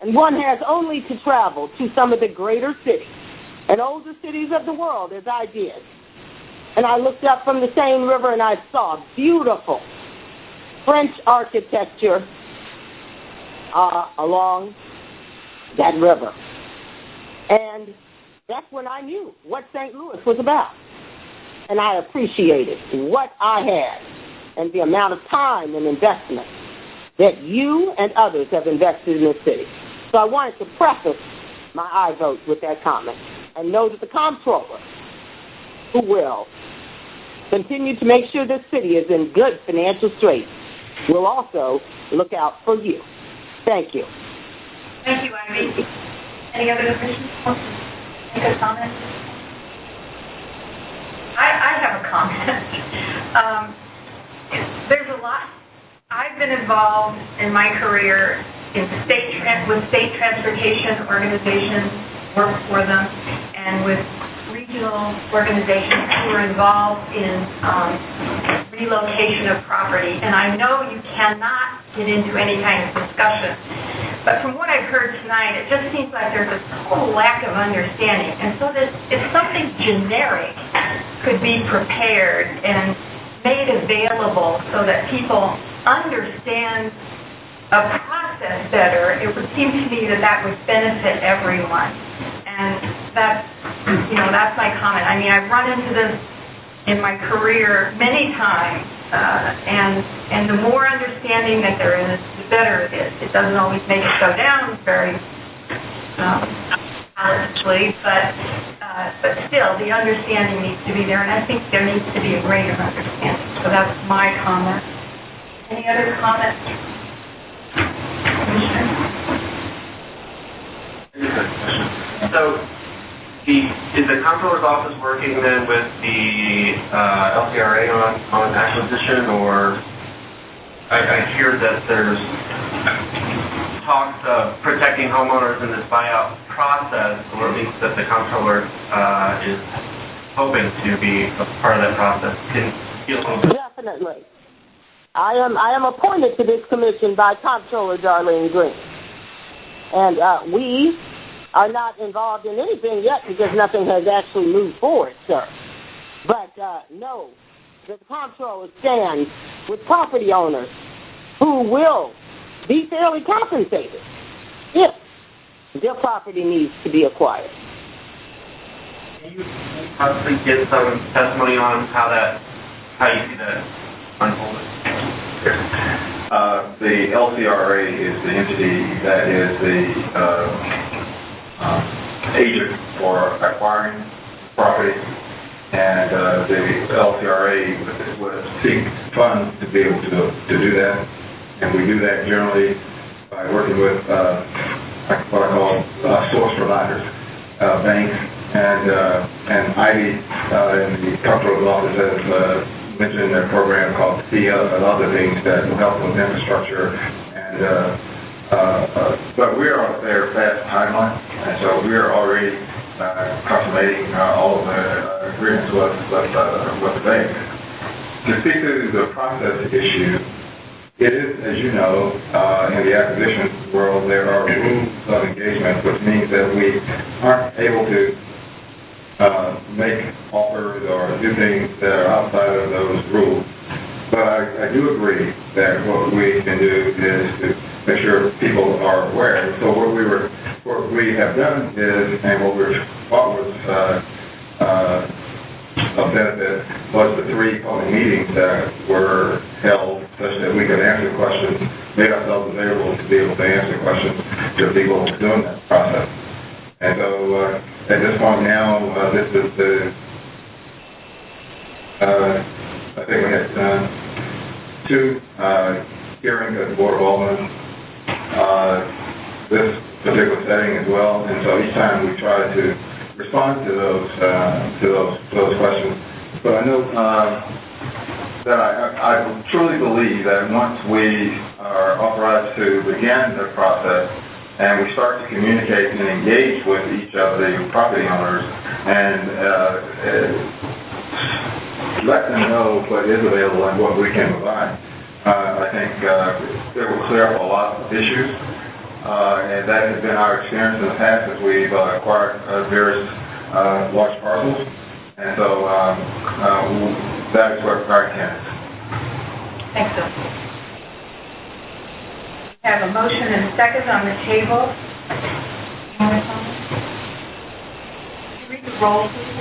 And one has only to travel to some of the greater cities and older cities of the world, as I did. And I looked up from the Seine River and I saw beautiful French architecture along that river. And that's when I knew what St. Louis was about. And I appreciated what I had and the amount of time and investment that you and others have invested in this city. So I wanted to preface my I vote with that comment and know that the comptroller, who will continue to make sure this city is in good financial straits, will also look out for you. Thank you. Thank you, Ivy. Any other questions? Make a comment? I have a comment. There's a lot. I've been involved in my career in with state transportation organizations, worked for them, and with regional organizations who are involved in relocation of property. And I know you cannot get into any kind of discussion, but from what I've heard tonight, it just seems like there's a total lack of understanding. And so that if something generic could be prepared and made available so that people understand a process better, it would seem to me that that would benefit everyone. And that's my comment. I mean, I've run into this in my career many times, and the more understanding that there is, the better it is. It doesn't always make it go down very palatably, but still, the understanding needs to be there, and I think there needs to be a greater understanding. So that's my comment. Any other comments? So, is the comptroller's office working then with the LCRA on acquisition, or I hear that there's talks of protecting homeowners in this buyout process, or at least that the comptroller is hoping to be a part of that process. Can you a little bit? Definitely. I am appointed to this commission by Comptroller Darlene Green. And we are not involved in anything yet because nothing has actually moved forward, sir. But know that the comptroller stands with property owners who will be fairly compensated if their property needs to be acquired. Can you possibly get some testimony on how you see that unfolding? The LCRA is the entity that is the agent for acquiring property, and the LCRA would seek funds to be able to do that, and we do that generally by working with what I call source providers, banks, and Ivy in the comptroller's office has mentioned a program called SIA and other things that will help with infrastructure, and but we are on their fast timeline, and so we are already consummating all of the agreements with the bank. To speak to the process issue, it is, as you know, in the acquisition world, there are rules of engagement, which means that we aren't able to make offers or do things that are outside of those rules. But I do agree that what we can do is to make sure people are aware. So what we have done is, and what was of benefit was the 3 public meetings that were held such that we could answer questions, made ourselves available to be able to answer questions to people doing that process. And so at this point now, this is the, I think we had 2 hearings at the Board of Aldermen, this particular setting as well, and so each time we try to respond to those questions. But I know that I truly believe that once we are authorized to begin the process, and we start to communicate and engage with each of the property owners and let them know what is available and what we can provide, I think it will clear up a lot of issues. And that has been our experience in the past as we've acquired various large parcels. And so that is what our intent is. Thanks, Bill. We have a motion and a second on the table. Can you read the roll, please?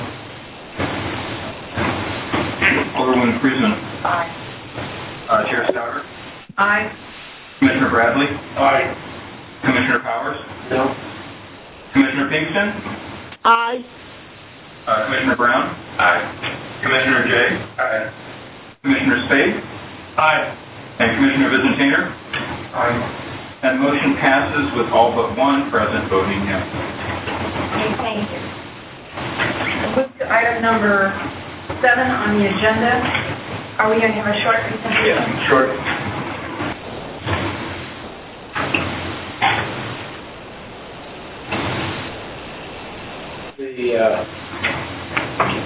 Alderwoman Friesman. Aye. Chair Stauber. Aye. Commissioner Bradley. Aye. Commissioner Powers. No. Commissioner Pinkston. Aye. Commissioner Brown. Aye. Commissioner Jay. Aye. Commissioner Spade. Aye. And Commissioner Vizentainer. Aye. And motion passes with all but one present voting yes. Okay, thank you. Move to item number 7 on the agenda. Are we going to have a short presentation? Yeah, short.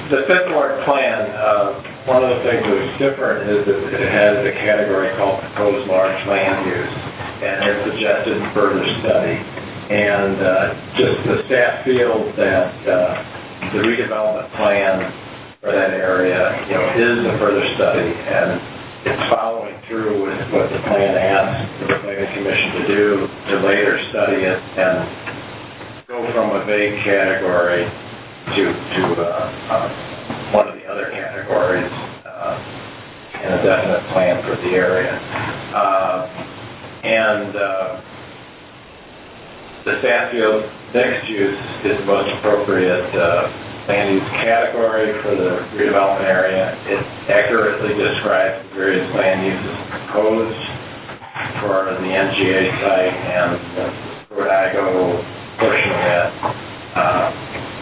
The Fifth Ward plan, one of the things that's different is that it has a category called proposed large land use, and it's suggested further study. And just the staff feels that the redevelopment plan for that area, is a further study, and it's following through with what the plan asks the planning commission to do, to later study it and go from a vague category to one of the other categories in a definite plan for the area. The staff feels mixed use is the most appropriate land use category for the redevelopment area. It accurately describes the various land uses proposed for the NGA site and the Pruitt-Igoe portion of that.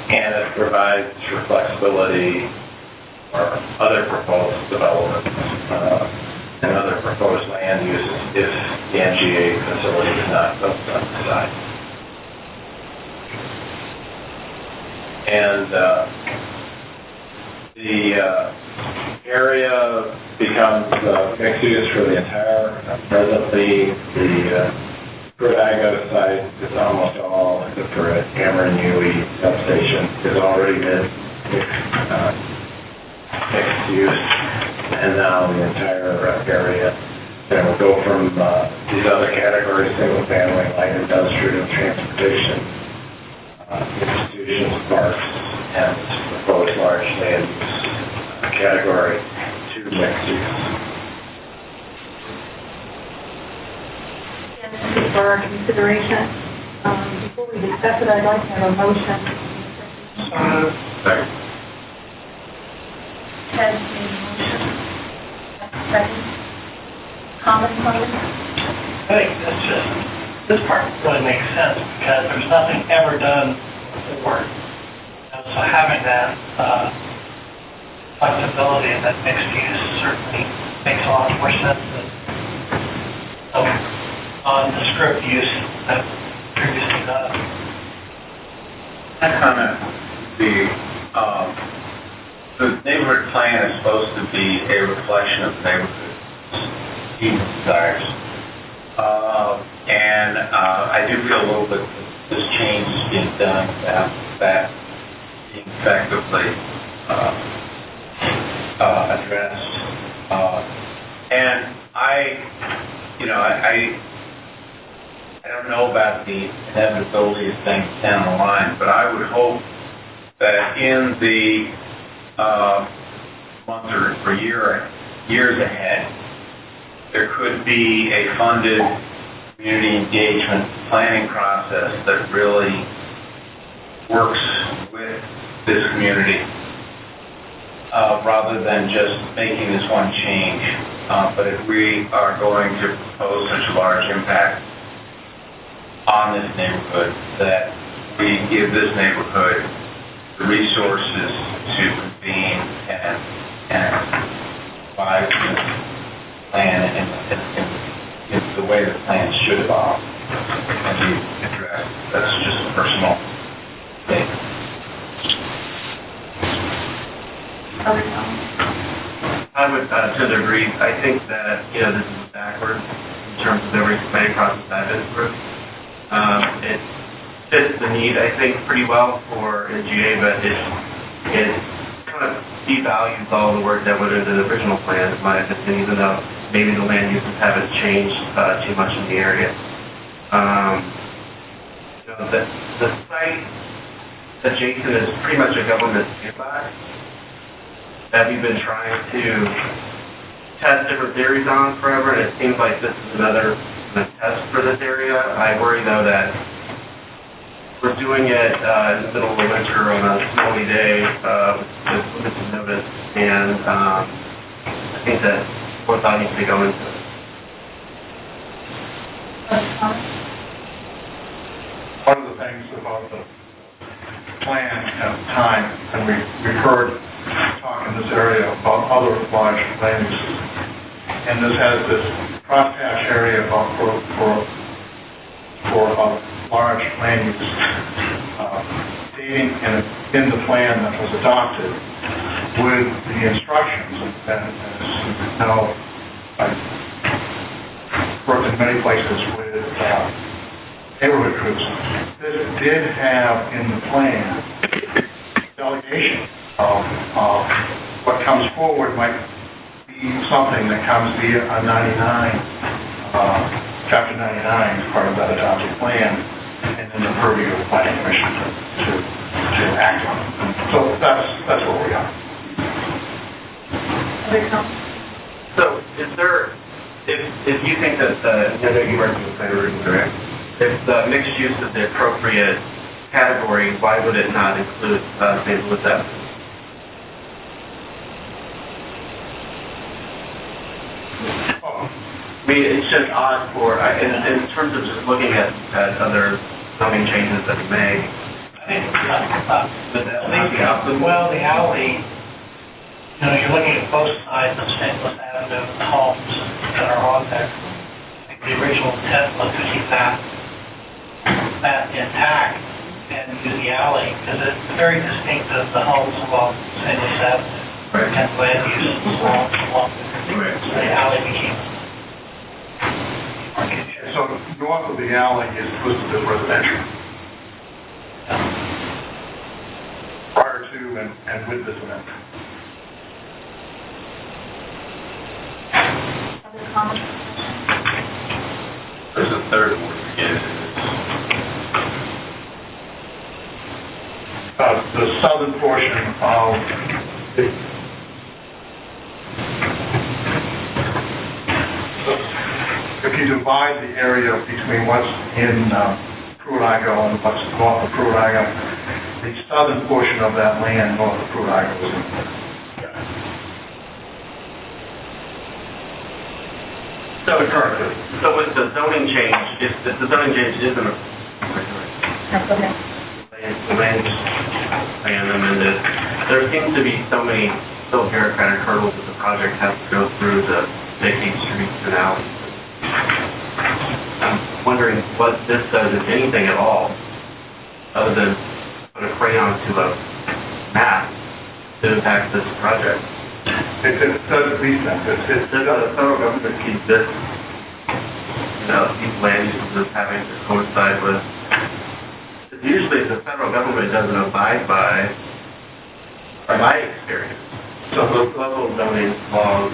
And it provides for flexibility for other proposed developments and other proposed land uses if the NGA facility is not built on the site. And the area becomes mixed use for the entire, presently the Pruitt-Igoe site is almost all, except for a Cameron Huey substation, is already mixed use, and now the entire area. And we'll go from these other categories, single family, light industrial, transportation, institutions, parks, and proposed large land use category to mixed use. For our consideration. Before we discuss it, I'd like to have a motion. Second. Ted made a motion. Second. Comments on this? I think this part really makes sense because there's nothing ever done before. So having that flexibility and that mixed use certainly makes a lot more sense than nondescript use that previously done. I comment. The neighborhood plan is supposed to be a reflection of the neighborhood's needs and desires. I do feel a little bit that this change is being done without that being effectively addressed. I don't know about the inevitability of things down the line, but I would hope that in the months or years ahead, there could be a funded community engagement planning process that really works with this community rather than just making this one change. But if we are going to propose such a large impact on this neighborhood, that we give this neighborhood the resources to convene and devise this plan in the way the plan should evolve and be addressed. That's just a personal statement. I would tend to agree. I think that, this is backwards in terms of every planning process I've been through. It fits the need, I think, pretty well for NGA, but it kind of devalues all the work that went into the original plan, in my opinion, even though maybe the land uses haven't changed too much in the area. The site adjacent is pretty much a government sandbox that we've been trying to test different theories on forever, and it seems like this is another test for this area. I worry, though, that we're doing it in the middle of the winter on a snowy day with limited notice, and I think that more thought needs to go into it. One of the things about the plan at the time, and we've heard talk in this area about other large land uses, and this has this crosshatch area about for a large land use dating in the plan that was adopted with the instructions, and as you know, I've worked in many places with neighborhood groups. This did have in the plan delegation of what comes forward might be something that comes via a 99, Chapter 99 as part of that adopted plan, and then the purview of the planning commission to act on it. So that's where we are. So is there, if you think that I know you work with planning commission, correct? If the mixed use is the appropriate category, why would it not include St. Louis Avenue? I mean, it's just odd for, in terms of just looking at other zoning changes that we make. I think the alley, you're looking at both sides of St. Louis Avenue, the homes that are on there. I think the original intent was to keep that intact and use the alley, because it's very distinct of the homes along St. Louis Avenue. Right. And land use along the alley became. So north of the alley is listed as residential. Prior to and with this amendment. Other comments? There's a third one again. The southern portion of the if you divide the area between what's in Pruitt-Igoe and what's north of Pruitt-Igoe, the southern portion of that land north of Pruitt-Igoe is in there. So with the zoning change, if the zoning change isn't the land use plan amended, there seems to be so many still bureaucratic hurdles that the project has to go through to make these streets and alleys. I'm wondering what this does, if anything at all, other than put a crayon to a map to impact this project. It does at least that. Does the federal government keep this, these land uses having to coincide with? Usually the federal government doesn't abide by my experience. So the local zoning laws,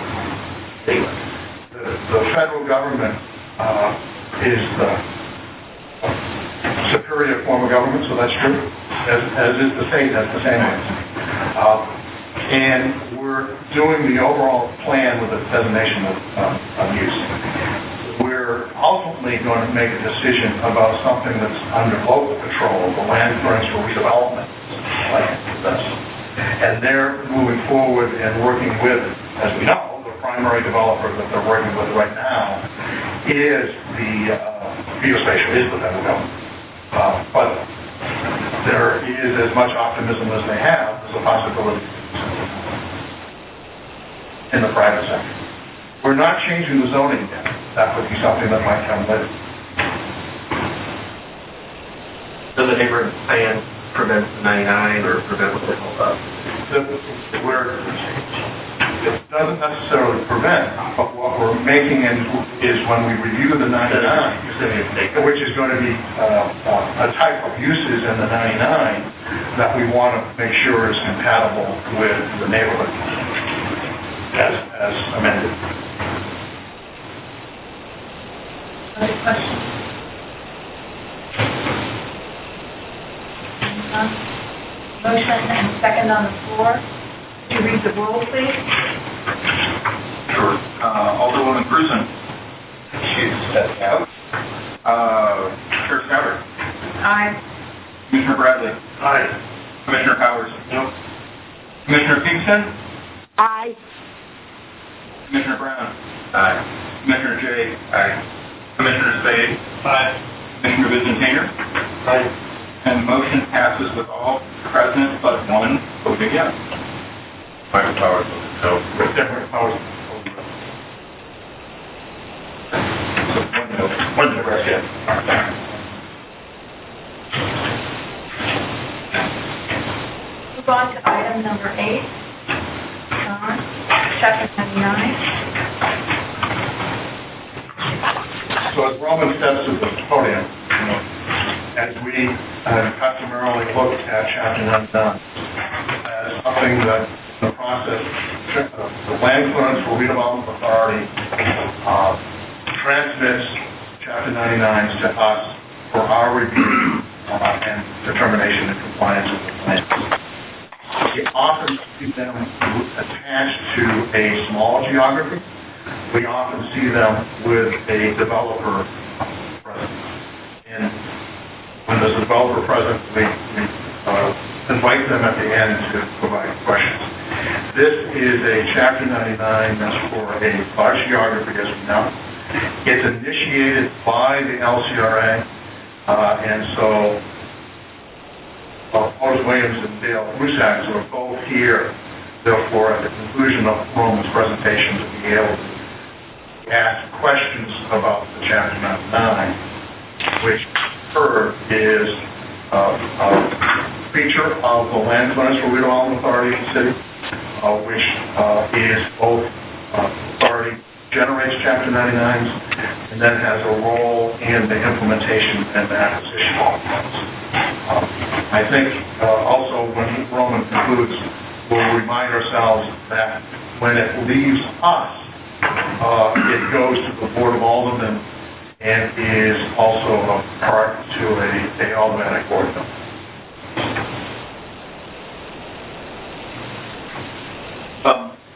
the federal government is the superior form of government, so that's true, as is the state, has the same ones. And we're doing the overall plan with a designation of use. We're ultimately going to make a decision about something that's under local control, the land clearance for redevelopment plan. And they're moving forward and working with, as we know, the primary developer that they're working with right now is the geospatial, is the federal government. But there is as much optimism as they have as a possibility in the private sector. We're not changing the zoning yet. That would be something that might come later. So the neighborhood plan prevents the 99 or prevents the whole stuff? it doesn't necessarily prevent, but what we're making is when we review the 99, which is going to be a type of uses in the 99 that we want to make sure is compatible with the neighborhood as amended. Other questions? Motion and second on the floor. Could you read the roll, please? Sure. Alderwoman Cruzen. She's stepping out. Chair Scouter. Aye. Commissioner Bradley. Aye. Commissioner Powers. No. Commissioner Kingston. Aye. Commissioner Brown. Aye. Commissioner Jay. Aye. Commissioner Spade. Aye. Commissioner Vizentainer. Aye. And motion passes with all present but one voting yes. Michael Powers, no. Different powers. One to the rest, yeah. Move on to item number 8. John, Chapter 99. So as Roman steps to the podium, as we customarily look at Chapter 99 as something that the process, the Land Clearance for Redevelopment Authority transmits Chapter 99s to us for our review and determination of compliance with the plans. We often see them attached to a small geography. We often see them with a developer present. And when there's a developer present, we invite them at the end to provide questions. This is a Chapter 99 that's for a large geography, as we know. It's initiated by the LCRA, and so Otis Williams and Dale Rusak, who are both here, therefore, at the conclusion of Roman's presentation, to be able to ask questions about the Chapter 99, which heard is a feature of the Land Clearance for Redevelopment Authority in the city, which is both authority generates Chapter 99s and then has a role in the implementation and the acquisition of plans. I think also when Roman concludes, we'll remind ourselves that when it leaves us, it goes to the Board of Aldermen and is also a part to a aldermanic board member.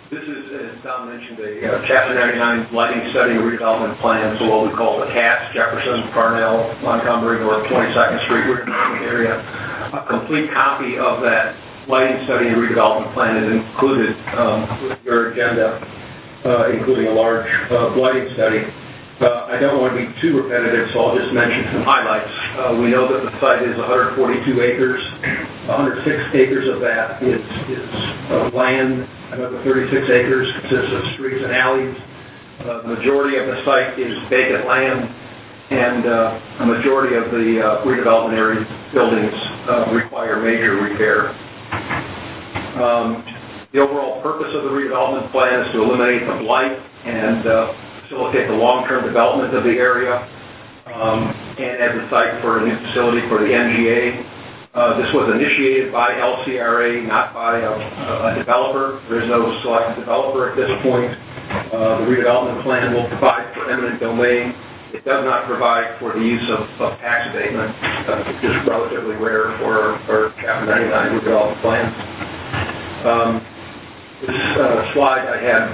This is, as Don mentioned, a Chapter 99 lighting study redevelopment plan, so what we call the CAS, Jefferson, Parnell, Montgomery, North 22nd Street redevelopment area. A complete copy of that lighting study and redevelopment plan is included with your agenda, including a large lighting study. I don't want to be too repetitive, so I'll just mention some highlights. We know that the site is 142 acres. 106 acres of that is land. Another 36 acres consists of streets and alleys. The majority of the site is vacant land, and a majority of the redevelopment area buildings require major repair. The overall purpose of the redevelopment plan is to eliminate the blight and facilitate the long-term development of the area, and as a site for a new facility for the NGA. This was initiated by LCRA, not by a developer. There's no selected developer at this point. The redevelopment plan will provide for eminent domain. It does not provide for the use of tax abatement, which is relatively rare for Chapter 99 redevelopment plans. This slide I had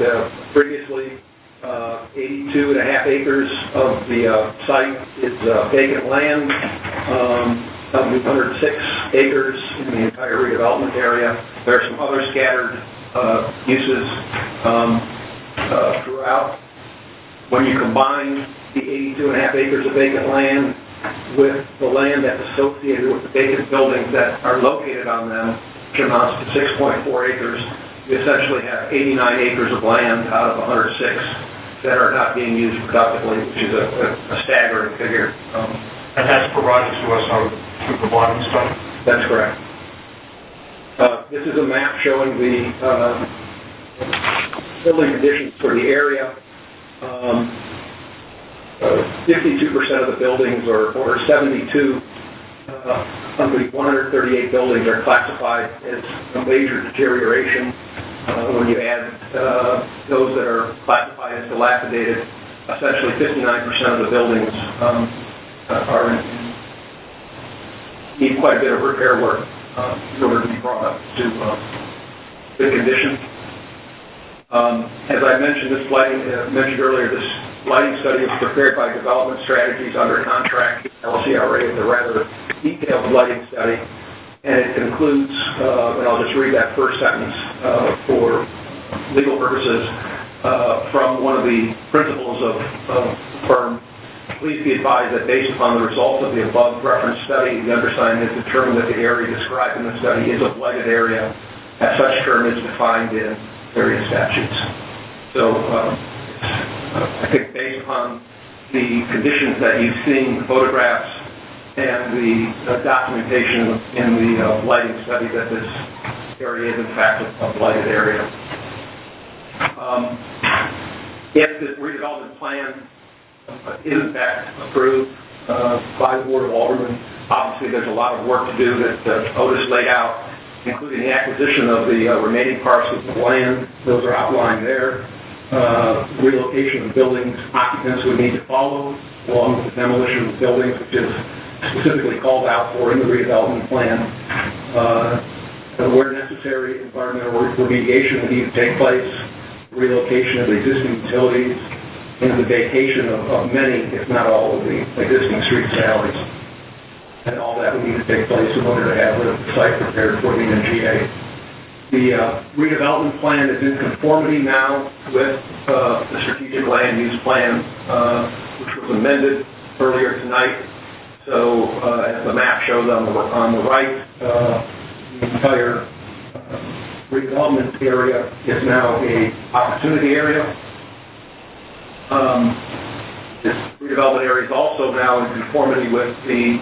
previously. 82.5 acres of the site is vacant land. Of the 106 acres in the entire redevelopment area. There are some other scattered uses throughout. When you combine the 82.5 acres of vacant land with the land that's associated with the vacant buildings that are located on them, which amounts to 6.4 acres, you essentially have 89 acres of land out of 106 that are not being used productively, which is a staggering figure. And that's provided to us out of the bottom stuff? That's correct. This is a map showing the building conditions for the area. 52% of the buildings, or 72 of the 138 buildings are classified as a major deterioration. When you add those that are classified as dilapidated, essentially 59% of the buildings need quite a bit of repair work in order to be brought up to good condition. As I mentioned, mentioned earlier, this lighting study was prepared by Development Strategies under contract with LCRA. It's a rather detailed lighting study, and it concludes, and I'll just read that first sentence for legal purposes, from one of the principals of the firm. Please be advised that based upon the results of the above referenced study, the undersigned has determined that the area described in the study is a blighted area, as such term is defined in various statutes. So I think based upon the conditions that you've seen, the photographs, and the documentation in the lighting study, that this area is in fact a blighted area. If this redevelopment plan is in fact approved by the Board of Aldermen, obviously there's a lot of work to do that Otis laid out, including the acquisition of the remaining parcels of land. Those are outlined there. Relocation of buildings, occupants would need to follow, along with the demolition of buildings, which is specifically called out for in the redevelopment plan. Where necessary, environmental remediation would need to take place, relocation of the existing utilities, and the vacation of many, if not all, of the existing streets and alleys. And all that would need to take place in order to have the site prepared for the NGA. The redevelopment plan is in conformity now with the strategic land use plan, which was amended earlier tonight. So as the map shows on the right, the entire redevelopment area is now a opportunity area. This redevelopment area is also now in conformity with the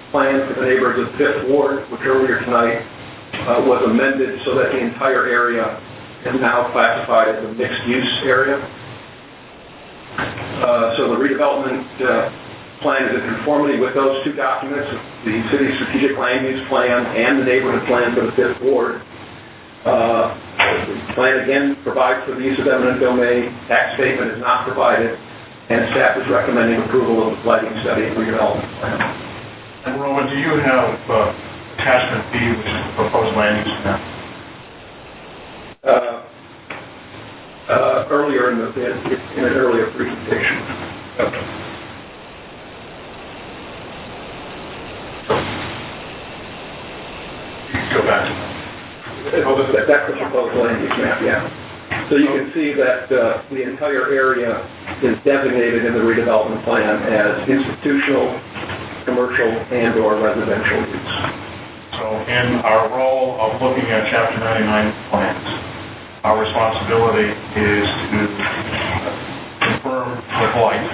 plan for the neighborhoods of 5th Ward, which earlier tonight was amended so that the entire area is now classified as a mixed-use area. So the redevelopment plan is in conformity with those two documents, the city's strategic land use plan and the neighborhood plan for the 5th Ward. The plan again provides for the use of eminent domain. Tax statement is not provided, and staff is recommending approval of the lighting study and redevelopment plan. And Roman, do you have attachment B, which is the proposed land use map? Earlier in an earlier presentation. Okay. Go back to that. That's the proposed land use map, yeah. So you can see that the entire area is designated in the redevelopment plan as institutional, commercial, and/or residential use. So in our role of looking at Chapter 99 plans, our responsibility is to confirm the blight,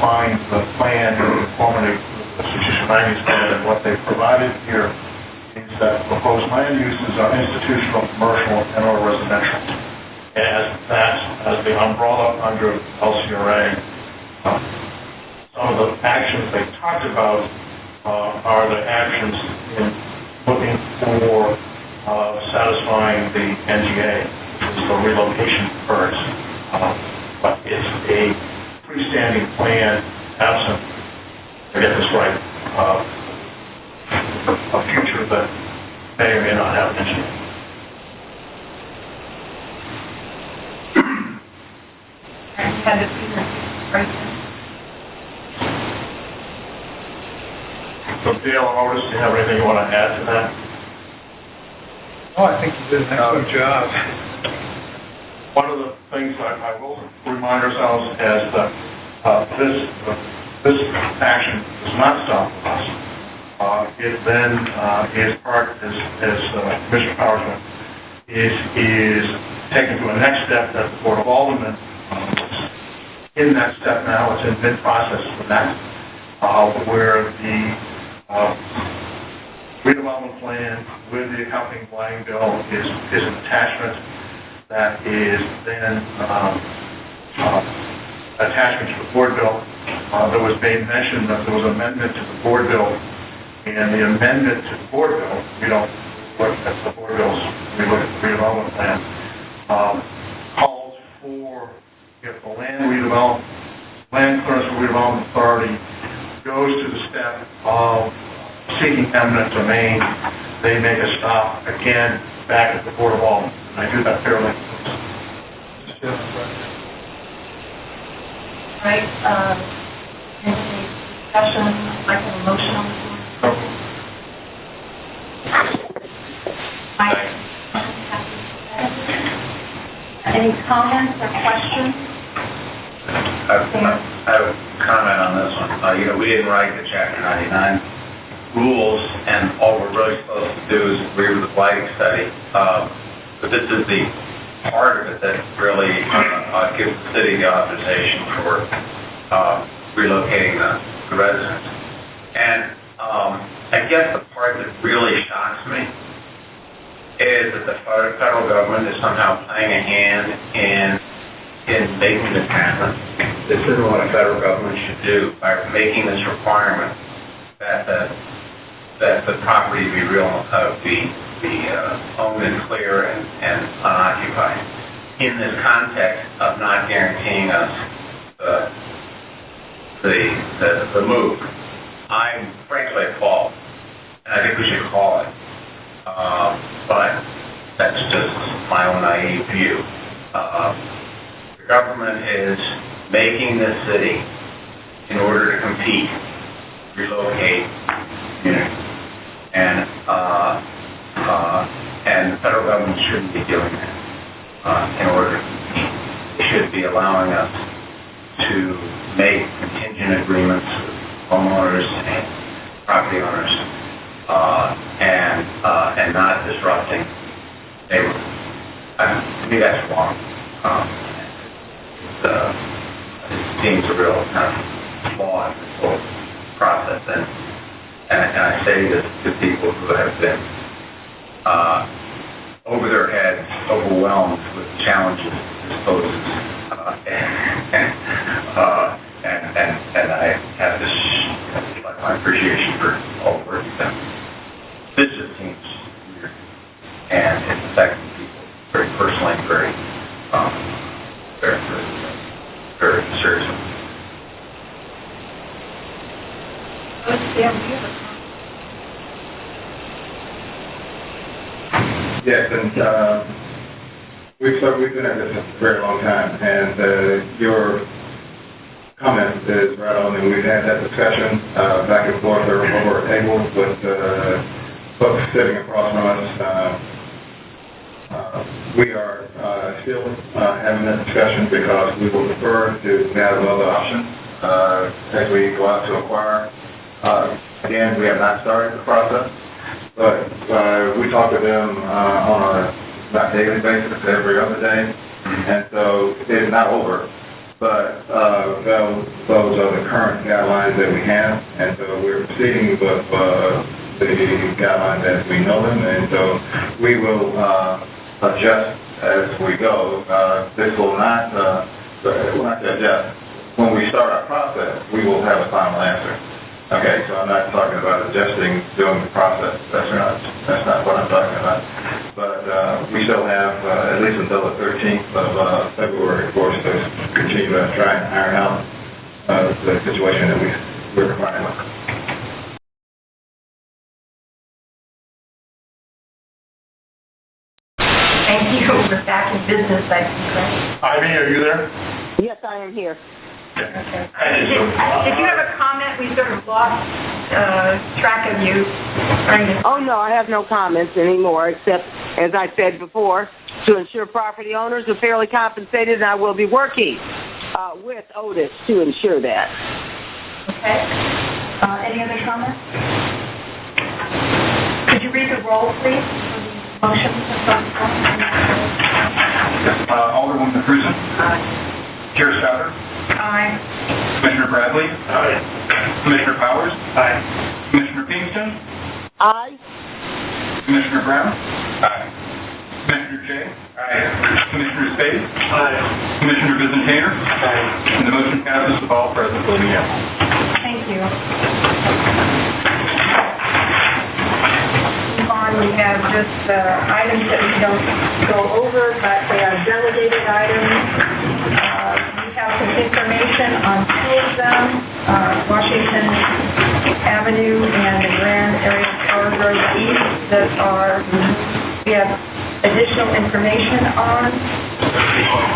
find the plan in conformity with the strategic land use plan, and what they've provided here is that proposed land uses are institutional, commercial, and/or residential. As the umbrella under LCRA, some of the actions they talked about are the actions in looking for satisfying the NGA, which is the relocation first. But it's a freestanding plan absent, to get this right, a future that may or may not have an NGA. So Dale or Otis, do you have anything you want to add to that? Oh, I think you did an excellent job. One of the things I will remind ourselves is that this action does not stop us. It then is part, as Commissioner Powers is taken to a next step that the Board of Aldermen in that step now. It's in mid-process for that, where the redevelopment plan with the accompanying blighting bill is an attachment. that is then attachment to the board bill. There was made mention that there was amendment to the board bill, and the amendment to the board bill, we don't look at the board bills, we look at the redevelopment plan, calls for if the land clearance for redevelopment authority goes to the step of seeking eminent domain, they make a stop again back at the Board of Aldermen. I do that fairly. Right, any discussion, like an emotional? Any comments or questions? I have a comment on this one. We didn't write the Chapter 99 rules, and all we're really supposed to do is agree with the blighting study. But this is the part of it that really gives the city the authorization for relocating the residents. And I guess the part that really shocks me is that the federal government is somehow playing a hand in making this happen. This isn't what a federal government should do by making this requirement that the property be owned and clear and unoccupied. In this context of not guaranteeing us the move, I'm frankly appalled, and I think we should call it. But that's just my own naive view. The government is making this city, in order to compete, relocate communities. And the federal government shouldn't be doing that in order to compete. They should be allowing us to make contingent agreements with homeowners and property owners and not disrupting neighborhoods. To me, that's wrong. It seems a real kind of flaw in this whole process. And I say this to people who have been over their heads, overwhelmed with challenges this poses, and I have this like my appreciation for all the work you've done. This just seems weird, and it's affecting people very personally, very seriously. Yes, and we've been at this a very long time, and your comment is right on, and we've had that discussion back and forth over a table with folks sitting across from us. We are still having that discussion because we will defer to have other options as we go out to acquire. Again, we have not started the process, but we talk to them on a not daily basis, every other day, and so it's not over. But those are the current guidelines that we have, and so we're proceeding with the guidelines as we know them, and so we will adjust as we go. This will not adjust. When we start our process, we will have a final answer. Okay, so I'm not talking about adjusting during the process. That's not what I'm talking about. But we still have at least until the 13th of February, of course, to continue to try and iron out the situation that we're finding. Thank you. We're back in business, I think. Ivy, are you there? Yes, I am here. Okay. Did you have a comment? We sort of lost track of you. Oh, no, I have no comments anymore, except, as I said before, to ensure property owners are fairly compensated, and I will be working with Otis to ensure that. Okay. Any other comments? Could you read the roll, please, for the motion? Alderwoman Cruzen? Aye. Chair Souter? Aye. Commissioner Bradley? Aye. Commissioner Powers? Aye. Commissioner Kingston? Aye. Commissioner Brown? Aye. Commissioner Shea? Aye. Commissioner Space? Aye. Commissioner Visitator? Aye. And the motion passes with all present voting yes. Thank you. Move on, we have just items that we don't go over, but they are delegated items. We have some information on two of them, Washington Avenue and the Grand Area Power Road East that we have additional information on.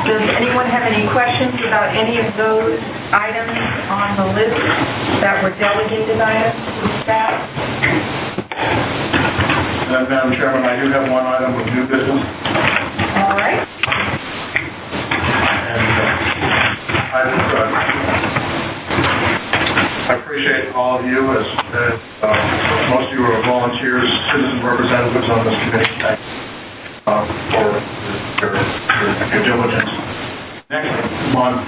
Does anyone have any questions about any of those items on the list that were delegated items to staff? Madam Chairman, I do have one item of new business. All right. And I appreciate all of you, as most of you are volunteers, citizen representatives on this committee, for your diligence. Next month,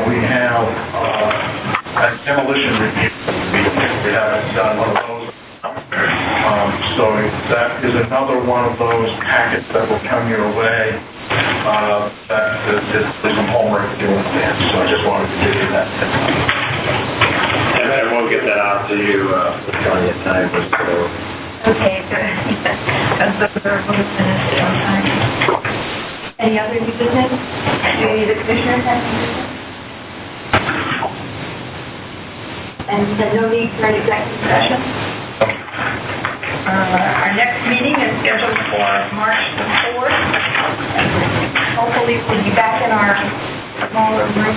we have a demolition review. We haven't done one of those. So that is another one of those packets that will come your way. That is some homework to do in advance, so I just wanted to give you that. And we'll get that out to you with plenty of time. Okay, good. That's the third one is finished on time. Any other new business? Do any of the commissioners have any business? And we have no need for an executive session? Our next meeting is scheduled for March the 4th. Hopefully we'll be back in our smaller room.